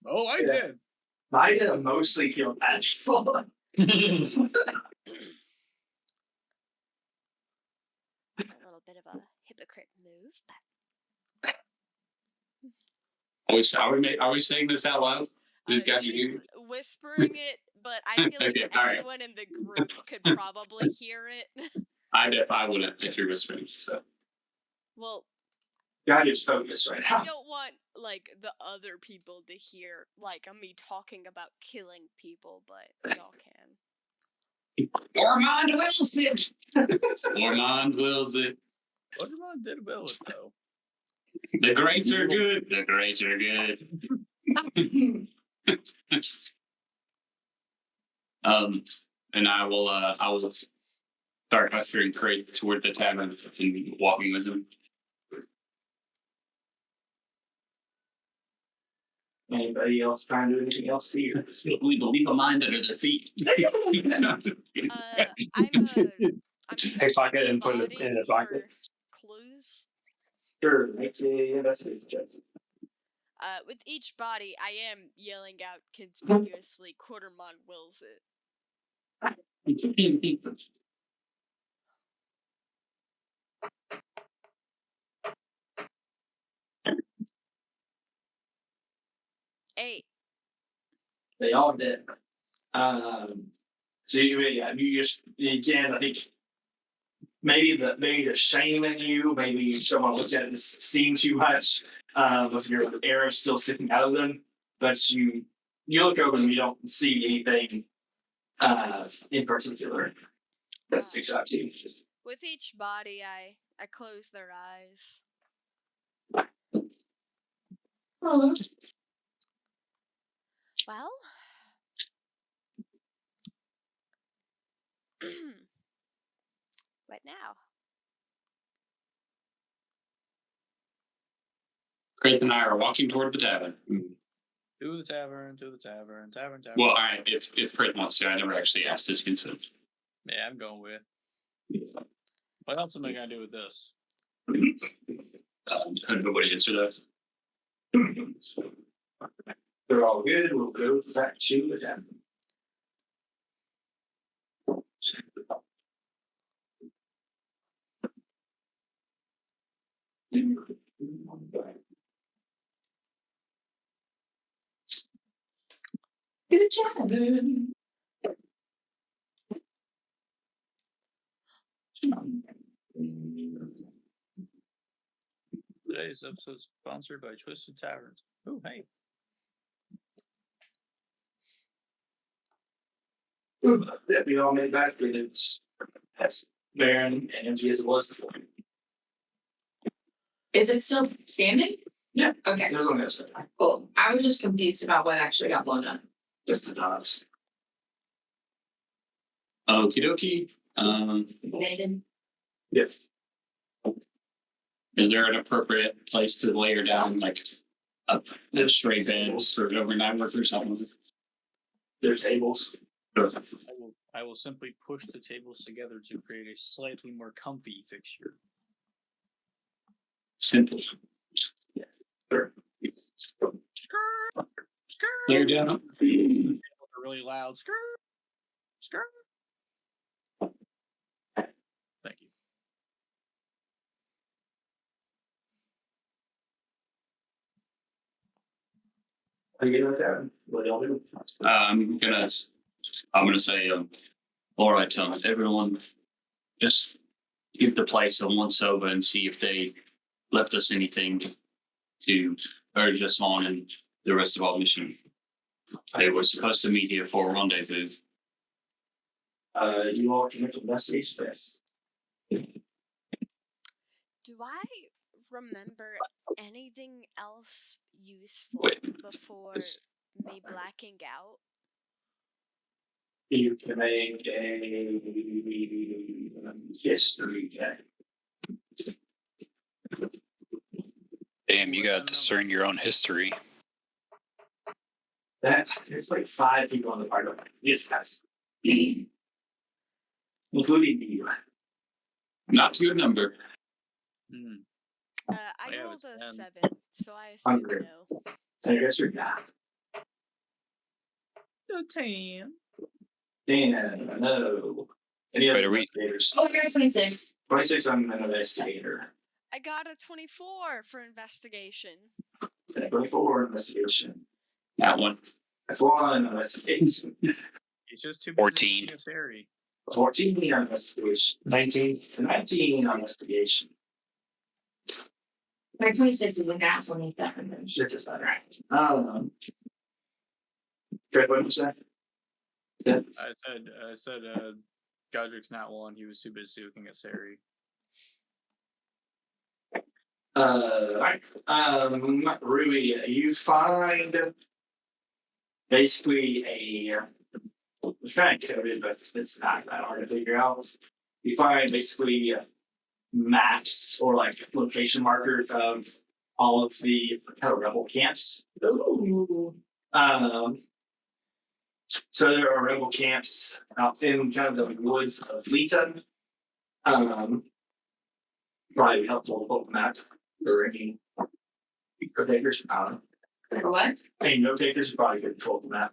[SPEAKER 9] Oh, I
[SPEAKER 1] Yeah.
[SPEAKER 9] did.
[SPEAKER 1] Might have mostly killed Ashful.
[SPEAKER 2] It's a little bit of a hypocrite move, but
[SPEAKER 6] Are we saying this out loud? These guys are
[SPEAKER 2] she's
[SPEAKER 6] here.
[SPEAKER 2] whispering it, but I feel like
[SPEAKER 6] Okay, all right.
[SPEAKER 2] everyone in the group could probably hear it.
[SPEAKER 6] I wouldn't if you're whispering. So
[SPEAKER 2] Well,
[SPEAKER 1] God is focused right
[SPEAKER 2] I
[SPEAKER 1] now.
[SPEAKER 2] don't want like the other people to hear like me talking about killing people, but y'all can.
[SPEAKER 6] Ormond wills it. Ormond wills it.
[SPEAKER 9] Pokemon did well it though.
[SPEAKER 6] The greats are good. The greats are good. And I will start ushering Craig toward the tavern and walking with him.
[SPEAKER 1] Anybody else trying to do anything else here?
[SPEAKER 6] Leave a mind under their feet.
[SPEAKER 2] I'm
[SPEAKER 8] Pickpocket and put it in his
[SPEAKER 2] bodies
[SPEAKER 8] pocket.
[SPEAKER 2] for clues.
[SPEAKER 1] Sure, make the investigation check.
[SPEAKER 2] With each body, I am yelling out conspicuously, Quartermon wills it. Eight.
[SPEAKER 1] They all did. So you just again, I think maybe the shame in you, maybe someone looks at it and seeing too much, with your arrow still sticking out of them, but you look over and you don't see anything in particular that sticks out to you.
[SPEAKER 2] With each body, I close their eyes.
[SPEAKER 5] Oh,
[SPEAKER 2] Well, what now?
[SPEAKER 6] Kraith and I are walking toward the tavern.
[SPEAKER 9] To the tavern, tavern.
[SPEAKER 6] Well, all right. If Kraith wants to, I never actually asked his consent.
[SPEAKER 9] Yeah, I'm going with. What else am I gonna do with this?
[SPEAKER 6] Nobody answered that.
[SPEAKER 1] They're all good. We'll go back to the tavern.
[SPEAKER 5] good job.
[SPEAKER 9] Today's episode is sponsored by Twisted Taverns. Oh, hey.
[SPEAKER 1] Yeah, we all made it back, and it's as barren and empty as it was before.
[SPEAKER 5] Is it still standing?
[SPEAKER 1] Yeah.
[SPEAKER 5] Okay.
[SPEAKER 1] There's only a second.
[SPEAKER 5] Cool. I was just confused about what actually got blown up.
[SPEAKER 1] Just the dogs.
[SPEAKER 6] Okie dokie.
[SPEAKER 5] Abandoned.
[SPEAKER 1] Yep.
[SPEAKER 6] Is there an appropriate place to lay her down, like a stray bed for overnight work or something?
[SPEAKER 1] There's tables.
[SPEAKER 9] I will simply push the tables together to create a slightly more comfy fixture.
[SPEAKER 6] Simple.
[SPEAKER 1] Yeah. Sure.
[SPEAKER 6] Lay her down.
[SPEAKER 9] Tables are really loud. Skirt. Thank you.
[SPEAKER 1] Are you getting with that? What y'all do?
[SPEAKER 6] I'm gonna say, all right, tell everyone, just give the place a once over and see if they left us anything to urge us on in the rest of our mission. They were supposed to meet here for a rendezvous.
[SPEAKER 1] You all can make an investigation test.
[SPEAKER 2] Do I remember anything else useful
[SPEAKER 6] Wait,
[SPEAKER 2] before
[SPEAKER 6] this-
[SPEAKER 2] me blacking out?
[SPEAKER 1] You can make a history check.
[SPEAKER 4] Damn, you gotta discern your own history.
[SPEAKER 1] There's like 5 people on the party. Yes, guys. Including you.
[SPEAKER 6] Not a good number.
[SPEAKER 9] Hmm.
[SPEAKER 2] I
[SPEAKER 9] have a
[SPEAKER 2] rolled a
[SPEAKER 9] 10.
[SPEAKER 2] 7, so I assume
[SPEAKER 1] Hungry.
[SPEAKER 2] no.
[SPEAKER 1] So I guess you're not.
[SPEAKER 9] The 10.
[SPEAKER 1] Dan, no. Any other
[SPEAKER 4] Wait, are we-
[SPEAKER 1] investigators?
[SPEAKER 5] Oh, you're 26.
[SPEAKER 1] 26, I'm an investigator.
[SPEAKER 2] I got a 24 for investigation.
[SPEAKER 1] 24, investigation.
[SPEAKER 6] That one.
[SPEAKER 1] That's 1, investigation.
[SPEAKER 9] It's just too
[SPEAKER 4] 14.
[SPEAKER 9] busy scary.
[SPEAKER 1] 14 on investigation.
[SPEAKER 8] 19.
[SPEAKER 1] 19 on investigation.
[SPEAKER 5] My 26 is a nat 27.
[SPEAKER 1] Shit is better. Fred, what did you say? Yeah.
[SPEAKER 9] I said, Godric's not one. He was too busy looking at Sari.
[SPEAKER 1] Alright. Rui, you find basically it's kind of coded, but it's not that hard to figure out. You find basically maps or like location markers of all of the kind of rebel camps.
[SPEAKER 5] Ooh.
[SPEAKER 1] So there are rebel camps out in kind of the woods of Lita. Probably helpful to pull the map or any note takers. I don't know.
[SPEAKER 5] For what?
[SPEAKER 1] Any note takers probably could pull the map.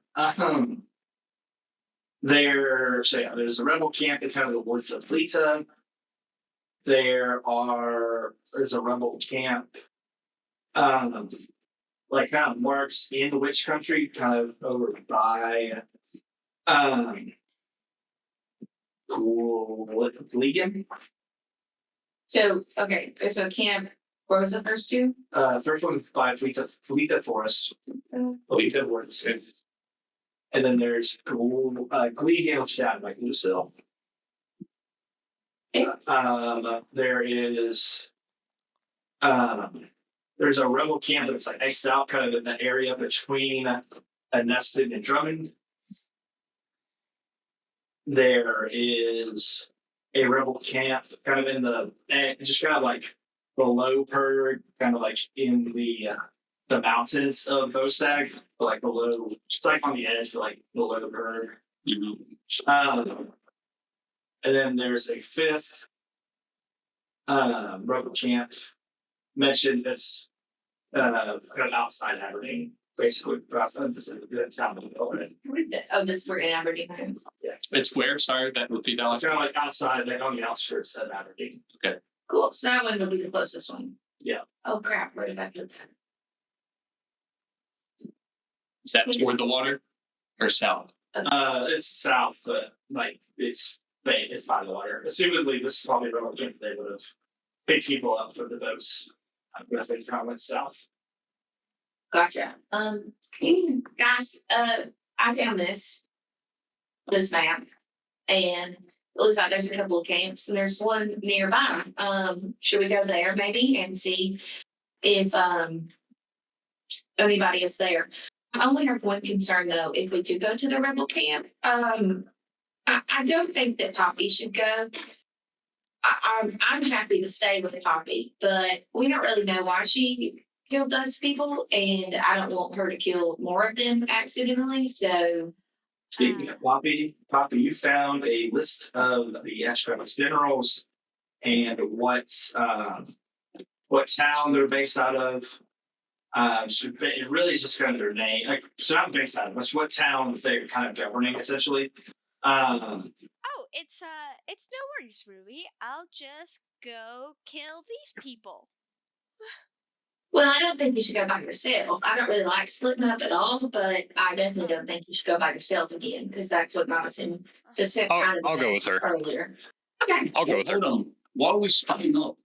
[SPEAKER 1] There's a rebel camp in kind of the woods of Lita. There's a rebel camp like kind of marks in the witch country, kind of over by Legan.
[SPEAKER 5] So, okay, there's a camp. What was the first two?
[SPEAKER 1] First one by Fleeta Forest. Fleeta Woods. And then there's Glee Damage down like Lucille. There is there's a rebel camp that's like iced out kind of in the area between Neston and Drummond. There is a rebel camp kind of in the just kind of like below Purg, kind of like in the mountains of Vostag, like below, it's like on the edge, but like below Purg. And then there's a fifth rebel camp mentioned that's kind of outside Aberdeen, basically. This is the town of
[SPEAKER 5] this we're in Aberdeen.
[SPEAKER 1] Yeah,
[SPEAKER 6] It's where? Sorry, that repeat that
[SPEAKER 1] it's
[SPEAKER 6] last.
[SPEAKER 1] kind of like outside, like on the outskirts of Aberdeen.
[SPEAKER 5] Cool. So that one will be the closest one.
[SPEAKER 1] Yeah.
[SPEAKER 5] Oh crap! Where did I put
[SPEAKER 6] Is that toward the water or south?
[SPEAKER 1] It's south, but like it's by the water. Assumedly, this is probably where they would have picked people up for the boats. I'm guessing kind of went south.
[SPEAKER 5] Gotcha. Guys, I found this map, and it looks like there's a couple of camps, and there's one nearby. Should we go there maybe and see if anybody is there? I only have one concern though. If we do go to the rebel camp, I don't think that Poppy should go. I'm happy to stay with Poppy, but we don't really know why she killed those people, and I don't want her to kill more of them accidentally. So,
[SPEAKER 1] Speaking of Poppy, you found a list of the Ashana generals and what town they're based out of. So it really is just kind of their name, like so not based out of, but what towns they're kind of governing essentially.
[SPEAKER 2] Oh, it's no worries, Ruby. I'll just go kill these people.
[SPEAKER 5] well, I don't think you should go by yourself. I don't really like splitting up at all, but I definitely don't think you should go by yourself again because that's what got us in to set kind of
[SPEAKER 4] I'll go with her.
[SPEAKER 5] earlier. Okay.
[SPEAKER 4] I'll go with her.
[SPEAKER 6] Hold on. Why are we splitting up?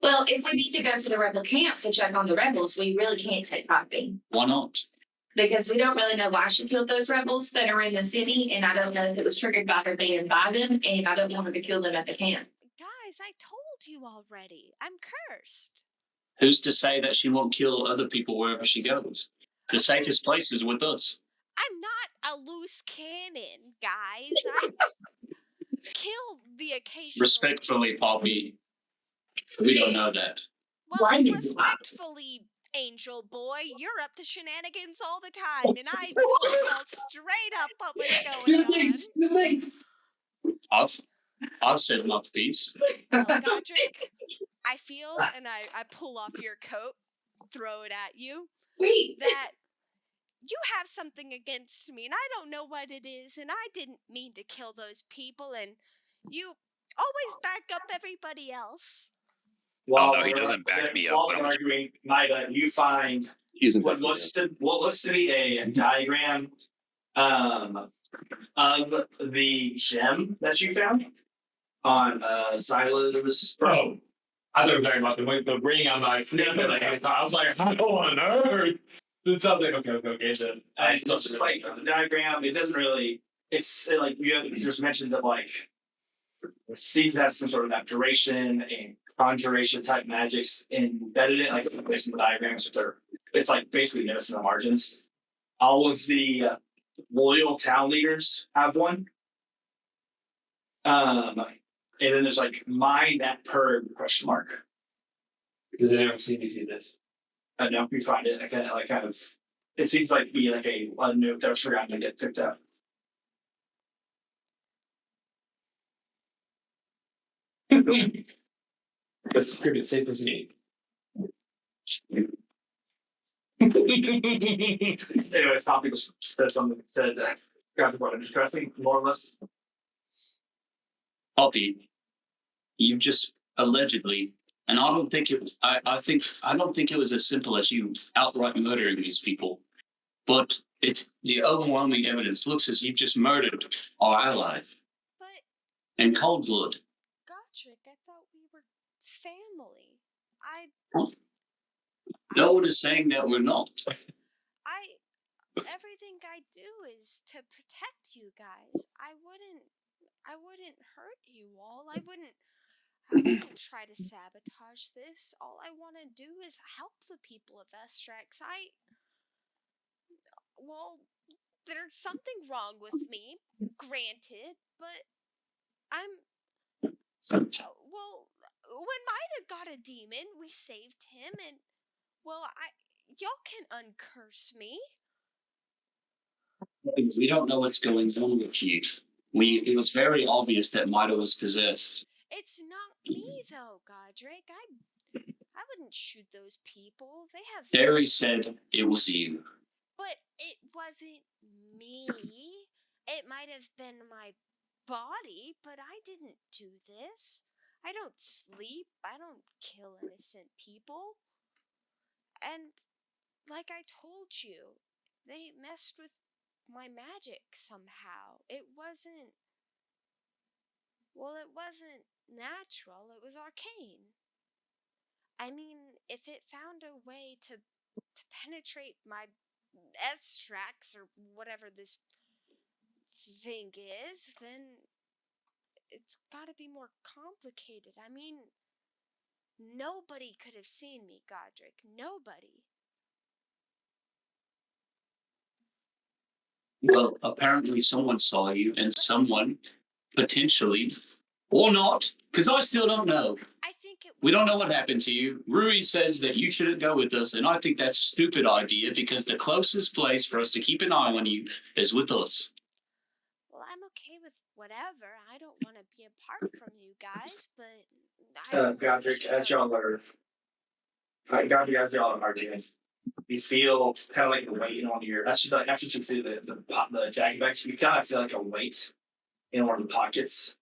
[SPEAKER 5] Well, if we need to go to the rebel camp to check on the rebels, we really can't take Poppy.
[SPEAKER 6] Why not?
[SPEAKER 5] Because we don't really know why she killed those rebels that are in the city, and I don't know if it was triggered by her being by them, and I don't want her to kill them at the camp.
[SPEAKER 2] Guys, I told you already. I'm cursed.
[SPEAKER 6] Who's to say that she won't kill other people wherever she goes? The safest place is with us.
[SPEAKER 2] I'm not a loose cannon, guys. I kill the occasional.
[SPEAKER 6] Respectfully, Poppy, we don't know that.
[SPEAKER 2] Well,
[SPEAKER 5] Why did you lie?
[SPEAKER 2] respectfully, Angel Boy, you're up to shenanigans all the time, and I told you all straight up what was going on.
[SPEAKER 6] I've said my piece.
[SPEAKER 2] Well, Godric, I feel, and I pull off your coat, throw it at you,
[SPEAKER 5] Wait.
[SPEAKER 2] that you have something against me, and I don't know what it is, and I didn't mean to kill those people, and you always back up everybody else.
[SPEAKER 1] While
[SPEAKER 4] no, he
[SPEAKER 1] we're-
[SPEAKER 4] doesn't back me up.
[SPEAKER 1] While
[SPEAKER 4] I
[SPEAKER 1] we're
[SPEAKER 4] don't-
[SPEAKER 1] arguing, Maida, you find
[SPEAKER 7] He's in
[SPEAKER 1] what looks to be a diagram of the gem that you found on Silo's.
[SPEAKER 8] Bro, I thought we were talking about the ring on my finger. Like, I was like, how on earth? It sounds like okay. Then
[SPEAKER 1] It's just like the diagram. It doesn't really. It's like there's mentions of like it seems to have some sort of abjuration and conjuration type magics embedded in it, like based on the diagrams. It's like basically notes in the margins. All of the loyal town leaders have one. And then there's like mine that per ?
[SPEAKER 8] Does anyone see me see this?
[SPEAKER 1] I know we find it. I kind of. It seems like be like a note that was forgotten to get picked up.
[SPEAKER 8] That's pretty safe as me.
[SPEAKER 1] Anyways, Poppy said something. Said got the point. I think more or less.
[SPEAKER 6] Poppy, you just allegedly, and I don't think it was. I don't think it was as simple as you outright murdering these people, but it's the overwhelming evidence looks as you've just murdered our allies
[SPEAKER 2] But,
[SPEAKER 6] in cold blood.
[SPEAKER 2] Godric, I thought we were family.
[SPEAKER 6] No one is saying that we're not.
[SPEAKER 2] everything I do is to protect you guys. I wouldn't hurt you all. I wouldn't try to sabotage this. All I want to do is help the people of Estrax. Well, there's something wrong with me, granted, but I'm well, when Mida got a demon, we saved him, and well, y'all can uncurse me.
[SPEAKER 6] We don't know what's going on with you. It was very obvious that Mida was possessed.
[SPEAKER 2] It's not me though, Godric. I wouldn't shoot those people. They have.
[SPEAKER 6] Derry said it was you.
[SPEAKER 2] But it wasn't me. It might have been my body, but I didn't do this. I don't sleep. I don't kill innocent people. And like I told you, they messed with my magic somehow. It wasn't natural. It was arcane. I mean, if it found a way to penetrate my extracts or whatever this thing is, then it's gotta be more complicated. I mean, nobody could have seen me, Godric. Nobody.
[SPEAKER 6] Well, apparently someone saw you, and someone potentially, or not, because I still don't know.
[SPEAKER 2] I think it.
[SPEAKER 6] We don't know what happened to you. Rui says that you shouldn't go with us, and I think that's a stupid idea because the closest place for us to keep an eye on you is with us.
[SPEAKER 2] Well, I'm okay with whatever. I don't want to be apart from you guys, but
[SPEAKER 1] Godric, as y'all are arguing, you feel kind of like a weight on your. That's just like after you feel the jacket back, you kind of feel like a weight in one of the pockets.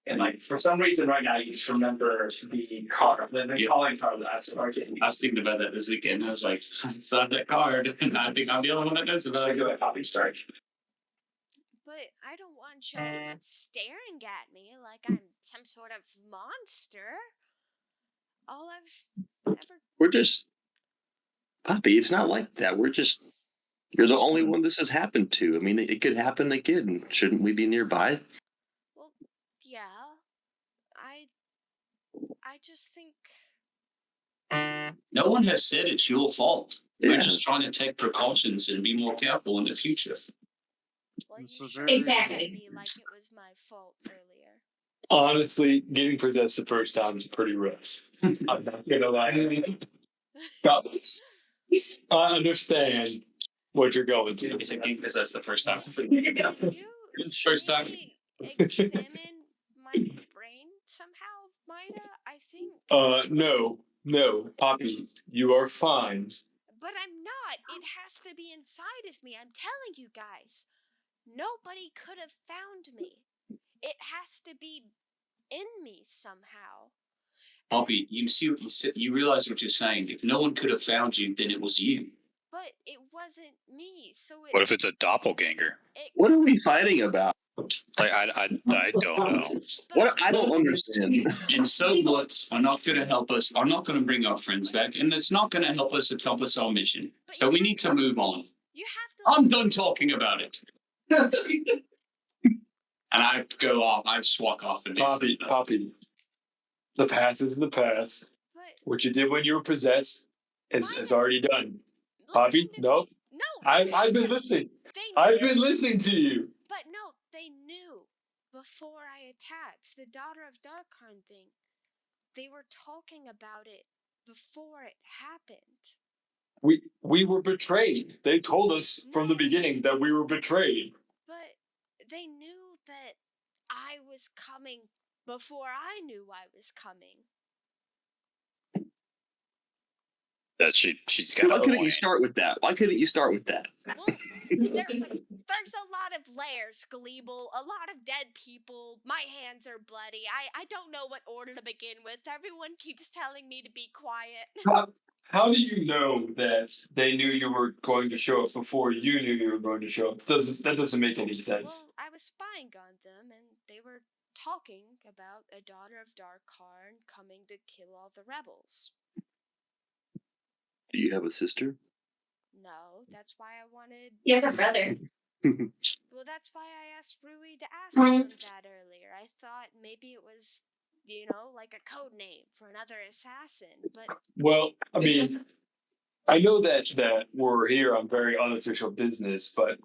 [SPEAKER 1] And like for some reason right now you just remember the card, the calling card that I was arguing.
[SPEAKER 6] I was thinking about that this weekend. I was like, I saw that card, and I think I'm the only one that knows about it.
[SPEAKER 1] Go ahead, Poppy, start.
[SPEAKER 2] But I don't want you staring at me like I'm some sort of monster. All I've ever.
[SPEAKER 7] We're just Poppy. It's not like that. We're just. You're the only one this has happened to. I mean, it could happen again. Shouldn't we be nearby?
[SPEAKER 2] Well, yeah. I just think.
[SPEAKER 6] No one has said it's your fault. We're
[SPEAKER 7] Yeah.
[SPEAKER 6] just trying to take precautions and be more careful in the future.
[SPEAKER 2] Well, you
[SPEAKER 9] It's a
[SPEAKER 2] shouldn't
[SPEAKER 9] very-
[SPEAKER 2] look at
[SPEAKER 5] Exactly.
[SPEAKER 2] me like it was my fault earlier.
[SPEAKER 8] Honestly, getting possessed the first time is pretty rough. I'm not gonna lie. But I understand what you're going through.
[SPEAKER 6] He's thinking because that's the first time.
[SPEAKER 2] You
[SPEAKER 6] First time.
[SPEAKER 2] maybe examine my brain somehow, Mida? I think.
[SPEAKER 8] No, Poppy, you are fine.
[SPEAKER 2] But I'm not. It has to be inside of me. I'm telling you guys. Nobody could have found me. It has to be in me somehow.
[SPEAKER 6] Poppy, you see what you said. You realize what you're saying. If no one could have found you, then it was you.
[SPEAKER 2] But it wasn't me, so it.
[SPEAKER 4] What if it's a doppelganger?
[SPEAKER 7] What are we fighting about?
[SPEAKER 4] Like I don't know.
[SPEAKER 7] What I don't understand.
[SPEAKER 6] And so what's are not going to help us, are not going to bring our friends back, and it's not going to help us accomplish our mission. So we need to move on.
[SPEAKER 2] You have to.
[SPEAKER 6] I'm done talking about it. And I go off. I just walk off and
[SPEAKER 8] Poppy, the past is the past.
[SPEAKER 2] But
[SPEAKER 8] What you did when you were possessed is already done.
[SPEAKER 2] listen
[SPEAKER 8] Poppy,
[SPEAKER 2] to
[SPEAKER 8] no.
[SPEAKER 2] me. No.
[SPEAKER 8] I've been listening.
[SPEAKER 2] They
[SPEAKER 8] I've
[SPEAKER 2] knew.
[SPEAKER 8] been listening to you.
[SPEAKER 2] But no, they knew before I attacked the Daughter of Darkharn thing. They were talking about it before it happened.
[SPEAKER 8] We were betrayed. They told us from the beginning that we were betrayed.
[SPEAKER 2] But they knew that I was coming before I knew I was coming.
[SPEAKER 4] That she's got
[SPEAKER 7] Why
[SPEAKER 4] a
[SPEAKER 7] couldn't you
[SPEAKER 4] point.
[SPEAKER 7] start with that? Why couldn't you start with that?
[SPEAKER 2] Well, there's a lot of layers, Gleeble. A lot of dead people. My hands are bloody. I don't know what order to begin with. Everyone keeps telling me to be quiet.
[SPEAKER 8] How do you know that they knew you were going to show up before you knew you were going to show up? That doesn't make any sense.
[SPEAKER 2] Well, I was spying on them, and they were talking about a Daughter of Darkharn coming to kill all the rebels.
[SPEAKER 7] Do you have a sister?
[SPEAKER 2] No, that's why I wanted.
[SPEAKER 5] He has a brother.
[SPEAKER 2] Well, that's why I asked Rui to ask him that earlier. I thought maybe it was, like a code name for another assassin, but
[SPEAKER 8] Well, I mean, I know that we're here on very unofficial business, but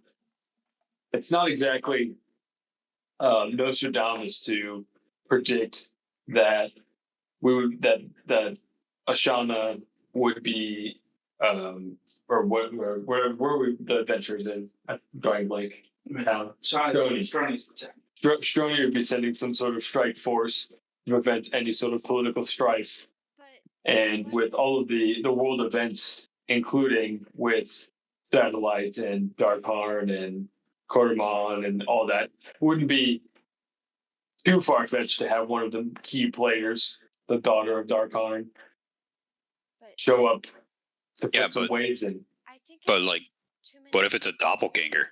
[SPEAKER 8] it's not exactly Nostradamus to predict that that Ashana would be or where we the adventures in going like town. Strony would be sending some sort of strike force to prevent any sort of political strife.
[SPEAKER 2] but
[SPEAKER 8] And with all of the world events, including with Satellite and Darkharn and Cordamon and all that, wouldn't be too far fetched to have one of the key players, the daughter of Darkharn,
[SPEAKER 2] but
[SPEAKER 8] show up to
[SPEAKER 4] Yeah,
[SPEAKER 8] put some
[SPEAKER 4] but-
[SPEAKER 8] waves in.
[SPEAKER 2] I think
[SPEAKER 4] But
[SPEAKER 2] it's
[SPEAKER 4] like,
[SPEAKER 2] too many.
[SPEAKER 4] what if it's a doppelganger?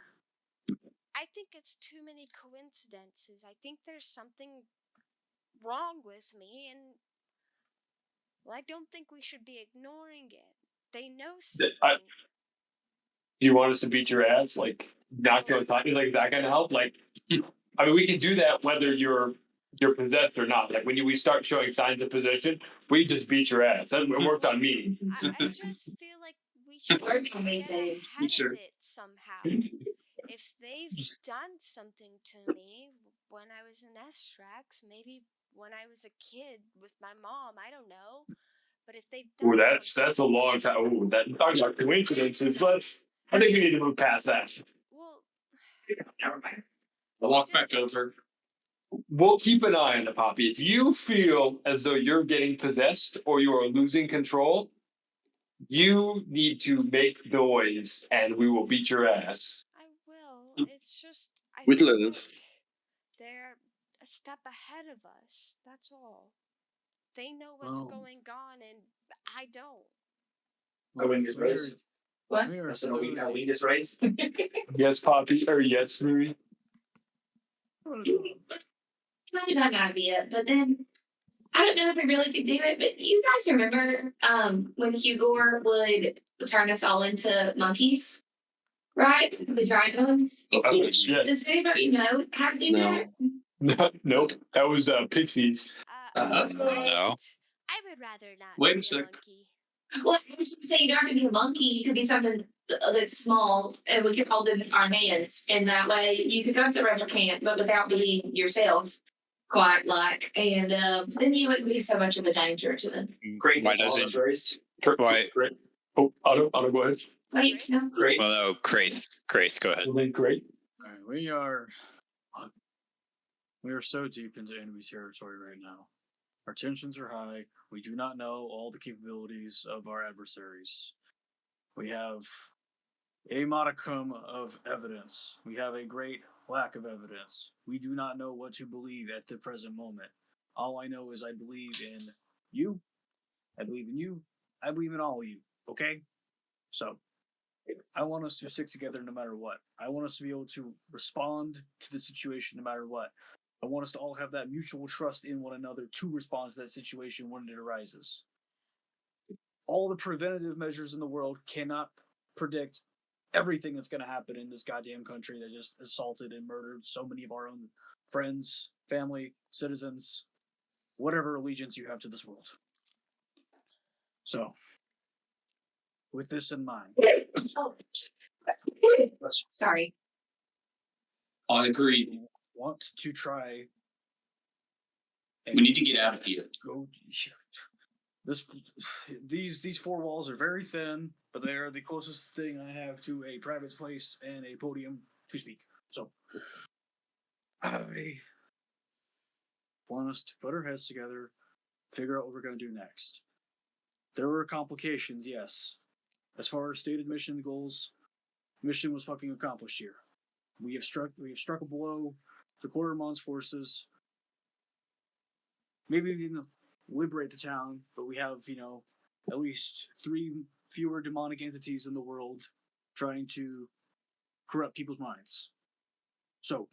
[SPEAKER 2] I think it's too many coincidences. I think there's something wrong with me, and I don't think we should be ignoring it. They know something.
[SPEAKER 8] You want us to beat your ass, like knock you on top? Like, is that gonna help? Like, I mean, we can do that whether you're possessed or not. Like when we start showing signs of possession, we just beat your ass. It worked on me.
[SPEAKER 2] I just feel like we should
[SPEAKER 5] Worked
[SPEAKER 2] get
[SPEAKER 5] on me,
[SPEAKER 2] ahead
[SPEAKER 5] too.
[SPEAKER 6] Sure.
[SPEAKER 2] of it somehow. If they've done something to me when I was in Estrax, maybe when I was a kid with my mom, I don't know. But if they've done
[SPEAKER 8] Ooh, that's
[SPEAKER 2] something,
[SPEAKER 8] a long time. Ooh, that talking about coincidences. I think we need to move past that.
[SPEAKER 2] well,
[SPEAKER 6] Never mind. I'll walk back
[SPEAKER 2] Just-
[SPEAKER 6] over.
[SPEAKER 8] We'll keep an eye on the Poppy. If you feel as though you're getting possessed or you are losing control, you need to make noise, and we will beat your ass.
[SPEAKER 2] I will. It's just I
[SPEAKER 7] With
[SPEAKER 2] feel
[SPEAKER 7] love.
[SPEAKER 2] like they're a step ahead of us. That's all. They know what's
[SPEAKER 9] Well-
[SPEAKER 2] going on, and I don't.
[SPEAKER 1] I win this race.
[SPEAKER 5] What?
[SPEAKER 9] We are
[SPEAKER 1] That's an
[SPEAKER 9] so
[SPEAKER 1] I win this race.
[SPEAKER 8] Yes, Poppy, or yes, Rui.
[SPEAKER 5] Might have an idea, but then I don't know if we really could do it. But you guys remember when Hugor would turn us all into monkeys, right? The giant ones.
[SPEAKER 8] Shit.
[SPEAKER 5] Does anybody know how to do
[SPEAKER 7] No.
[SPEAKER 5] that?
[SPEAKER 8] Nope, that was Pixies.
[SPEAKER 4] No.
[SPEAKER 2] I would rather not
[SPEAKER 6] Wait a
[SPEAKER 2] be a
[SPEAKER 6] sec.
[SPEAKER 2] monkey.
[SPEAKER 5] Well, I was saying you don't have to be a monkey. You could be something that's small, and we could hold it in our hands, and that way you could go to the replicant, but without being yourself, quite like, and then you wouldn't be so much of a danger to them.
[SPEAKER 1] Great.
[SPEAKER 4] Why doesn't-
[SPEAKER 1] race?
[SPEAKER 4] Why?
[SPEAKER 8] Great. Oh, Otto, go ahead.
[SPEAKER 5] Wait, no.
[SPEAKER 1] Great.
[SPEAKER 4] Well, no, Kraith, go ahead.
[SPEAKER 8] Well, then, great.
[SPEAKER 9] Alright, we are so deep into enemy territory right now. Our tensions are high. We do not know all the capabilities of our adversaries. We have a modicum of evidence. We have a great lack of evidence. We do not know what to believe at the present moment. All I know is I believe in you. I believe in you. I believe in all of you. Okay? So, I want us to stick together no matter what. I want us to be able to respond to the situation no matter what. I want us to all have that mutual trust in one another to respond to that situation when it arises. All the preventative measures in the world cannot predict everything that's going to happen in this goddamn country that just assaulted and murdered so many of our own friends, family, citizens, whatever allegiance you have to this world. So, with this in mind,
[SPEAKER 5] Oh, sorry.
[SPEAKER 6] I agree.
[SPEAKER 9] want to try
[SPEAKER 6] We need to get out of here.
[SPEAKER 9] go these four walls are very thin, but they are the closest thing I have to a private place and a podium to speak. So I want us to put our heads together, figure out what we're gonna do next. There were complications, yes. As far as stated mission goals, mission was fucking accomplished here. We have struck a blow to Quartermon's forces. Maybe even liberate the town, but we have, at least 3 fewer demonic entities in the world trying to corrupt people's minds. So,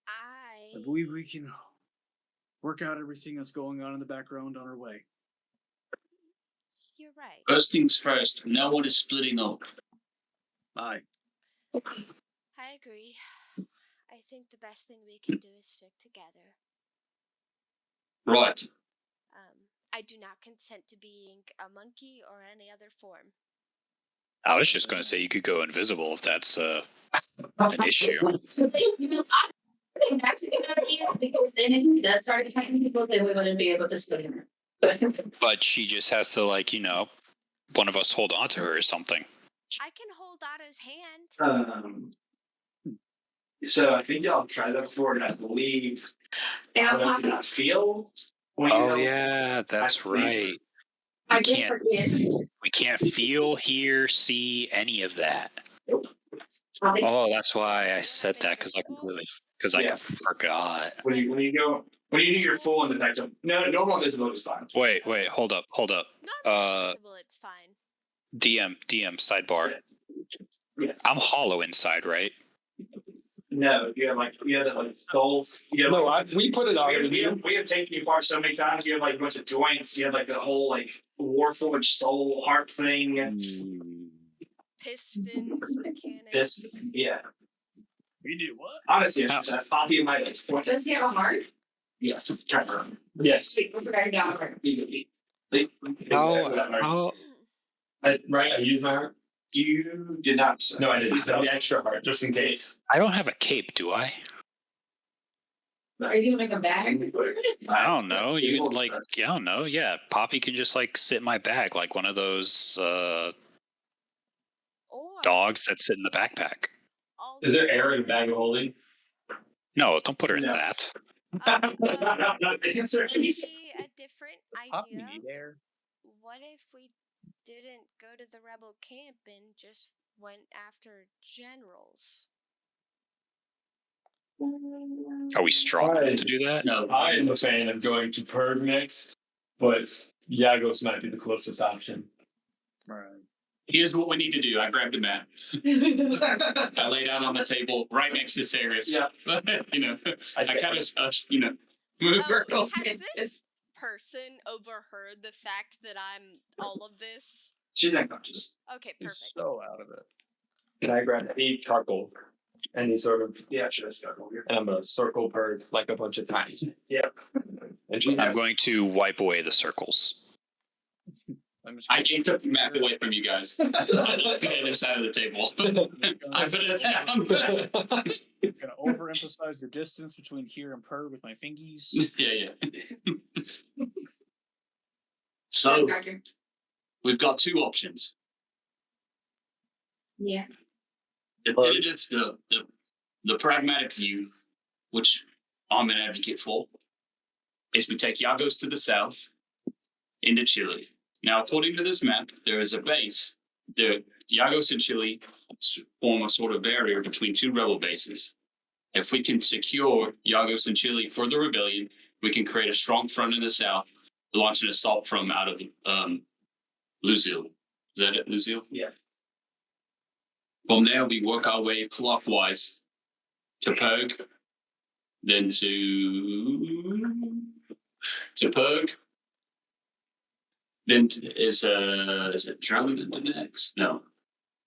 [SPEAKER 9] I believe we can work out everything that's going on in the background on our way.
[SPEAKER 2] You're right.
[SPEAKER 6] First things first, no one is splitting up.
[SPEAKER 9] Aye.
[SPEAKER 2] I agree. I think the best thing we can do is stick together.
[SPEAKER 6] Right.
[SPEAKER 2] I do not consent to being a monkey or any other form.
[SPEAKER 4] I was just going to say you could go invisible if that's an issue.
[SPEAKER 5] I think that's a good idea because then if he does start attacking people, then we wouldn't be able to see him.
[SPEAKER 4] But she just has to, like, one of us hold on to her or something.
[SPEAKER 2] I can hold Otto's hand.
[SPEAKER 1] So I think y'all tried that before, and I believe
[SPEAKER 5] Now,
[SPEAKER 1] Otto did not feel. when you
[SPEAKER 4] Oh,
[SPEAKER 1] held-
[SPEAKER 4] yeah, that's
[SPEAKER 1] I believe-
[SPEAKER 4] right.
[SPEAKER 5] I
[SPEAKER 4] We
[SPEAKER 5] did
[SPEAKER 4] can't,
[SPEAKER 5] forget.
[SPEAKER 4] we can't feel, hear, see any of that.
[SPEAKER 5] Probably-
[SPEAKER 4] Oh, that's why I said
[SPEAKER 2] Become
[SPEAKER 4] that, because I
[SPEAKER 1] Yeah.
[SPEAKER 4] forgot.
[SPEAKER 1] When you do your full indectective. No, normal invisible is fine.
[SPEAKER 4] Wait, hold up.
[SPEAKER 2] Not invisible, it's fine.
[SPEAKER 4] DM, sidebar.
[SPEAKER 1] Yeah.
[SPEAKER 4] I'm hollow inside, right?
[SPEAKER 1] No, you have that like soul. You have,
[SPEAKER 8] No,
[SPEAKER 1] like,
[SPEAKER 8] we put it on.
[SPEAKER 1] we have taken you apart so many times. You have like a bunch of joints. You have like the whole like Warforged soul heart thing.
[SPEAKER 2] Pistons, mechanics.
[SPEAKER 1] This, yeah.
[SPEAKER 9] We do what?
[SPEAKER 1] Honestly, I should have Poppy in my point.
[SPEAKER 5] Does he have a heart?
[SPEAKER 1] Yes, it's kind of.
[SPEAKER 8] Yes.
[SPEAKER 5] We forgot to have a heart.
[SPEAKER 4] How
[SPEAKER 8] Right, I used my heart.
[SPEAKER 1] You did not. Sir.
[SPEAKER 8] No, I didn't. The extra heart, just in case.
[SPEAKER 4] I don't have a cape, do I?
[SPEAKER 5] Are you gonna make a bag?
[SPEAKER 4] I don't know. You could, like, I don't know. Yeah, Poppy can just, like, sit in my bag like one of those
[SPEAKER 2] Or
[SPEAKER 4] dogs that sit in the backpack.
[SPEAKER 8] Is there air in a bag of holding?
[SPEAKER 4] No, don't put her in
[SPEAKER 1] No.
[SPEAKER 4] that.
[SPEAKER 1] Answer.
[SPEAKER 2] Maybe a different
[SPEAKER 3] Poppy
[SPEAKER 2] idea.
[SPEAKER 3] need air.
[SPEAKER 2] What if we didn't go to the rebel camp and just went after generals?
[SPEAKER 4] Are we strong enough to do that?
[SPEAKER 6] No,
[SPEAKER 8] I am a fan of going to Purg next, but Yagos might be the closest option.
[SPEAKER 9] Right.
[SPEAKER 6] here's what we need to do. I grabbed a map. I laid out on the table right next to Sarah's.
[SPEAKER 1] Yeah.
[SPEAKER 6] I kind of, move her.
[SPEAKER 2] Oh, has this person overheard the fact that I'm all of this?
[SPEAKER 1] She's unconscious.
[SPEAKER 2] Okay,
[SPEAKER 9] He's
[SPEAKER 2] perfect.
[SPEAKER 9] so out of it.
[SPEAKER 8] And I grab any charcoal, any sort of,
[SPEAKER 1] Yeah, she does go over here.
[SPEAKER 8] and I'm gonna circle Purg like a bunch of times.
[SPEAKER 1] Yeah.
[SPEAKER 8] And she
[SPEAKER 4] I'm
[SPEAKER 8] has,
[SPEAKER 4] going to wipe away the circles.
[SPEAKER 9] I'm just
[SPEAKER 6] I took the map away from you guys. I looked at the other side of the table. I put it down.
[SPEAKER 9] gonna overemphasize the distance between here and Purr with my fingies.
[SPEAKER 6] Yeah. So
[SPEAKER 5] Gotcha.
[SPEAKER 6] we've got two options.
[SPEAKER 5] Yeah.
[SPEAKER 6] The pragmatic view, which I'm an advocate for, is we take Yagos to the south into Chile. Now, according to this map, there is a base. The Yagos and Chile form a sort of barrier between two rebel bases. If we can secure Yagos and Chile for the rebellion, we can create a strong front in the south, launch an assault from out of Luzil. Is that it, Luzil?
[SPEAKER 1] Yeah.
[SPEAKER 6] From there, we work our way clockwise to Purg, then to Purg. Then is it Drummond the next? No.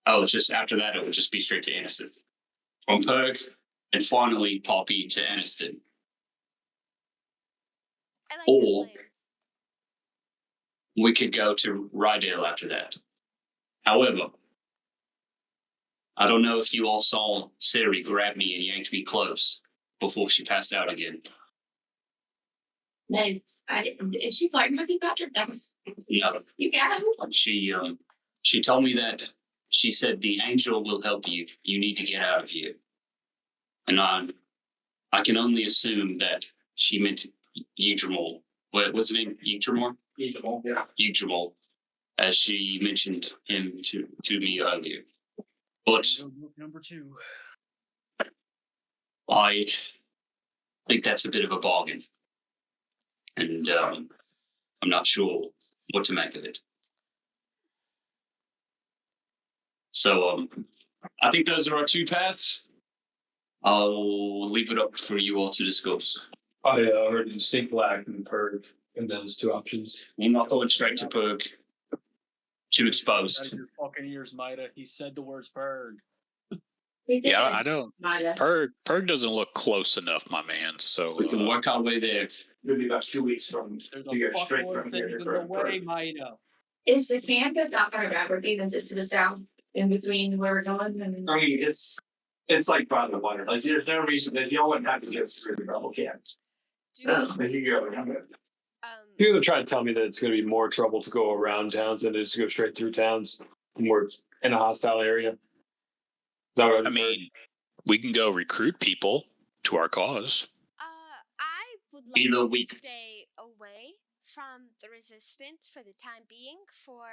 [SPEAKER 6] Oh, it's just after that, it would just be straight to Aniston. From Purg, and finally Poppy to Aniston.
[SPEAKER 2] I like your
[SPEAKER 6] Or
[SPEAKER 2] plan.
[SPEAKER 6] we could go to Rydale after that. However, I don't know if you all saw Siri grab me and yank me close before she passed out again.
[SPEAKER 5] Then is she flirting with you, Patrick? That was
[SPEAKER 6] No,
[SPEAKER 5] you got him.
[SPEAKER 6] she told me that she said the angel will help you. You need to get out of here. And I can only assume that she meant Eudramol. What was his name? Eudramor?
[SPEAKER 1] Yeah.
[SPEAKER 6] Eudramol, as she mentioned him to me earlier. But
[SPEAKER 9] Number 2.
[SPEAKER 6] I think that's a bit of a bargain. And I'm not sure what to make of it. So I think those are our two paths. I'll leave it up for you all to discuss.
[SPEAKER 8] I heard distinct lack in Purg in those two options.
[SPEAKER 6] We're not going straight to Purg. Too
[SPEAKER 9] Out
[SPEAKER 6] exposed.
[SPEAKER 9] of your fucking ears, Mida. He said the words purg.
[SPEAKER 5] We did.
[SPEAKER 4] Yeah, I don't.
[SPEAKER 5] Mida.
[SPEAKER 4] Perg doesn't look close enough, my man. So
[SPEAKER 6] We can work our way there.
[SPEAKER 1] It'll be about 2 weeks from
[SPEAKER 9] There's
[SPEAKER 1] you
[SPEAKER 9] a
[SPEAKER 1] go straight
[SPEAKER 9] fuckload
[SPEAKER 1] from
[SPEAKER 9] of
[SPEAKER 1] here
[SPEAKER 9] things
[SPEAKER 1] to
[SPEAKER 9] in the way, Mida.
[SPEAKER 5] Is the camp at that far back, or even is it to the south, in between where we're going? And
[SPEAKER 1] I mean, it's like by the water. Like there's no reason that y'all wouldn't have to go through the rebel camp.
[SPEAKER 2] Do we,
[SPEAKER 1] If you go, I'm gonna-
[SPEAKER 8] People are trying to tell me that it's going to be more trouble to go around towns than it is to go straight through towns when we're in a hostile area. Is that what
[SPEAKER 4] I
[SPEAKER 8] I've heard?
[SPEAKER 4] mean, we can go recruit people to our cause.
[SPEAKER 2] I would like
[SPEAKER 6] Either
[SPEAKER 2] to
[SPEAKER 6] we-
[SPEAKER 2] stay away from the resistance for the time being for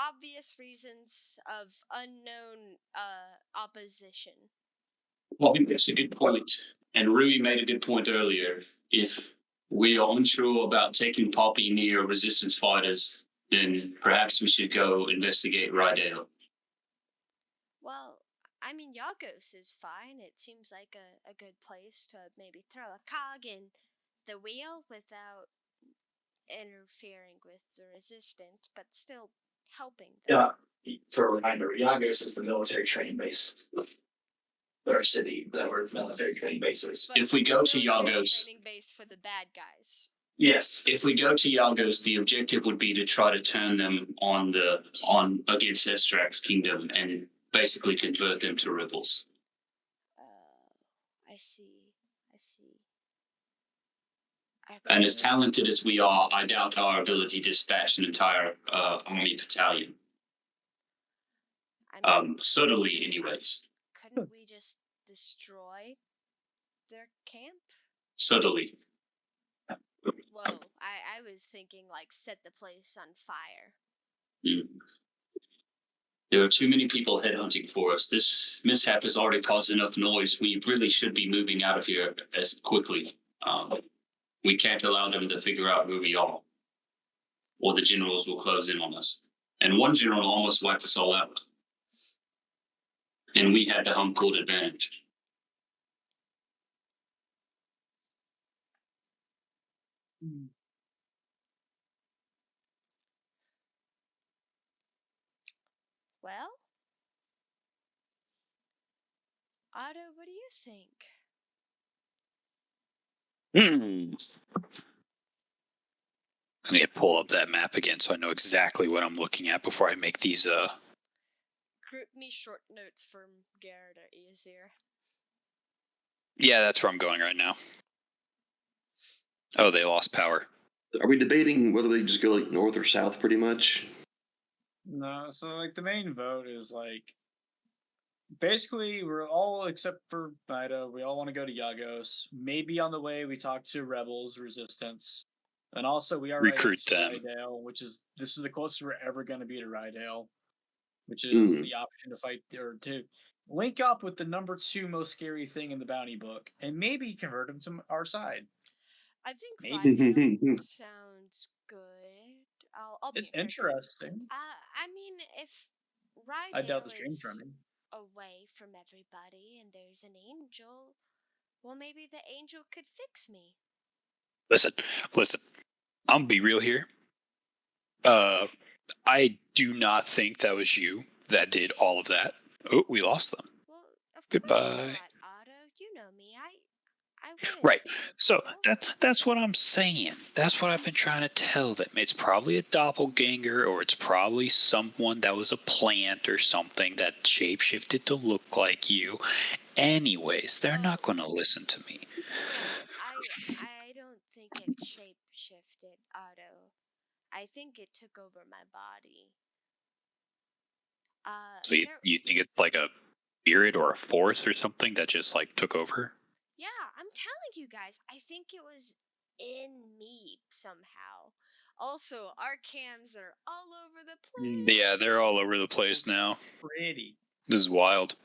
[SPEAKER 2] obvious reasons of unknown opposition.
[SPEAKER 6] Well, I think that's a good point. And Rui made a good point earlier. If we are unsure about taking Poppy near resistance fighters, then perhaps we should go investigate Rydale.
[SPEAKER 2] Well, I mean, Yagos is fine. It seems like a good place to maybe throw a cog in the wheel without interfering with the resistance, but still helping them.
[SPEAKER 1] Yeah, for a reminder, Yagos is the military training base. Or city that were military training bases.
[SPEAKER 2] But
[SPEAKER 6] If we
[SPEAKER 2] it's a
[SPEAKER 6] go to
[SPEAKER 2] military
[SPEAKER 6] Yagos-
[SPEAKER 2] training base for the bad guys.
[SPEAKER 1] Yes.
[SPEAKER 6] If we go to Yagos, the objective would be to try to turn them on against Estrak's kingdom and basically convert them to rebels.
[SPEAKER 2] I see.
[SPEAKER 6] And as talented as we are, I doubt our ability to dispatch an entire army battalion.
[SPEAKER 2] I mean,
[SPEAKER 6] Subtly, anyways.
[SPEAKER 2] couldn't we just destroy their camp?
[SPEAKER 6] Subtly.
[SPEAKER 2] Whoa, I was thinking like set the place on fire.
[SPEAKER 6] Mm. There are too many people headhunting for us. This mishap has already caused enough noise. We really should be moving out of here as quickly. We can't allow them to figure out who we are, or the generals will close in on us. And one general almost wiped us all out. And we had the home court advantage.
[SPEAKER 2] Well, Otto, what do you think?
[SPEAKER 4] Let me pull up that map again so I know exactly what I'm looking at before I make these.
[SPEAKER 2] Group me short notes from Garrett are easier.
[SPEAKER 4] Yeah, that's where I'm going right now. Oh, they lost power.
[SPEAKER 7] Are we debating whether they just go like north or south pretty much?
[SPEAKER 9] No, so like the main vote is like basically we're all except for Mida, we all want to go to Yagos. Maybe on the way we talk to Rebels Resistance. And also we are
[SPEAKER 4] Recruit
[SPEAKER 9] to
[SPEAKER 4] them.
[SPEAKER 9] Rydale, this is the closest we're ever gonna be to Rydale. Which is
[SPEAKER 7] Mm.
[SPEAKER 9] the option to fight or to link up with the number 2 most scary thing in the bounty book and maybe convert him to our side.
[SPEAKER 2] I think
[SPEAKER 9] Maybe.
[SPEAKER 2] Rydale sounds good. I'll be
[SPEAKER 9] It's
[SPEAKER 2] fair.
[SPEAKER 9] interesting.
[SPEAKER 2] I mean, if
[SPEAKER 9] I doubt the
[SPEAKER 2] Rydale
[SPEAKER 9] stream's
[SPEAKER 2] is
[SPEAKER 9] running.
[SPEAKER 2] away from everybody and there's an angel, well, maybe the angel could fix me.
[SPEAKER 4] Listen. I'm gonna be real here. I do not think that was you that did all of that. Oh, we lost them.
[SPEAKER 2] Well, of
[SPEAKER 4] Goodbye.
[SPEAKER 2] course not, Otto. You know me. I wouldn't
[SPEAKER 4] Right.
[SPEAKER 2] kill
[SPEAKER 4] So
[SPEAKER 2] people.
[SPEAKER 4] that's what I'm saying. That's what I've been trying to tell them. It's probably a doppelganger, or it's probably someone that was a plant or something that shapeshifted to look like you. Anyways, they're not going to listen to me.
[SPEAKER 2] No, I don't think it shape shifted, Otto. I think it took over my body.
[SPEAKER 4] So you think it's like a spirit or a force or something that just like took over?
[SPEAKER 2] Yeah, I'm telling you guys, I think it was in me somehow. Also, our cams are all over the place.
[SPEAKER 4] Yeah, they're all over the place now.
[SPEAKER 9] Pretty.
[SPEAKER 4] This is wild.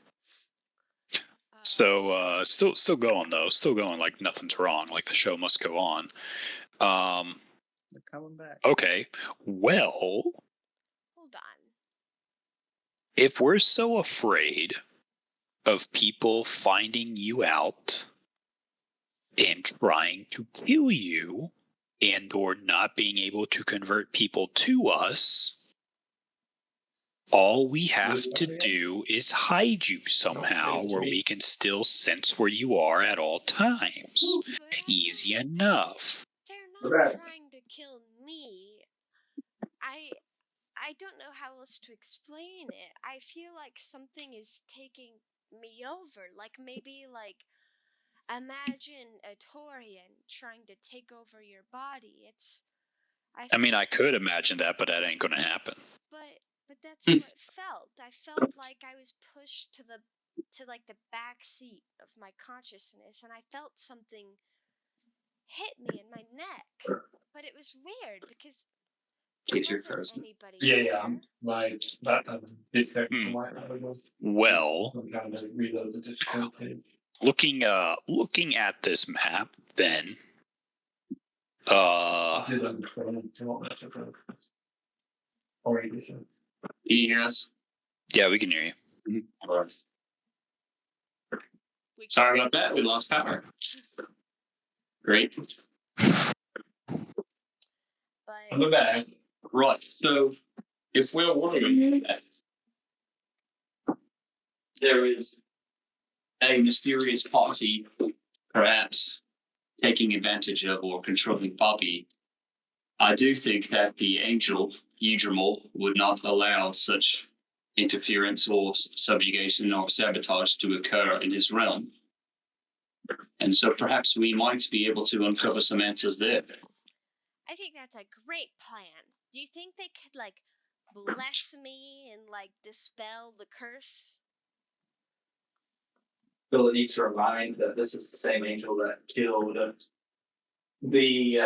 [SPEAKER 4] So still going though. Still going like nothing's wrong. Like the show must go on.
[SPEAKER 9] They're coming back.
[SPEAKER 4] Okay. Well,
[SPEAKER 2] Hold on.
[SPEAKER 4] if we're so afraid of people finding you out and trying to kill you and or not being able to convert people to us, All we have to do is hide you somehow where we can still sense where you are at all times. Easy enough.
[SPEAKER 2] They're
[SPEAKER 1] Right.
[SPEAKER 2] not trying to kill me. I don't know how else to explain it. I feel like something is taking me over. Like maybe like imagine a Taurian trying to take over your body.
[SPEAKER 4] I mean, I could imagine that, but that ain't gonna happen.
[SPEAKER 2] But that's how it felt. I felt like I was pushed to like the back seat of my consciousness, and I felt something hit me in my neck. But it was weird because there wasn't anybody
[SPEAKER 8] Yeah.
[SPEAKER 2] there.
[SPEAKER 8] My that did check from my
[SPEAKER 4] Well,
[SPEAKER 8] I'm trying to reload the Discord page.
[SPEAKER 4] looking at this map, then
[SPEAKER 6] Can you hear us?
[SPEAKER 4] yeah, we can hear you.
[SPEAKER 6] Sorry about that. We lost power. Great.
[SPEAKER 2] But
[SPEAKER 6] We're back. Right. So, if we're wondering that there is a mysterious party, perhaps taking advantage of or controlling Poppy, I do think that the angel, Udrimal, would not allow such interference or subjugation or sabotage to occur in his realm. And so perhaps we might be able to uncover some answers there.
[SPEAKER 2] I think that's a great plan. Do you think they could like bless me and like dispel the curse?
[SPEAKER 1] Feel the need to remind that this is the same angel that killed the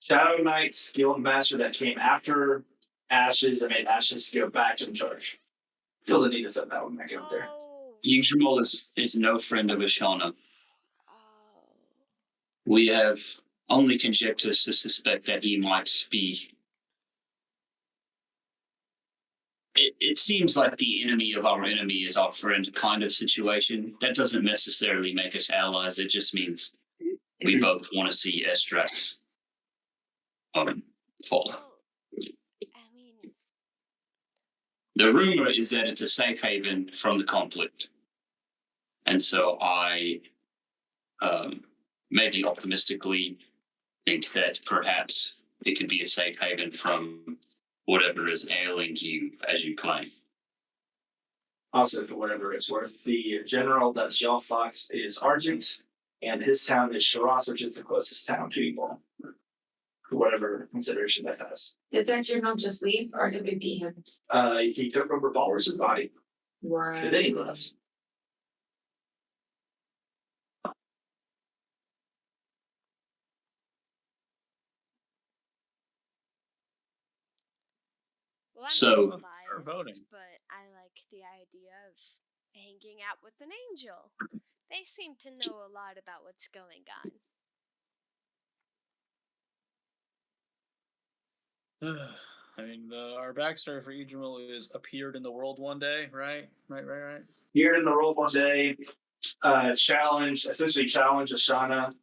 [SPEAKER 1] Shadow Knight's Guild Master that came after Ashes and made Ashes go back in charge. Feel the need to set that one back up there.
[SPEAKER 6] Udrimal is no friend of Ashana.
[SPEAKER 2] Oh.
[SPEAKER 6] We have only conjectures to suspect that he might be. It seems like the enemy of our enemy is our friend kind of situation. That doesn't necessarily make us allies. It just means we both want to see Estrax fall.
[SPEAKER 2] I mean,
[SPEAKER 6] The rumor is that it's a safe haven from the conflict. And so I maybe optimistically think that perhaps it could be a safe haven from whatever is ailing you, as you claim.
[SPEAKER 1] Also, for whatever it's worth, the general that's Y'all Fox is Argent, and his town is Shiraz, which is the closest town to you all. For whatever consideration that has.
[SPEAKER 5] Did that journal just leave, or did we beat him?
[SPEAKER 1] He took over Balrus' body,
[SPEAKER 5] Right.
[SPEAKER 1] and then he left.
[SPEAKER 2] well, I'm
[SPEAKER 6] So-
[SPEAKER 2] not biased,
[SPEAKER 9] voting.
[SPEAKER 2] but I like the idea of hanging out with an angel. They seem to know a lot about what's going on.
[SPEAKER 9] I mean, our backstory for Udrimal is appeared in the world one day, right? Right.
[SPEAKER 1] Here in the world one day, essentially challenged Ashana.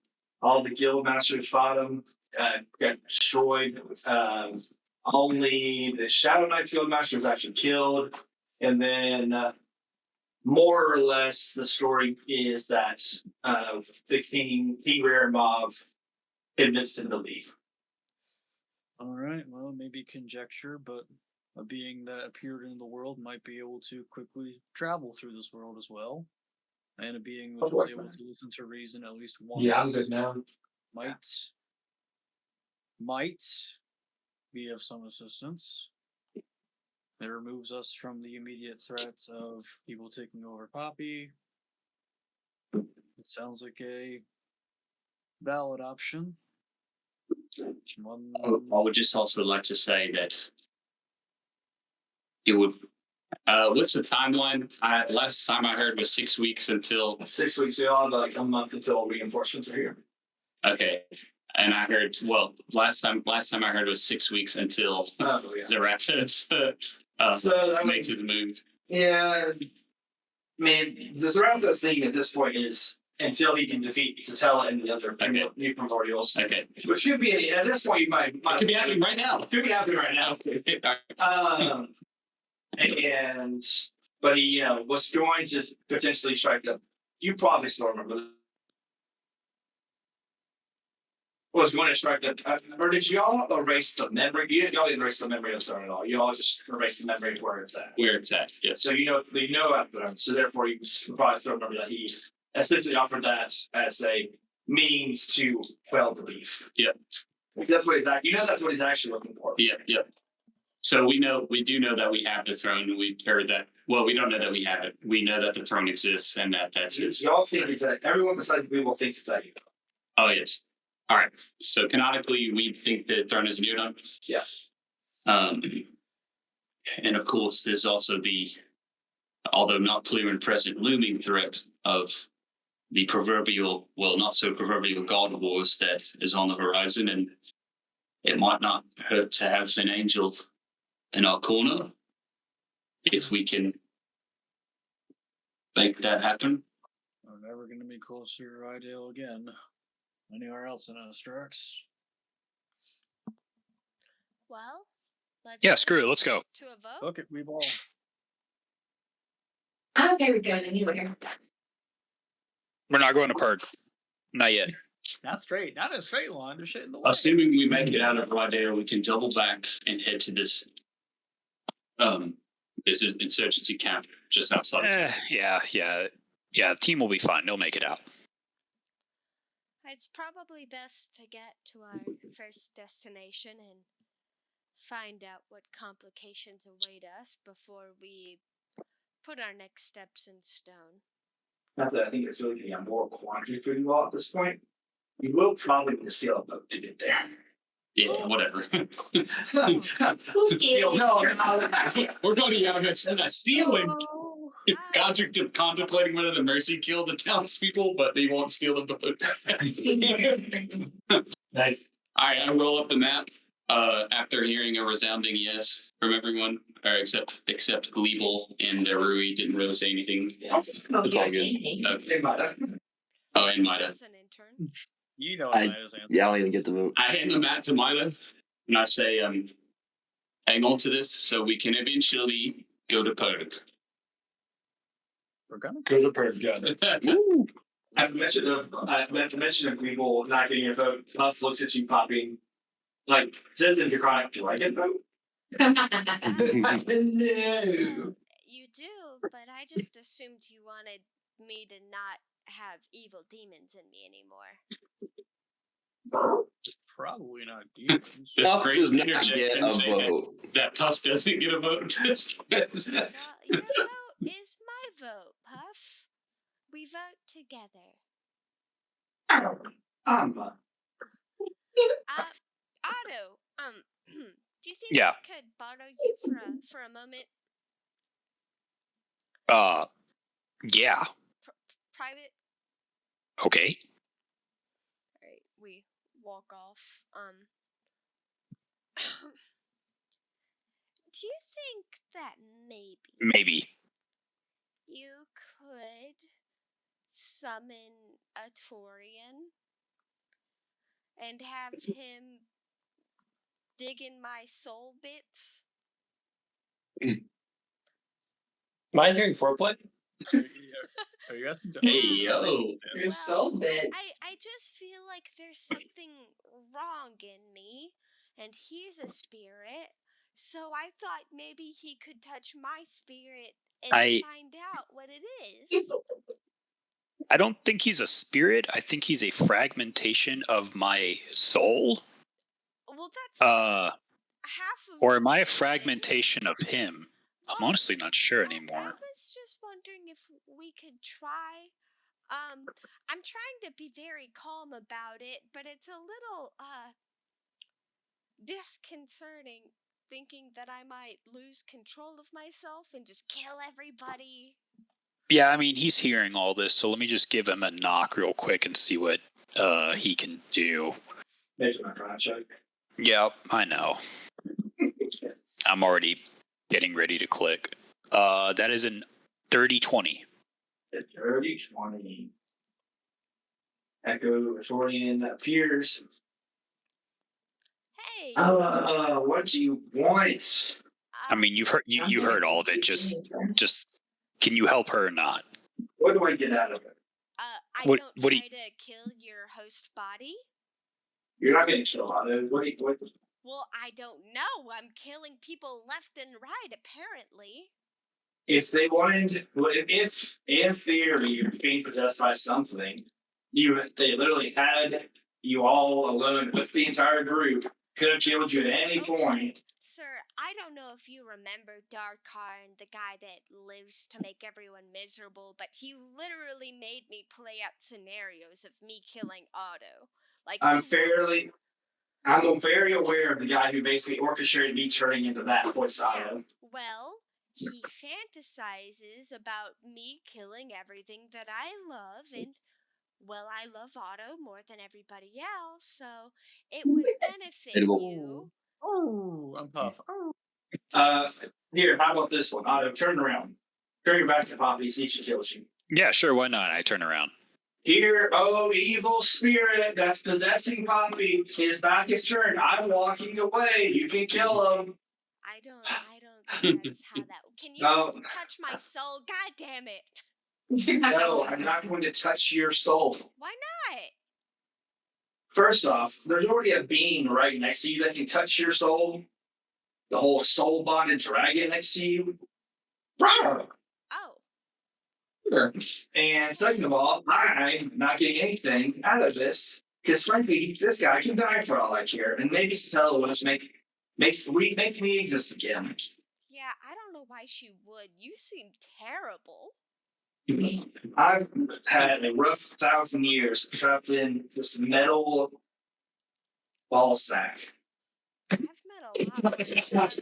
[SPEAKER 1] All the guild masters fought him, got destroyed. Only the Shadow Knight's guild master was actually killed. And then, more or less, the story is that the King Rarimov convinced him to leave.
[SPEAKER 9] All right. Well, maybe conjecture, but a being that appeared in the world might be able to quickly travel through this world as well, and a being which was able to listen to reason at least once.
[SPEAKER 8] Yeah, I'm good now.
[SPEAKER 9] Might be of some assistance. It removes us from the immediate threat of people taking over Poppy. It sounds like a valid option.
[SPEAKER 6] I would just also like to say that it would. What's the timeline? Last time I heard was 6 weeks until.
[SPEAKER 1] 6 weeks, we all have like a month until reinforcements are here.
[SPEAKER 6] Okay, and I heard last time I heard was 6 weeks until the Raptors make the move.
[SPEAKER 1] Yeah, I mean, the Zarathos thing at this point is until he can defeat Satella and the other new primordials.
[SPEAKER 6] Okay.
[SPEAKER 1] Which should be, at this point, you might
[SPEAKER 6] It could be happening right now.
[SPEAKER 1] Could be happening right now. but he was going to potentially strike the. You probably still remember. Was going to strike the. Or did y'all erase the memory? Y'all didn't erase the memory of the stone at all. Y'all just erased the memory of where it's at.
[SPEAKER 6] Where it's at, yes.
[SPEAKER 1] So you know after them. So therefore, you probably still remember that he essentially offered that as a means to quell the beef.
[SPEAKER 6] Yep.
[SPEAKER 1] That's what that's what he's actually looking for.
[SPEAKER 6] Yep. So we do know that we have the throne. We don't know that we have it. We know that the throne exists and that's his.
[SPEAKER 1] Y'all think it's that everyone besides people thinks it's that you.
[SPEAKER 6] Oh yes. All right. So canonically, we think the throne is near them.
[SPEAKER 1] Yeah.
[SPEAKER 6] And of course, there's also the, although not clear and present, looming threat of the proverbial, well, not so proverbial God wars that is on the horizon, and it might not hurt to have an angel in our corner if we can make that happen.
[SPEAKER 9] We're never going to be closer to our ideal again. Anywhere else in Asterix?
[SPEAKER 2] Well, let's.
[SPEAKER 4] Yeah, screw it. Let's go.
[SPEAKER 2] To a vote.
[SPEAKER 9] Fuck it, we ball.
[SPEAKER 5] I'm okay with going anywhere.
[SPEAKER 4] We're not going to Perg. Not yet.
[SPEAKER 9] Not straight. Not a straight line. There's shit in the way.
[SPEAKER 6] Assuming we make it out of Rydale, we can double back and head to this insurgency camp just outside.
[SPEAKER 4] Yeah. The team will be fine. They'll make it out.
[SPEAKER 2] It's probably best to get to our first destination and find out what complications await us before we put our next steps in stone.
[SPEAKER 1] Not that I think it's really going to be a moral quandary for you all at this point. You will probably need to steal a boat to get there.
[SPEAKER 6] Yeah, whatever.
[SPEAKER 5] We're
[SPEAKER 6] going to Yamaha stealing.
[SPEAKER 2] Oh,
[SPEAKER 6] Contemplating whether the mercy killed the townspeople, but they won't steal the boat.
[SPEAKER 8] Nice.
[SPEAKER 6] All right, I roll up the map after hearing a resounding yes from everyone, or except Gleeble and Rui didn't really say anything.
[SPEAKER 5] It's
[SPEAKER 6] all good.
[SPEAKER 1] They might have.
[SPEAKER 6] Oh, and Mida.
[SPEAKER 2] As an intern.
[SPEAKER 9] You know
[SPEAKER 7] I-
[SPEAKER 9] Mida's answer.
[SPEAKER 7] Yeah, I don't even get the vote.
[SPEAKER 6] I hand the map to Mida, and I say, hang on to this so we can eventually go to Perg.
[SPEAKER 9] We're gonna
[SPEAKER 8] Go to Perg, got it.
[SPEAKER 1] At the mention of people not getting a vote, Puff looks at you popping. Like, says in your chronic, do I get a vote?
[SPEAKER 6] No.
[SPEAKER 2] You do, but I just assumed you wanted me to not have evil demons in me anymore.
[SPEAKER 9] probably not demons.
[SPEAKER 6] Just
[SPEAKER 7] Puff
[SPEAKER 6] straight
[SPEAKER 7] does not
[SPEAKER 6] interject
[SPEAKER 7] get
[SPEAKER 6] and
[SPEAKER 7] a
[SPEAKER 6] say
[SPEAKER 7] vote.
[SPEAKER 6] that Puff doesn't get a vote.
[SPEAKER 2] Well, your vote is my vote, Puff. We vote together. Otto, do you think
[SPEAKER 4] Yeah.
[SPEAKER 2] I could borrow you for a moment?
[SPEAKER 4] Yeah.
[SPEAKER 2] Private?
[SPEAKER 4] Okay.
[SPEAKER 2] Alright, we walk off. Do you think that
[SPEAKER 4] Maybe.
[SPEAKER 2] you could summon a Taurian and have him dig in my soul bits?
[SPEAKER 8] Am I hearing foreplay?
[SPEAKER 9] Are you asking?
[SPEAKER 6] Hey, yo.
[SPEAKER 5] Your soul bits.
[SPEAKER 2] I just feel like there's something wrong in me, and he's a spirit, so I thought maybe he could touch my spirit and find out what it is.
[SPEAKER 4] I don't think he's a spirit. I think he's a fragmentation of my soul.
[SPEAKER 2] Well, that's half of.
[SPEAKER 4] Or am I a
[SPEAKER 2] the spirit.
[SPEAKER 4] fragmentation of him? I'm
[SPEAKER 2] Well,
[SPEAKER 4] honestly not sure
[SPEAKER 2] I
[SPEAKER 4] anymore.
[SPEAKER 2] was just wondering if we could try. I'm trying to be very calm about it, but it's a little disconcerting thinking that I might lose control of myself and just kill everybody.
[SPEAKER 4] Yeah, I mean, he's hearing all this, so let me just give him a knock real quick and see what he can do.
[SPEAKER 1] Making my chronic check.
[SPEAKER 4] Yep, I know. I'm already getting ready to click. That is an 30-20.
[SPEAKER 1] The dirty 20. Echo Artorian appears.
[SPEAKER 2] Hey,
[SPEAKER 1] What do you want?
[SPEAKER 4] I mean, you heard all of it. Just can you help her or not?
[SPEAKER 1] What do I get out of it?
[SPEAKER 2] I
[SPEAKER 4] What-
[SPEAKER 2] don't
[SPEAKER 4] what do
[SPEAKER 2] try to kill your host body.
[SPEAKER 1] You're not going to kill Otto. What?
[SPEAKER 2] Well, I don't know. I'm killing people left and right, apparently.
[SPEAKER 1] If they wanted, if in theory you're being possessed by something, they literally had you all alone with the entire group, could have killed you at any point.
[SPEAKER 2] Sir, I don't know if you remember Darkarn, the guy that lives to make everyone miserable, but he literally made me play out scenarios of me killing Otto. Like
[SPEAKER 1] I'm very aware of the guy who basically orchestrated me turning into that voice Otto.
[SPEAKER 2] Well, he fantasizes about me killing everything that I love, and well, I love Otto more than everybody else, so it would benefit you.
[SPEAKER 9] Oh, I'm Puff.
[SPEAKER 1] Here, how about this one? Otto, turn around. Turn your back to Poppy, see if she kills you.
[SPEAKER 4] Yeah, sure. Why not? I turn around.
[SPEAKER 1] Here, oh evil spirit that's possessing Poppy, his back is turned. I'm walking away. You can kill him.
[SPEAKER 2] I don't think that's how that. Can you
[SPEAKER 1] No.
[SPEAKER 2] touch my soul? God damn it!
[SPEAKER 1] No, I'm not going to touch your soul.
[SPEAKER 2] Why not?
[SPEAKER 1] First off, there's already a being right next to you that can touch your soul. The whole soul bonded dragon next to you. Rawr!
[SPEAKER 2] Oh,
[SPEAKER 1] And second of all, I'm not getting anything out of this. Because frankly, this guy can die for all I care. And maybe Stella will just make me exist again.
[SPEAKER 2] yeah, I don't know why she would. You seem terrible.
[SPEAKER 1] I've had a rough 1,000 years trapped in this metal ball sack.
[SPEAKER 2] I've met a lot of charming guys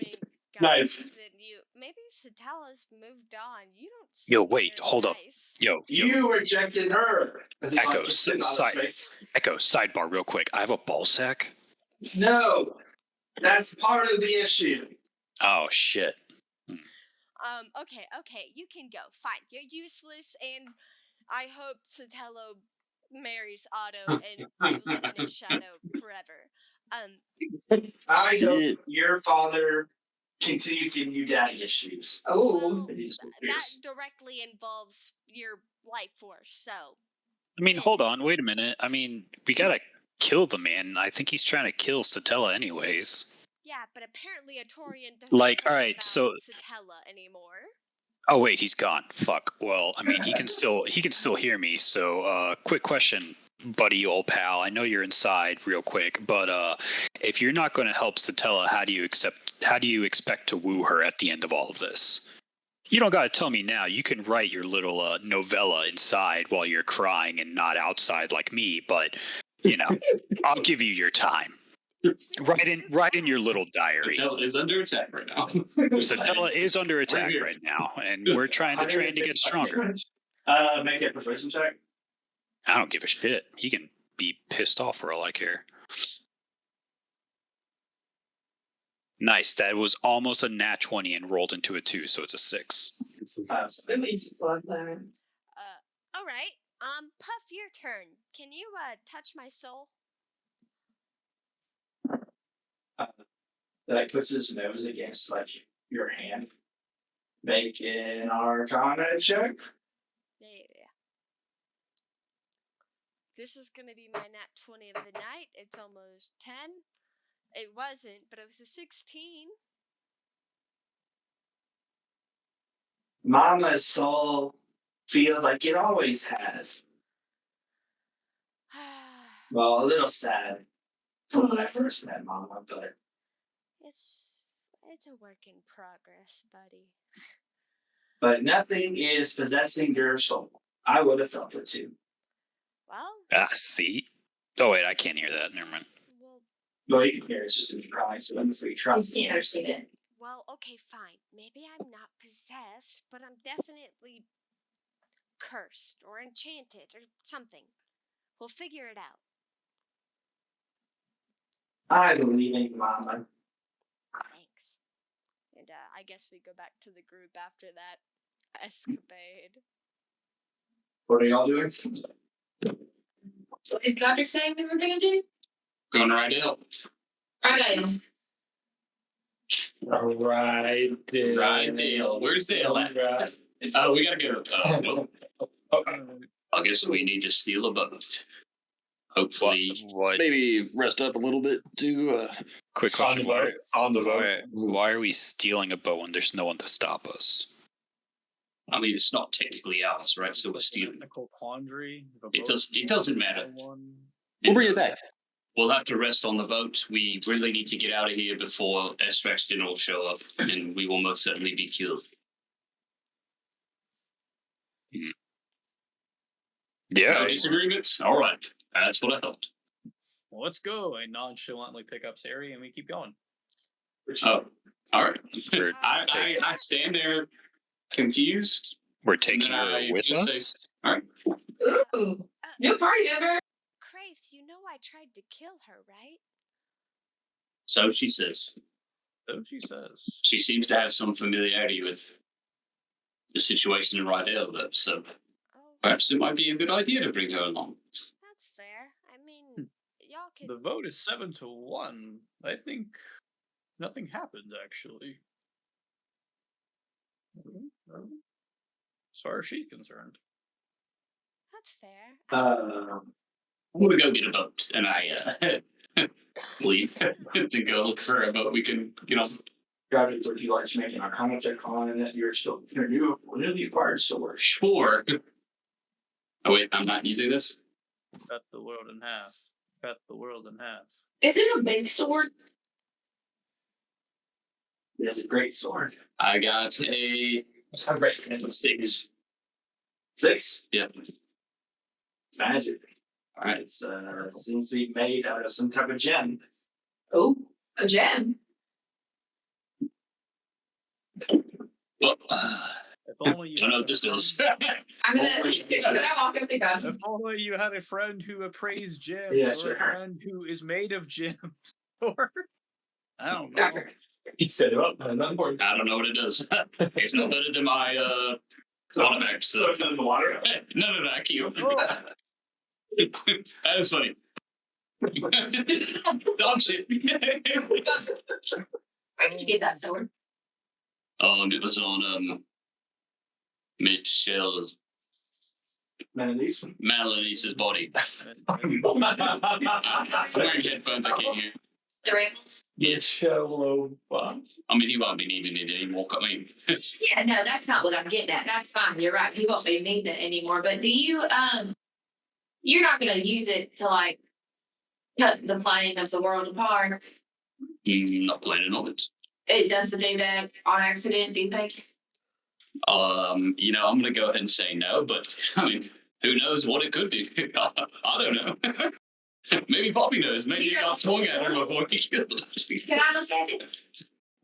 [SPEAKER 6] Nice.
[SPEAKER 2] than you. Maybe Satella's moved on. You don't.
[SPEAKER 4] Yo,
[SPEAKER 2] seem
[SPEAKER 4] wait,
[SPEAKER 2] very
[SPEAKER 4] hold up.
[SPEAKER 2] nice.
[SPEAKER 4] Yo,
[SPEAKER 1] You rejected her.
[SPEAKER 4] Echo, Echo, sidebar real quick. I have a ball sack.
[SPEAKER 1] No, that's part of the issue.
[SPEAKER 4] Oh shit.
[SPEAKER 2] Okay, you can go. Fine. You're useless, and I hope Satello marries Otto and you live in his shadow forever.
[SPEAKER 1] I hope your father continues giving you daddy issues.
[SPEAKER 2] Well, that directly involves your life force, so.
[SPEAKER 4] I mean, hold on, wait a minute. I mean, we gotta kill the man. I think he's trying to kill Satella anyways.
[SPEAKER 2] Yeah, but apparently a Torian doesn't
[SPEAKER 4] Like,
[SPEAKER 2] care
[SPEAKER 4] alright,
[SPEAKER 2] about
[SPEAKER 4] so
[SPEAKER 2] Satella anymore.
[SPEAKER 4] oh wait, he's gone. Fuck. Well, I mean, he can still hear me. So, quick question, buddy, old pal. I know you're inside, real quick, but if you're not going to help Satella, how do you expect to woo her at the end of all of this? You don't got to tell me now. You can write your little novella inside while you're crying and not outside like me. But you know, I'll give you your time. Write in your little diary.
[SPEAKER 6] Satella is under attack right now.
[SPEAKER 4] Satella is under attack right now, and we're trying to train to get stronger.
[SPEAKER 1] Make a persuasion check.
[SPEAKER 4] I don't give a shit. He can be pissed off for all I care. Nice. That was almost a nat 20 and rolled into a 2, so it's a 6.
[SPEAKER 5] At least it's a lot better.
[SPEAKER 2] All right. Puff, your turn. Can you touch my soul?
[SPEAKER 1] That puts his nose against like your hand. Make an Arcana check.
[SPEAKER 2] Yeah. This is gonna be my nat 20 of the night. It's almost 10. It wasn't, but it was a 16.
[SPEAKER 1] Mama's soul feels like it always has. Well, a little sad from when I first met Mama, but
[SPEAKER 2] it's a work in progress, buddy.
[SPEAKER 1] But nothing is possessing your soul. I would have felt it too.
[SPEAKER 2] Well.
[SPEAKER 4] See? Oh wait, I can't hear that. Never mind.
[SPEAKER 1] Well, you can hear it. It's just in your crying, so I'm afraid you trust
[SPEAKER 5] can't understand it.
[SPEAKER 2] Well, okay, fine. Maybe I'm not possessed, but I'm definitely cursed or enchanted or something. We'll figure it out.
[SPEAKER 1] I believe in Mama.
[SPEAKER 2] Thanks. And I guess we go back to the group after that escapade.
[SPEAKER 1] What are y'all doing?
[SPEAKER 5] What did Doctor say we were gonna do?
[SPEAKER 6] Going right out.
[SPEAKER 5] Alright.
[SPEAKER 8] Right,
[SPEAKER 6] Right, Dale. Where's Dale at? Oh, we gotta go. I guess we need to steal a boat. Hopefully.
[SPEAKER 4] What?
[SPEAKER 7] Maybe rest up a little bit to.
[SPEAKER 4] Quick question:
[SPEAKER 8] On the boat.
[SPEAKER 4] why are we stealing a boat when there's no one to stop us?
[SPEAKER 6] I mean, it's not technically ours, right? So we're stealing.
[SPEAKER 9] Technical quandary.
[SPEAKER 6] It doesn't matter.
[SPEAKER 7] We'll bring it back.
[SPEAKER 6] We'll have to rest on the boat. We really need to get out of here before Estrax General show up, and we will most certainly be killed.
[SPEAKER 4] Yeah.
[SPEAKER 6] No disagreements? All right. That's what I thought.
[SPEAKER 9] Well, let's go. I nonchalantly pick up Sari and we keep going.
[SPEAKER 6] Oh, all right.
[SPEAKER 4] We're,
[SPEAKER 6] I stand there confused.
[SPEAKER 4] we're taking
[SPEAKER 6] And then
[SPEAKER 4] her
[SPEAKER 6] I
[SPEAKER 4] with
[SPEAKER 6] just
[SPEAKER 4] us.
[SPEAKER 6] say, all right.
[SPEAKER 5] Ooh, new party member.
[SPEAKER 2] Kraith, you know I tried to kill her, right?
[SPEAKER 6] So she says.
[SPEAKER 9] So she says.
[SPEAKER 6] She seems to have some familiarity with the situation in Rydell, though, so
[SPEAKER 2] Oh,
[SPEAKER 6] perhaps it might be a good idea to bring her along.
[SPEAKER 2] that's fair. I mean, y'all could.
[SPEAKER 9] The vote is 7-1. I think nothing happened, actually. As far as she's concerned.
[SPEAKER 2] That's fair.
[SPEAKER 6] I'm gonna go get a boat, and I leave to go look for a boat we can get on.
[SPEAKER 1] Gravity, would you like to make an Arcana check on that you're still newly acquired sword?
[SPEAKER 6] Sure. Oh wait, I'm not using this.
[SPEAKER 9] Cut the world in half. Cut the world in half.
[SPEAKER 5] Is it a big sword?
[SPEAKER 1] It's a great sword.
[SPEAKER 6] I got a 6.
[SPEAKER 1] 6?
[SPEAKER 6] Yeah.
[SPEAKER 1] It's magic.
[SPEAKER 6] All right.
[SPEAKER 1] It's seems to be made out of some type of gem.
[SPEAKER 5] Oh, a gem.
[SPEAKER 6] Well,
[SPEAKER 9] If only you
[SPEAKER 6] don't know
[SPEAKER 9] had
[SPEAKER 6] what this
[SPEAKER 9] a
[SPEAKER 6] is.
[SPEAKER 9] friend-
[SPEAKER 5] I'm gonna can I walk up to God?
[SPEAKER 9] If only you had a friend who appraised gems,
[SPEAKER 1] Yeah,
[SPEAKER 9] or
[SPEAKER 1] sure.
[SPEAKER 9] a friend who is made of gems, or I don't know.
[SPEAKER 1] He said, "Oh, not important."
[SPEAKER 6] I don't know what it does. It's no better than my automatic. So
[SPEAKER 1] It's in the water.
[SPEAKER 6] no, I keep. That is funny. Dog shit.
[SPEAKER 5] Where did you get that sword?
[SPEAKER 6] It was on Michelle Melanie's body. I'm wearing headphones. I can't hear.
[SPEAKER 5] The rambles?
[SPEAKER 8] Hello.
[SPEAKER 6] I mean, he won't be needing it anymore. I mean,
[SPEAKER 5] Yeah, no, that's not what I'm getting at. That's fine. You're right. You won't be needing it anymore. But do you you're not gonna use it to like cut the plane of the world apart.
[SPEAKER 6] not planning on it.
[SPEAKER 5] It doesn't do that on accident, do you think?
[SPEAKER 6] I'm gonna go ahead and say no, but I mean, who knows what it could do? I don't know. Maybe Poppy knows. Maybe it got swung at her before he killed her.
[SPEAKER 5] Can I look at it?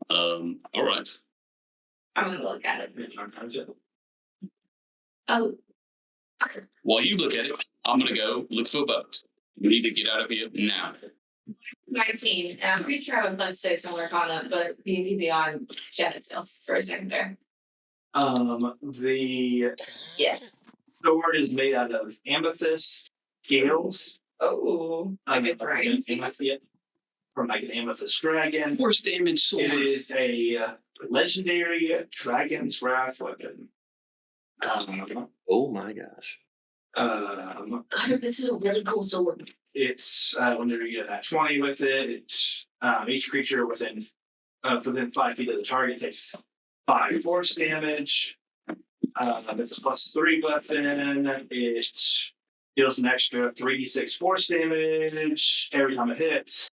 [SPEAKER 6] All right.
[SPEAKER 5] I'm gonna look at it. Oh,
[SPEAKER 6] While you look at it, I'm gonna go look for a boat. We need to get out of here now.
[SPEAKER 5] 19. And I'm pretty sure I have a +6 on Arcana, but D&D Beyond chat itself for a second there.
[SPEAKER 1] The
[SPEAKER 5] Yes.
[SPEAKER 1] sword is made out of amethyst scales.
[SPEAKER 5] Oh, like a dragon.
[SPEAKER 1] From like an amethyst dragon.
[SPEAKER 6] Force damage sword.
[SPEAKER 1] It is a legendary Dragon's Wrath weapon.
[SPEAKER 7] Oh my gosh.
[SPEAKER 5] God, this is a really cool sword.
[SPEAKER 1] It's whenever you get that 20 with it, each creature within 5 feet of the target takes 5 force damage. It's a +3 weapon. It deals an extra 3d6 force damage every time it hits.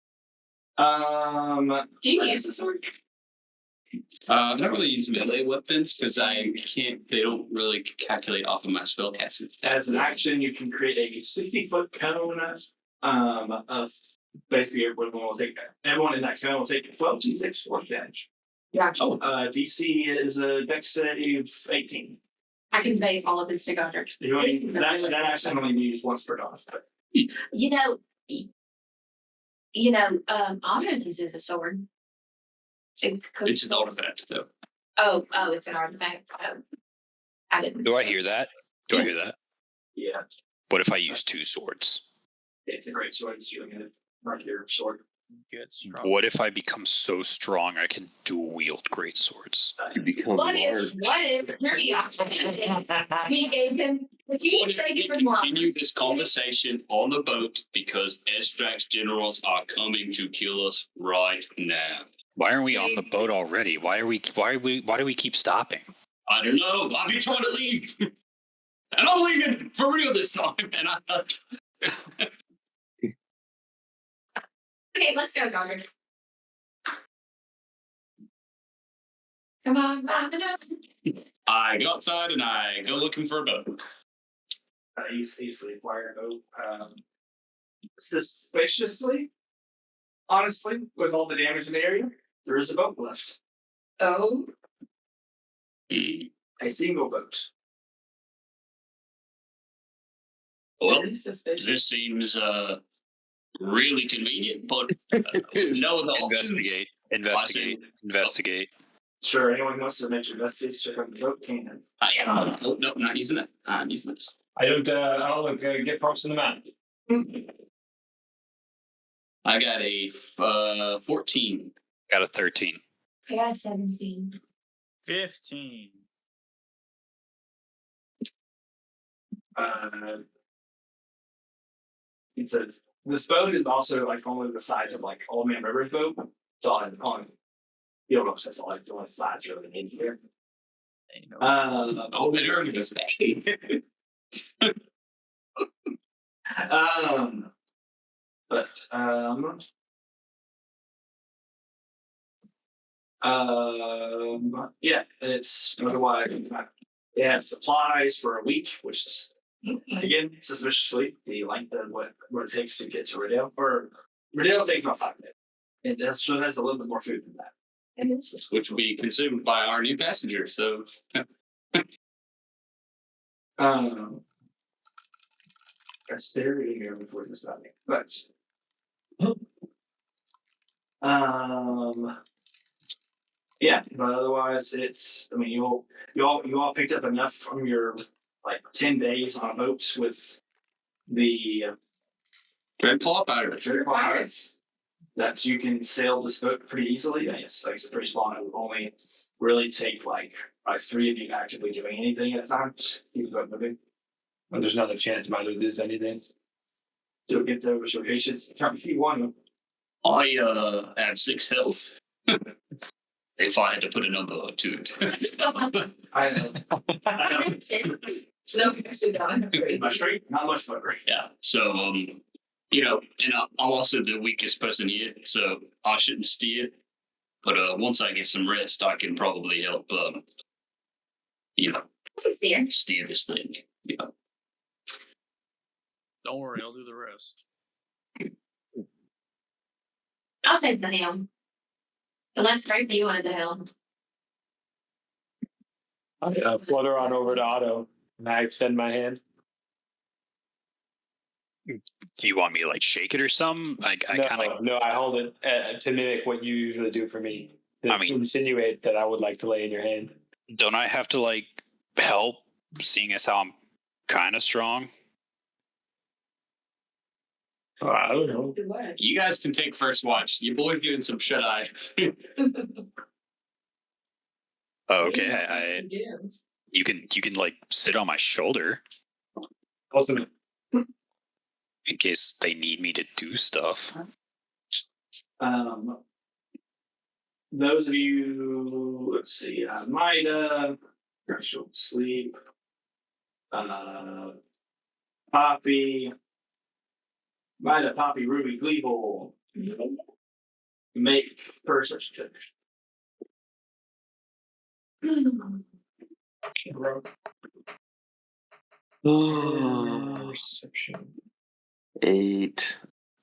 [SPEAKER 5] Do you use the sword?
[SPEAKER 6] I don't really use melee weapons because they don't really calculate off of my spellcasting.
[SPEAKER 1] As an action, you can create a 60-foot cone of basically everyone in that cone will take 12d6 force damage.
[SPEAKER 5] Gotcha.
[SPEAKER 1] DC is a dex save 18.
[SPEAKER 5] I can vape all of it to Godric.
[SPEAKER 1] That action only used once per dodge.
[SPEAKER 5] Anna uses a sword.
[SPEAKER 6] It's an artifact, though.
[SPEAKER 5] Oh, it's an artifact. I didn't.
[SPEAKER 4] Do I hear that? Do I hear that?
[SPEAKER 1] Yeah,
[SPEAKER 4] What if I use 2 swords?
[SPEAKER 1] it's a great sword. It's doing a regular sword.
[SPEAKER 9] get strong.
[SPEAKER 4] What if I become so strong I can dual wield great swords?
[SPEAKER 7] You become
[SPEAKER 5] What
[SPEAKER 7] large.
[SPEAKER 5] if, here we are. We gave him, if you say
[SPEAKER 6] We
[SPEAKER 5] give him more.
[SPEAKER 6] continue this conversation on the boat because Estrax generals are coming to kill us right now.
[SPEAKER 4] Why aren't we on the boat already? Why do we keep stopping?
[SPEAKER 6] I don't know. I've been trying to leave. And I'm leaving for real this time. And
[SPEAKER 5] Okay, let's go, Dodger. Come on, Dominoes.
[SPEAKER 6] I go outside and I go looking for a boat.
[SPEAKER 1] Easily acquire a boat. Suspiciously, honestly, with all the damage in the area, there is a boat left.
[SPEAKER 5] Oh,
[SPEAKER 1] A single boat.
[SPEAKER 6] Well,
[SPEAKER 5] very suspicious.
[SPEAKER 6] this seems really convenient, but no other options.
[SPEAKER 4] Investigate.
[SPEAKER 1] Sure, anyone who wants to make your investigation check on the boat can.
[SPEAKER 6] No, I'm not using that. I'm using this.
[SPEAKER 8] I don't get props in the map.
[SPEAKER 6] I got a 14.
[SPEAKER 4] Got a 13.
[SPEAKER 5] I got 17.
[SPEAKER 9] 15.
[SPEAKER 1] It says this boat is also like only the size of like Old Man River's boat. So on you don't know if that's like the one size really in here.
[SPEAKER 6] Oh, they already goes back.
[SPEAKER 1] Yeah, it's otherwise it has supplies for a week, which is again suspiciously the length of what it takes to get to Riddell. Or Riddell takes about 5 minutes. It has a little bit more food than that.
[SPEAKER 6] Which will be consumed by our new passenger. So
[SPEAKER 1] Dexterity here before this happening. But yeah, but otherwise it's I mean you all picked up enough from your like 10 days on boats with the
[SPEAKER 6] Dreadclaw Pirates.
[SPEAKER 1] Pirates that you can sail this boat pretty easily. It's like it's pretty small. It would only really take like 3 of you actively doing anything at a time. Keep the boat moving.
[SPEAKER 8] Well, there's not a chance might lose anything.
[SPEAKER 1] So get those locations. If you want them.
[SPEAKER 6] I have 6 health. If I had to put a number to it.
[SPEAKER 1] I know.
[SPEAKER 5] So, sit down.
[SPEAKER 1] My straight, not much better.
[SPEAKER 6] Yeah. So and I'm also the weakest person here, so I shouldn't steer. But once I get some rest, I can probably help.
[SPEAKER 5] I can steer.
[SPEAKER 6] Steer this thing. Yeah.
[SPEAKER 9] Don't worry, I'll do the rest.
[SPEAKER 5] I'll take the helm. Unless Frank, you wanted the helm.
[SPEAKER 8] I flutter on over to Otto and I extend my hand.
[SPEAKER 4] Do you want me to like shake it or something? I
[SPEAKER 8] hold it to mimic what you usually do for me.
[SPEAKER 4] I mean,
[SPEAKER 8] insinuate that I would like to lay in your hand.
[SPEAKER 4] Don't I have to like help, seeing as how I'm kind of strong?
[SPEAKER 8] I don't know.
[SPEAKER 6] You guys can take first watch. Your boy's doing some shut eye.
[SPEAKER 4] Okay, you can like sit on my shoulder
[SPEAKER 8] Awesome.
[SPEAKER 4] in case they need me to do stuff.
[SPEAKER 1] Those of you, let's see, Mida, she'll sleep. Poppy, Mida, Poppy, Ruby, Gleeble, make perception check.
[SPEAKER 8] Perception.
[SPEAKER 7] 8.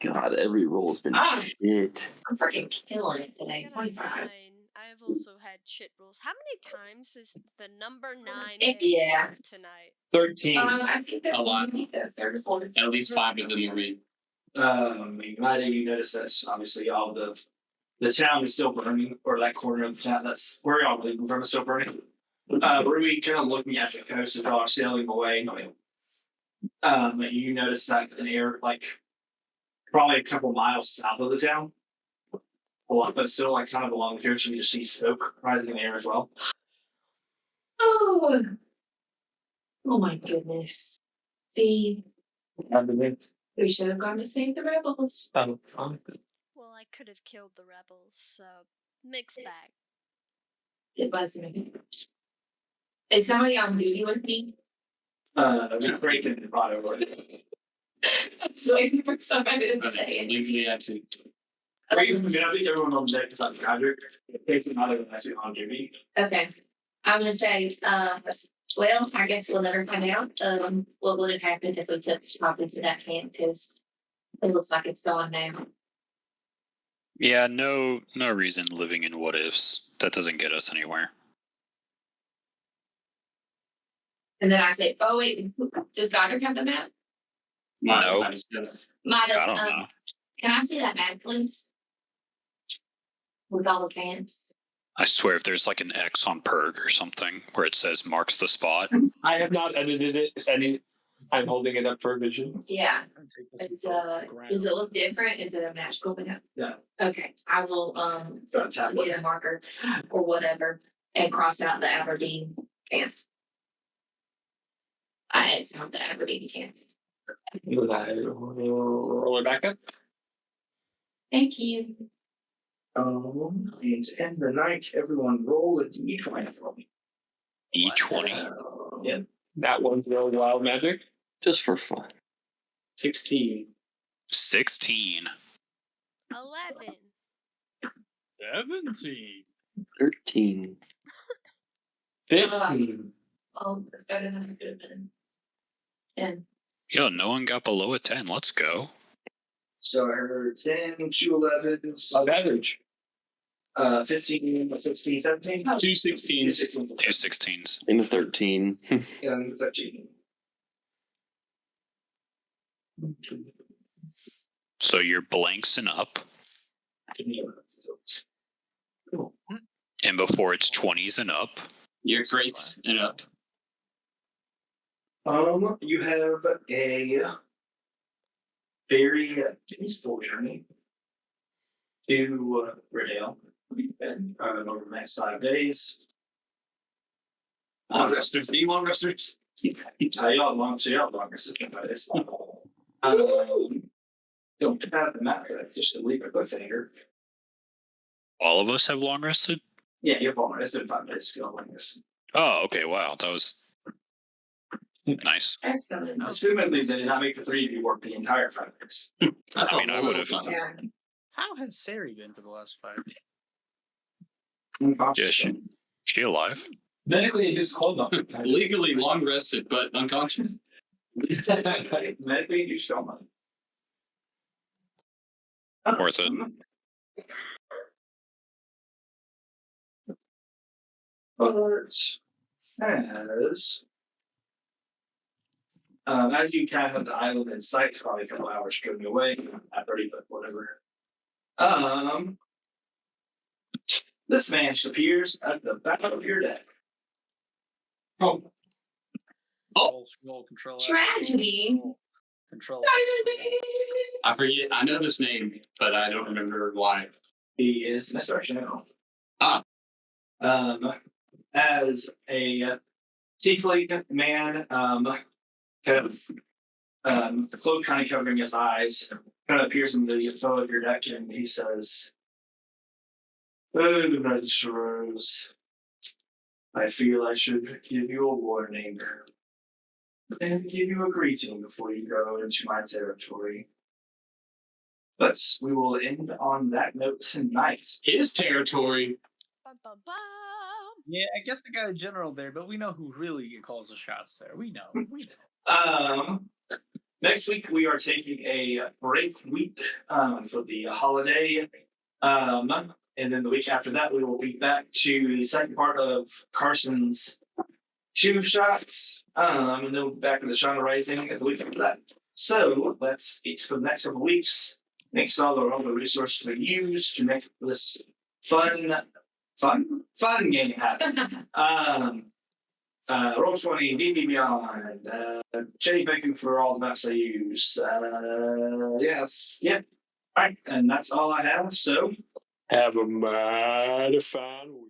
[SPEAKER 7] God, every roll has been shit.
[SPEAKER 5] I'm freaking killing it today.
[SPEAKER 2] I got a
[SPEAKER 5] 25.
[SPEAKER 2] 9. I've also had shit rolls. How many times is the number 9
[SPEAKER 5] Yeah.
[SPEAKER 2] tonight?
[SPEAKER 8] 13.
[SPEAKER 5] I think that's
[SPEAKER 6] A lot.
[SPEAKER 5] That's 34.
[SPEAKER 6] At least 5 of them are me.
[SPEAKER 1] Mida, you notice that obviously all the town is still burning, or that corner of the town that's where y'all leaving from is still burning. Ruby kind of looking at the coast as y'all are sailing away. You notice that an air like probably a couple miles south of the town, a lot, but still like kind of along the coast. You just see smoke rising in the air as well.
[SPEAKER 5] Oh, oh my goodness. See, we should have gone to save the rebels.
[SPEAKER 2] Well, I could have killed the rebels, so mixed bag.
[SPEAKER 5] It wasn't. Is somebody on duty with me?
[SPEAKER 1] We break into the brought over it.
[SPEAKER 5] That's waiting for somebody to say it.
[SPEAKER 6] Legally, I have to.
[SPEAKER 1] I think everyone on the deck is like Roger. If not, everyone actually on duty.
[SPEAKER 5] Okay. I'm gonna say, well, I guess we'll never find out. What would have happened if we took Poppy to that camp, because it looks like it's gone now.
[SPEAKER 4] Yeah, no reason living in what ifs. That doesn't get us anywhere.
[SPEAKER 5] And then I say, oh wait, does Goddard have the map?
[SPEAKER 4] No.
[SPEAKER 6] I just gotta-
[SPEAKER 5] Might
[SPEAKER 4] I don't
[SPEAKER 5] have,
[SPEAKER 4] know.
[SPEAKER 5] can I see that map, please? With all the fans.
[SPEAKER 4] I swear if there's like an X on Perg or something where it says marks the spot.
[SPEAKER 8] I have not edited it. I'm holding it up for vision.
[SPEAKER 5] Yeah.
[SPEAKER 9] Take this
[SPEAKER 5] It's,
[SPEAKER 9] above the ground.
[SPEAKER 5] does it look different? Is it a magical map?
[SPEAKER 1] Yeah.
[SPEAKER 5] Okay, I will,
[SPEAKER 1] So tablet.
[SPEAKER 5] get a marker or whatever and cross out the Aberdeen camp. It's not the Aberdeen camp.
[SPEAKER 8] Will I roll it back up?
[SPEAKER 5] Thank you.
[SPEAKER 1] And to end the night, everyone roll a d20 for me.
[SPEAKER 4] E20.
[SPEAKER 1] Yeah.
[SPEAKER 8] That one's real wild magic.
[SPEAKER 7] Just for fun.
[SPEAKER 6] 16.
[SPEAKER 4] 16.
[SPEAKER 2] 11.
[SPEAKER 9] 17.
[SPEAKER 7] 13.
[SPEAKER 8] 15.
[SPEAKER 5] Oh, that's better than it could have been. And
[SPEAKER 4] Yo, no one got below a 10. Let's go.
[SPEAKER 1] So I heard 10, 2 11s,
[SPEAKER 8] Of average.
[SPEAKER 1] 15, 16, 17.
[SPEAKER 6] 2 16s.
[SPEAKER 1] 16,
[SPEAKER 4] 2 16s.
[SPEAKER 7] And a 13.
[SPEAKER 1] and 13.
[SPEAKER 4] So you're blanks and up. And before it's 20s and up.
[SPEAKER 6] Your crates and up.
[SPEAKER 1] You have a very peaceful journey to Riddale. We've been over the next 5 days.
[SPEAKER 6] Long resters. Do you want resters?
[SPEAKER 1] Y'all long resters. Don't have the map, just to leave a cliffhanger.
[SPEAKER 4] All of us have long rested?
[SPEAKER 1] Yeah, you're fine. It's been 5 days ago like this.
[SPEAKER 4] Oh, okay. Wow. That was nice.
[SPEAKER 5] excellent.
[SPEAKER 1] Assumedly, they did not make the 3 of you work the entire 5 days.
[SPEAKER 4] I mean, I would have.
[SPEAKER 5] Yeah.
[SPEAKER 9] How has Sari been for the last 5 days?
[SPEAKER 4] Yeah, she alive?
[SPEAKER 8] Medically, just hold on.
[SPEAKER 6] Legally long rested, but unconscious.
[SPEAKER 1] Medically, you still money.
[SPEAKER 4] Worth it.
[SPEAKER 1] But as you kind of have the island in sight, probably a couple hours driven away, not 30, but whatever. This man just appears at the back of your deck.
[SPEAKER 6] Oh,
[SPEAKER 9] Scroll, control.
[SPEAKER 5] Tragedy.
[SPEAKER 9] Control.
[SPEAKER 6] I forget. I know this name, but I don't remember why.
[SPEAKER 1] He is Mr. Ashana.
[SPEAKER 6] Ah.
[SPEAKER 1] As a tiefling man, kind of the cloak kind of covering his eyes, kind of appears in the toe of your deck, and he says, "Adventurers, I feel I should give you a warning and give you a greeting before you go into my territory. But we will end on that note tonight."
[SPEAKER 6] His territory.
[SPEAKER 2] Bum, bum, bum.
[SPEAKER 9] Yeah, I guess the guy general there, but we know who really calls the shots there. We know.
[SPEAKER 1] Next week we are taking a break week for the holiday. And then the week after that we will be back to the second part of Carson's 2 shots. And then we'll be back to the Ashana Rising the week after that. So let's eat for the next couple of weeks. Thanks to all the resources we use to make this fun game happen. Roll20, D&D Beyond, Cherry Bacon for all the maps I use. Yes, yep. Alright, and that's all I have. So
[SPEAKER 8] Have a mighty fine week.